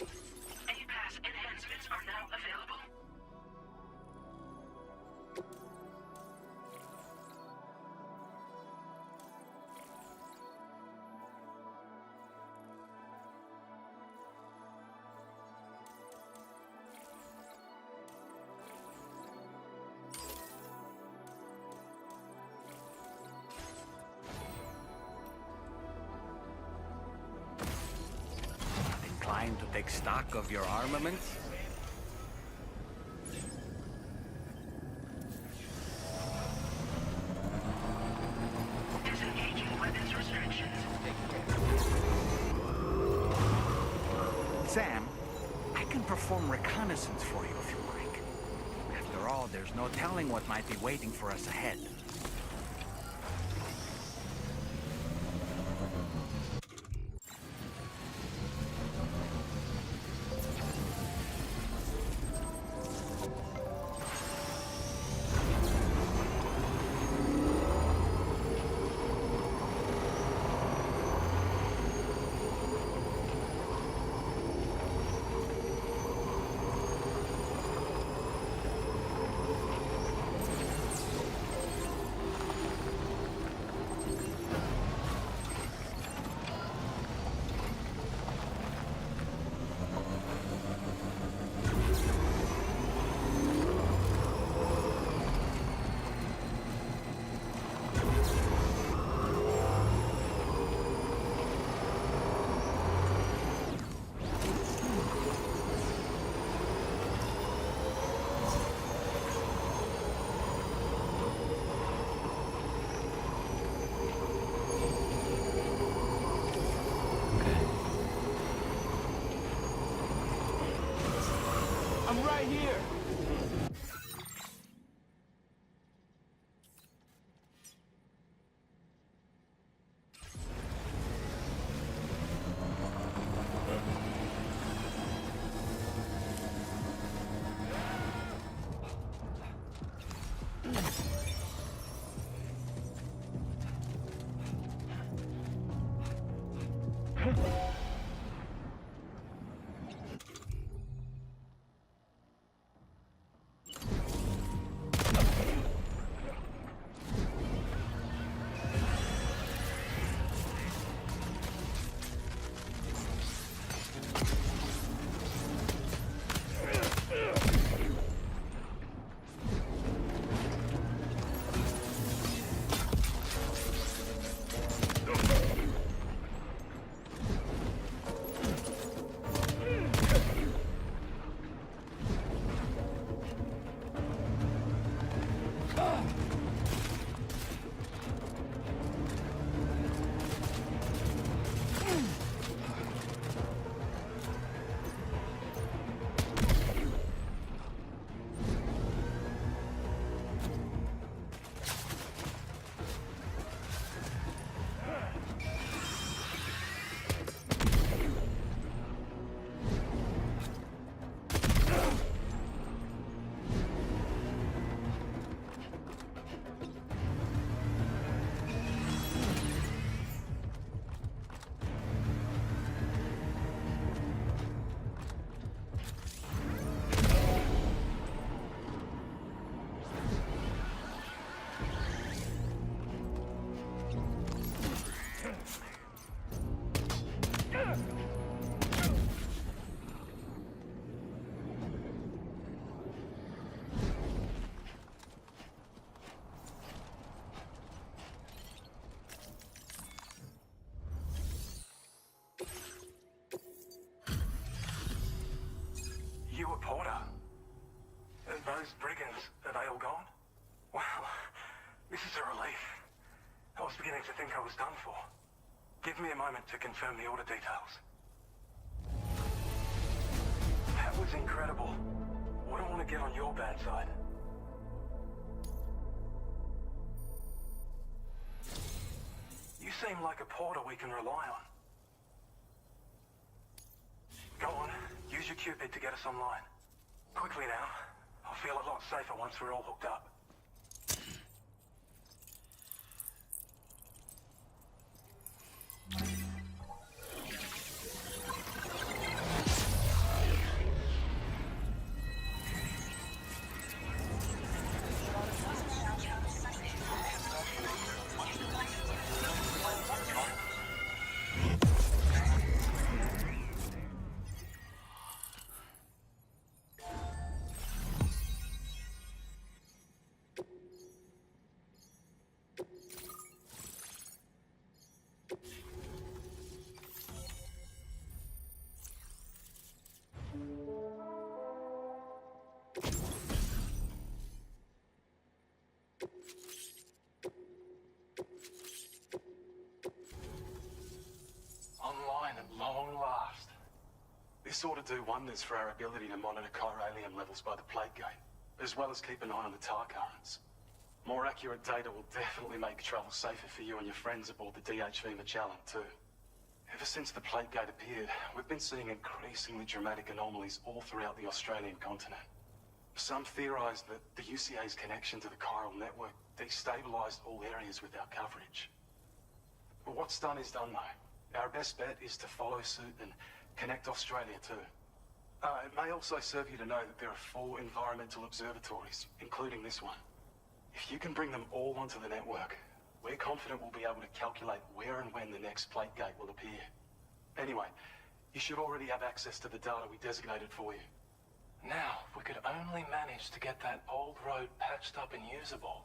A-Pass enhancements are now available. Inclined to take stock of your armaments? Disengaging weapons restrictions. Sam, I can perform reconnaissance for you if you like. After all, there's no telling what might be waiting for us ahead. I'm right here! Porter? Those brigands, are they all gone? Well, this is a relief. I was beginning to think I was done for. Give me a moment to confirm the order details. That was incredible. Wouldn't want to get on your bad side. You seem like a porter we can rely on. Go on, use your Cupid to get us online. Quickly now. I'll feel a lot safer once we're all hooked up. Online at long last. This ought to do wonders for our ability to monitor chiralium levels by the plague gate, as well as keep an eye on the tar currents. More accurate data will definitely make travel safer for you and your friends aboard the DHV Magellan, too. Ever since the plague gate appeared, we've been seeing increasingly dramatic anomalies all throughout the Australian continent. Some theorize that the UCA's connection to the chiral network destabilized all areas with our coverage. But what's done is done, though. Our best bet is to follow suit and connect Australia, too. It may also serve you to know that there are 4 environmental observatories, including this one. If you can bring them all onto the network, we're confident we'll be able to calculate where and when the next plague gate will appear. Anyway, you should already have access to the data we designated for you. Now, if we could only manage to get that old road patched up and usable.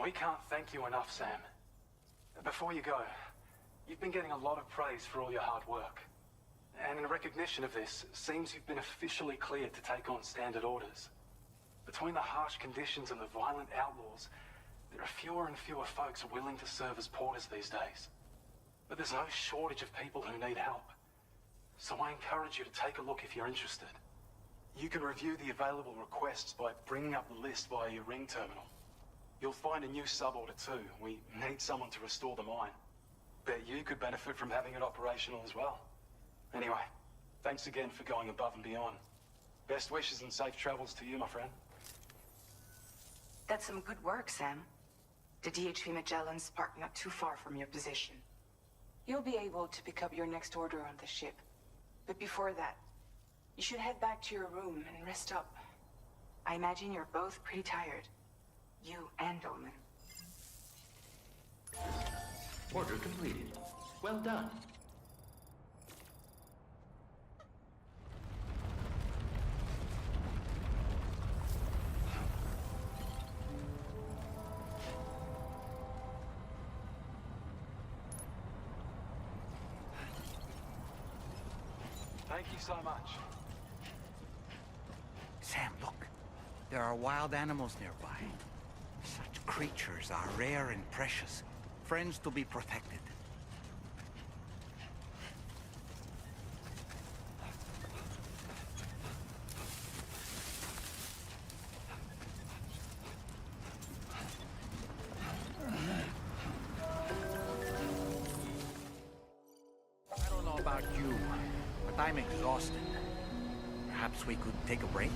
We can't thank you enough, Sam. Before you go, you've been getting a lot of praise for all your hard work. And in recognition of this, it seems you've been officially cleared to take on standard orders. Between the harsh conditions and the violent outlaws, there are fewer and fewer folks willing to serve as porters these days. But there's no shortage of people who need help. So I encourage you to take a look if you're interested. You can review the available requests by bringing up the list via your ring terminal. You'll find a new sub-order too. We need someone to restore the mine. Bet you could benefit from having it operational as well. Anyway, thanks again for going above and beyond. Best wishes and safe travels to you, my friend. That's some good work, Sam. The DHV Magellan's parked not too far from your position. You'll be able to pick up your next order on the ship. But before that, you should head back to your room and rest up. I imagine you're both pretty tired. You and Dolman. Order completed. Well done. Thank you so much. Sam, look. There are wild animals nearby. Such creatures are rare and precious. Friends to be protected. I don't know about you, but I'm exhausted. Perhaps we could take a break?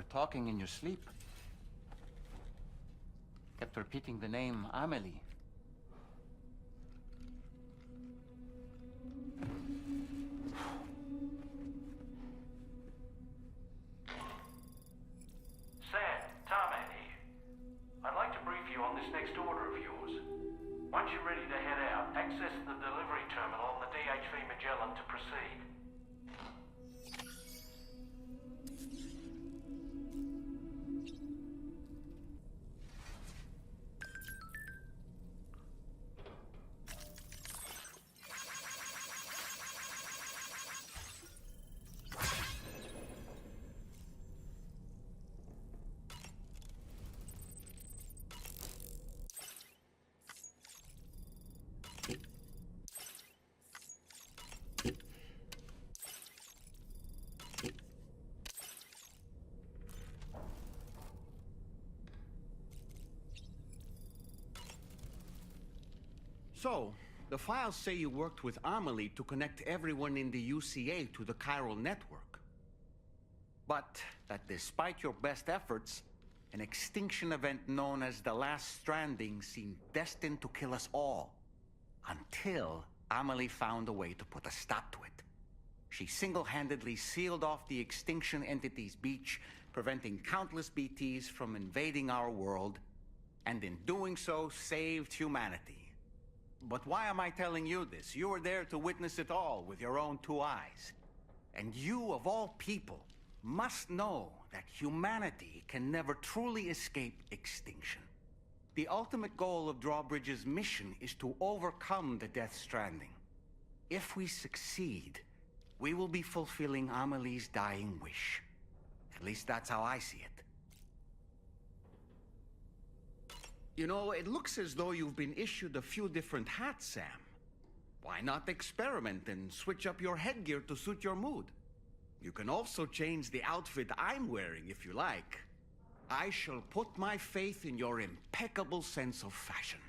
were talking in your sleep. Kept repeating the name Amelie. Sam, Tarman here. I'd like to brief you on this next order of yours. Once you're ready to head out, access the delivery terminal on the DHV Magellan to proceed. So, the files say you worked with Amelie to connect everyone in the UCA to the chiral network. But that despite your best efforts, an extinction event known as the Last Stranding seemed destined to kill us all. Until Amelie found a way to put a stop to it. She single-handedly sealed off the extinction entity's beach, preventing countless BTs from invading our world, and in doing so, saved humanity. But why am I telling you this? You were there to witness it all with your own 2 eyes. And you, of all people, must know that humanity can never truly escape extinction. The ultimate goal of Drawbridge's mission is to overcome the Death Stranding. If we succeed, we will be fulfilling Amelie's dying wish. At least that's how I see it. You know, it looks as though you've been issued a few different hats, Sam. Why not experiment and switch up your headgear to suit your mood? You can also change the outfit I'm wearing if you like. I shall put my faith in your impeccable sense of fashion.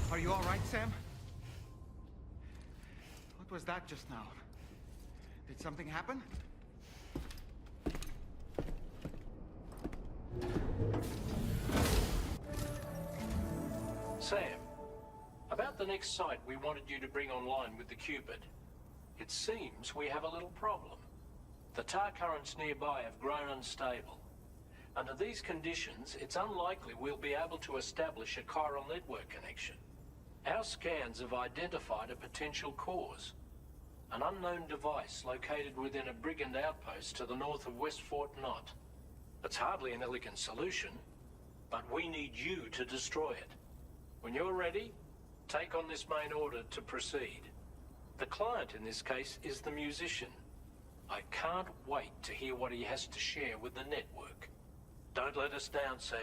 Are you all right, Sam? What was that just now? Did something happen? Sam, about the next site we wanted you to bring online with the Cupid. It seems we have a little problem. The tar currents nearby have grown unstable, Under these conditions, it's unlikely we'll be able to establish a chiral network connection. Our scans have identified a potential cause. An unknown device located within a brigand outpost to the north of West Fort Knott. It's hardly an elegant solution, but we need you to destroy it. When you're ready, take on this main order to proceed. The client in this case is the musician. I can't wait to hear what he has to share with the network. Don't let us down, Sam.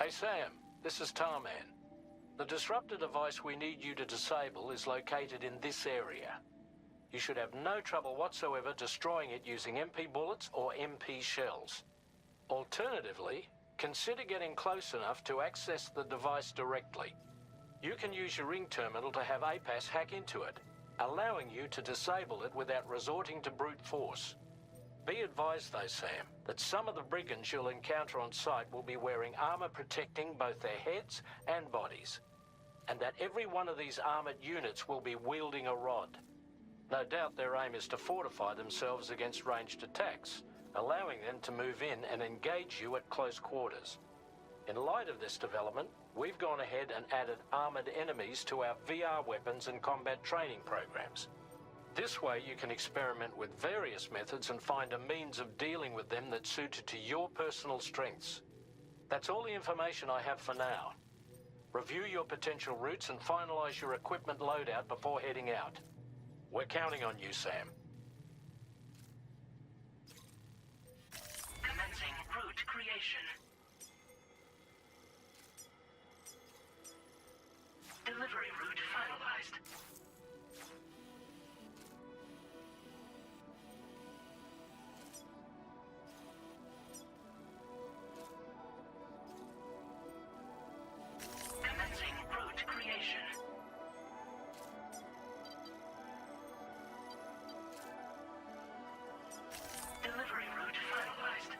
Hey Sam, this is Tarman. The disruptor device we need you to disable is located in this area. You should have no trouble whatsoever destroying it using MP bullets or MP shells. Alternatively, consider getting close enough to access the device directly. You can use your ring terminal to have APAS hack into it, allowing you to disable it without resorting to brute force. Be advised though, Sam, that some of the brigands you'll encounter on site will be wearing armor protecting both their heads and bodies, and that every one of these armored units will be wielding a rod. No doubt their aim is to fortify themselves against ranged attacks, allowing them to move in and engage you at close quarters. In light of this development, we've gone ahead and added armored enemies to our VR weapons and combat training programs. This way you can experiment with various methods and find a means of dealing with them that's suited to your personal strengths. That's all the information I have for now. Review your potential routes and finalize your equipment loadout before heading out. We're counting on you, Sam. Commencing route creation. Delivery route finalized. Commencing route creation. Delivery route finalized.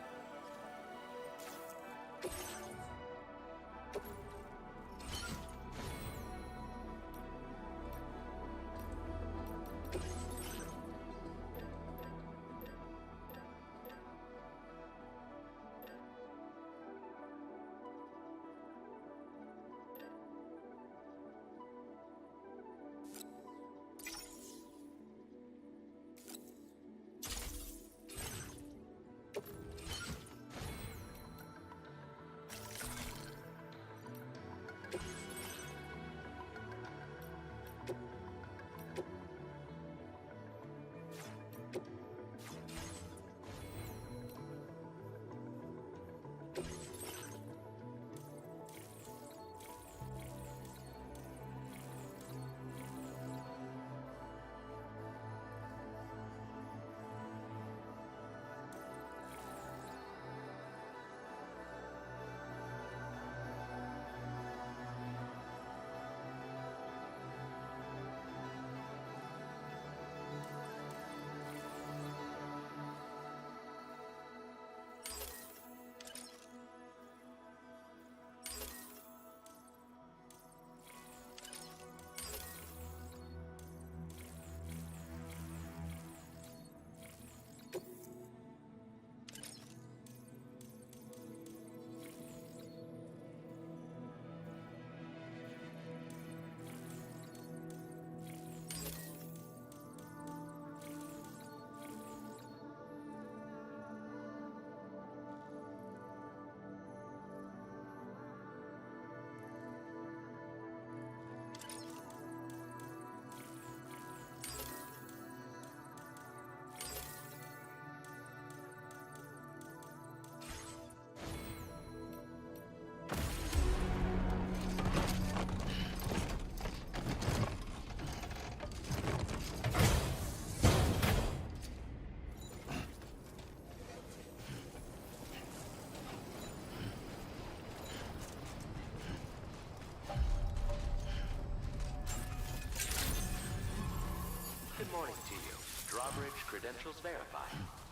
Good morning to you. Drawbridge credentials verified.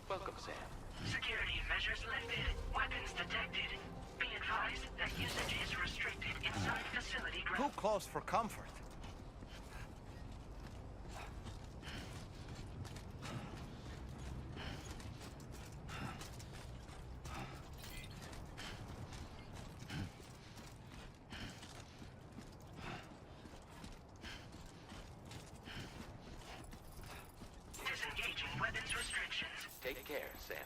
Welcome, Sam. Security measures lifted. Weapons detected. Be advised that usage is restricted inside facility grounds. Too close for comfort. Take care, Sam.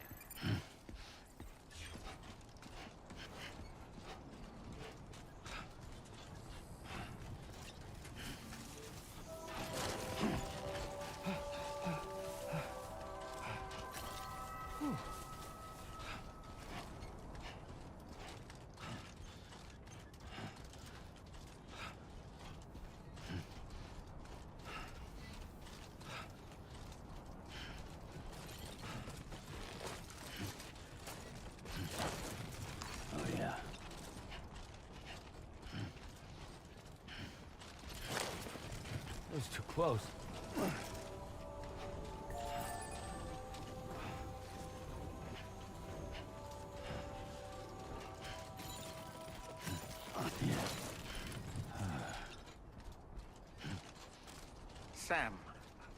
That was too close. Sam,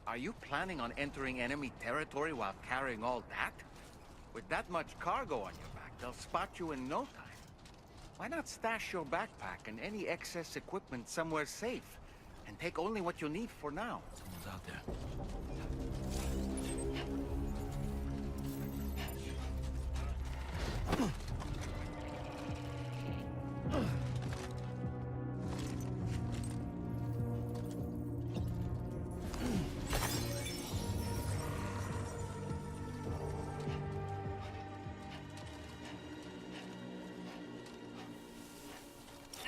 are you planning on entering enemy territory while carrying all that? With that much cargo on your back, they'll spot you in no time. Why not stash your backpack and any excess equipment somewhere safe? And take only what you need for now. Someone's out there.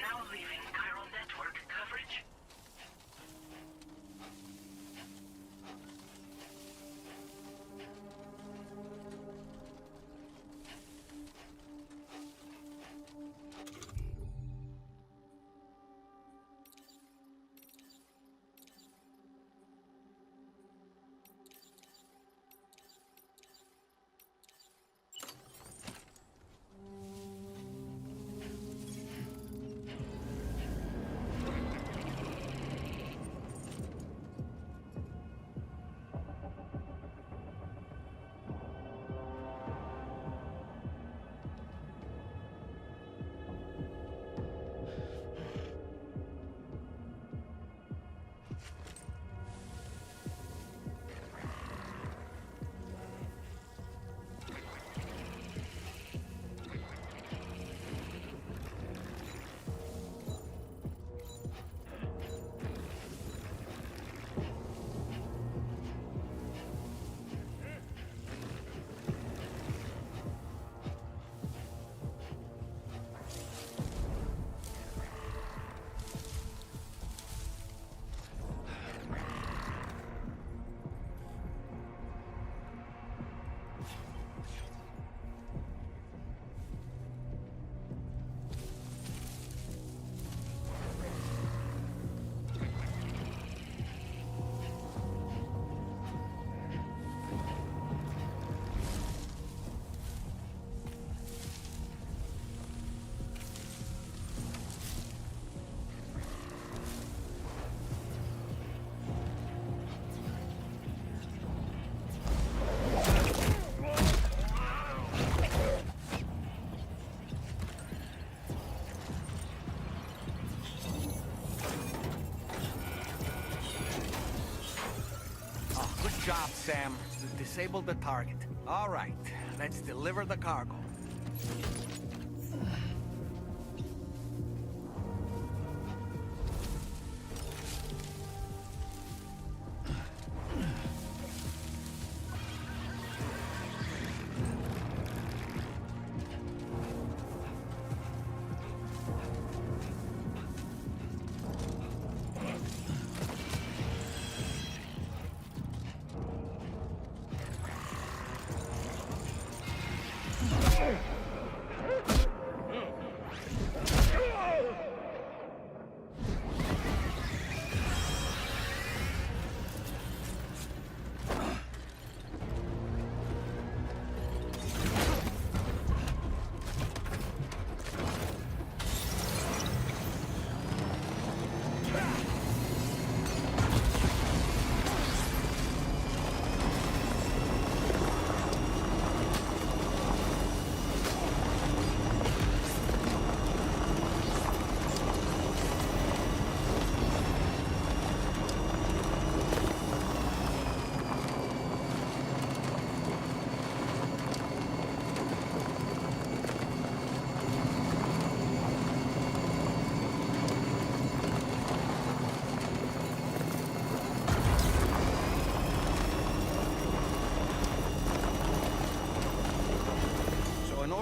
Now leaving chiral network coverage. Good job, Sam. You disabled the target. All right, let's deliver the cargo.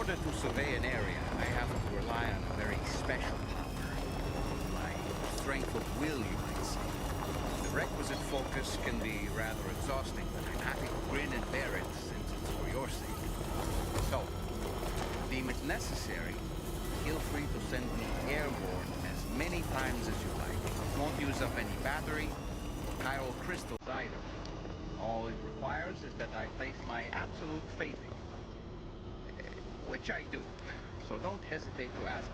order to survey an area, I have to rely on a very special power. My strength of will, you might say. The requisite focus can be rather exhausting, but I'm happy to grin and bear it since it's for your sake. So, deem it necessary, feel free to send me airborne as many times as you like. It won't use up any battery or chiral crystals either. All it requires is that I place my absolute faith in you. Which I do. So don't hesitate to ask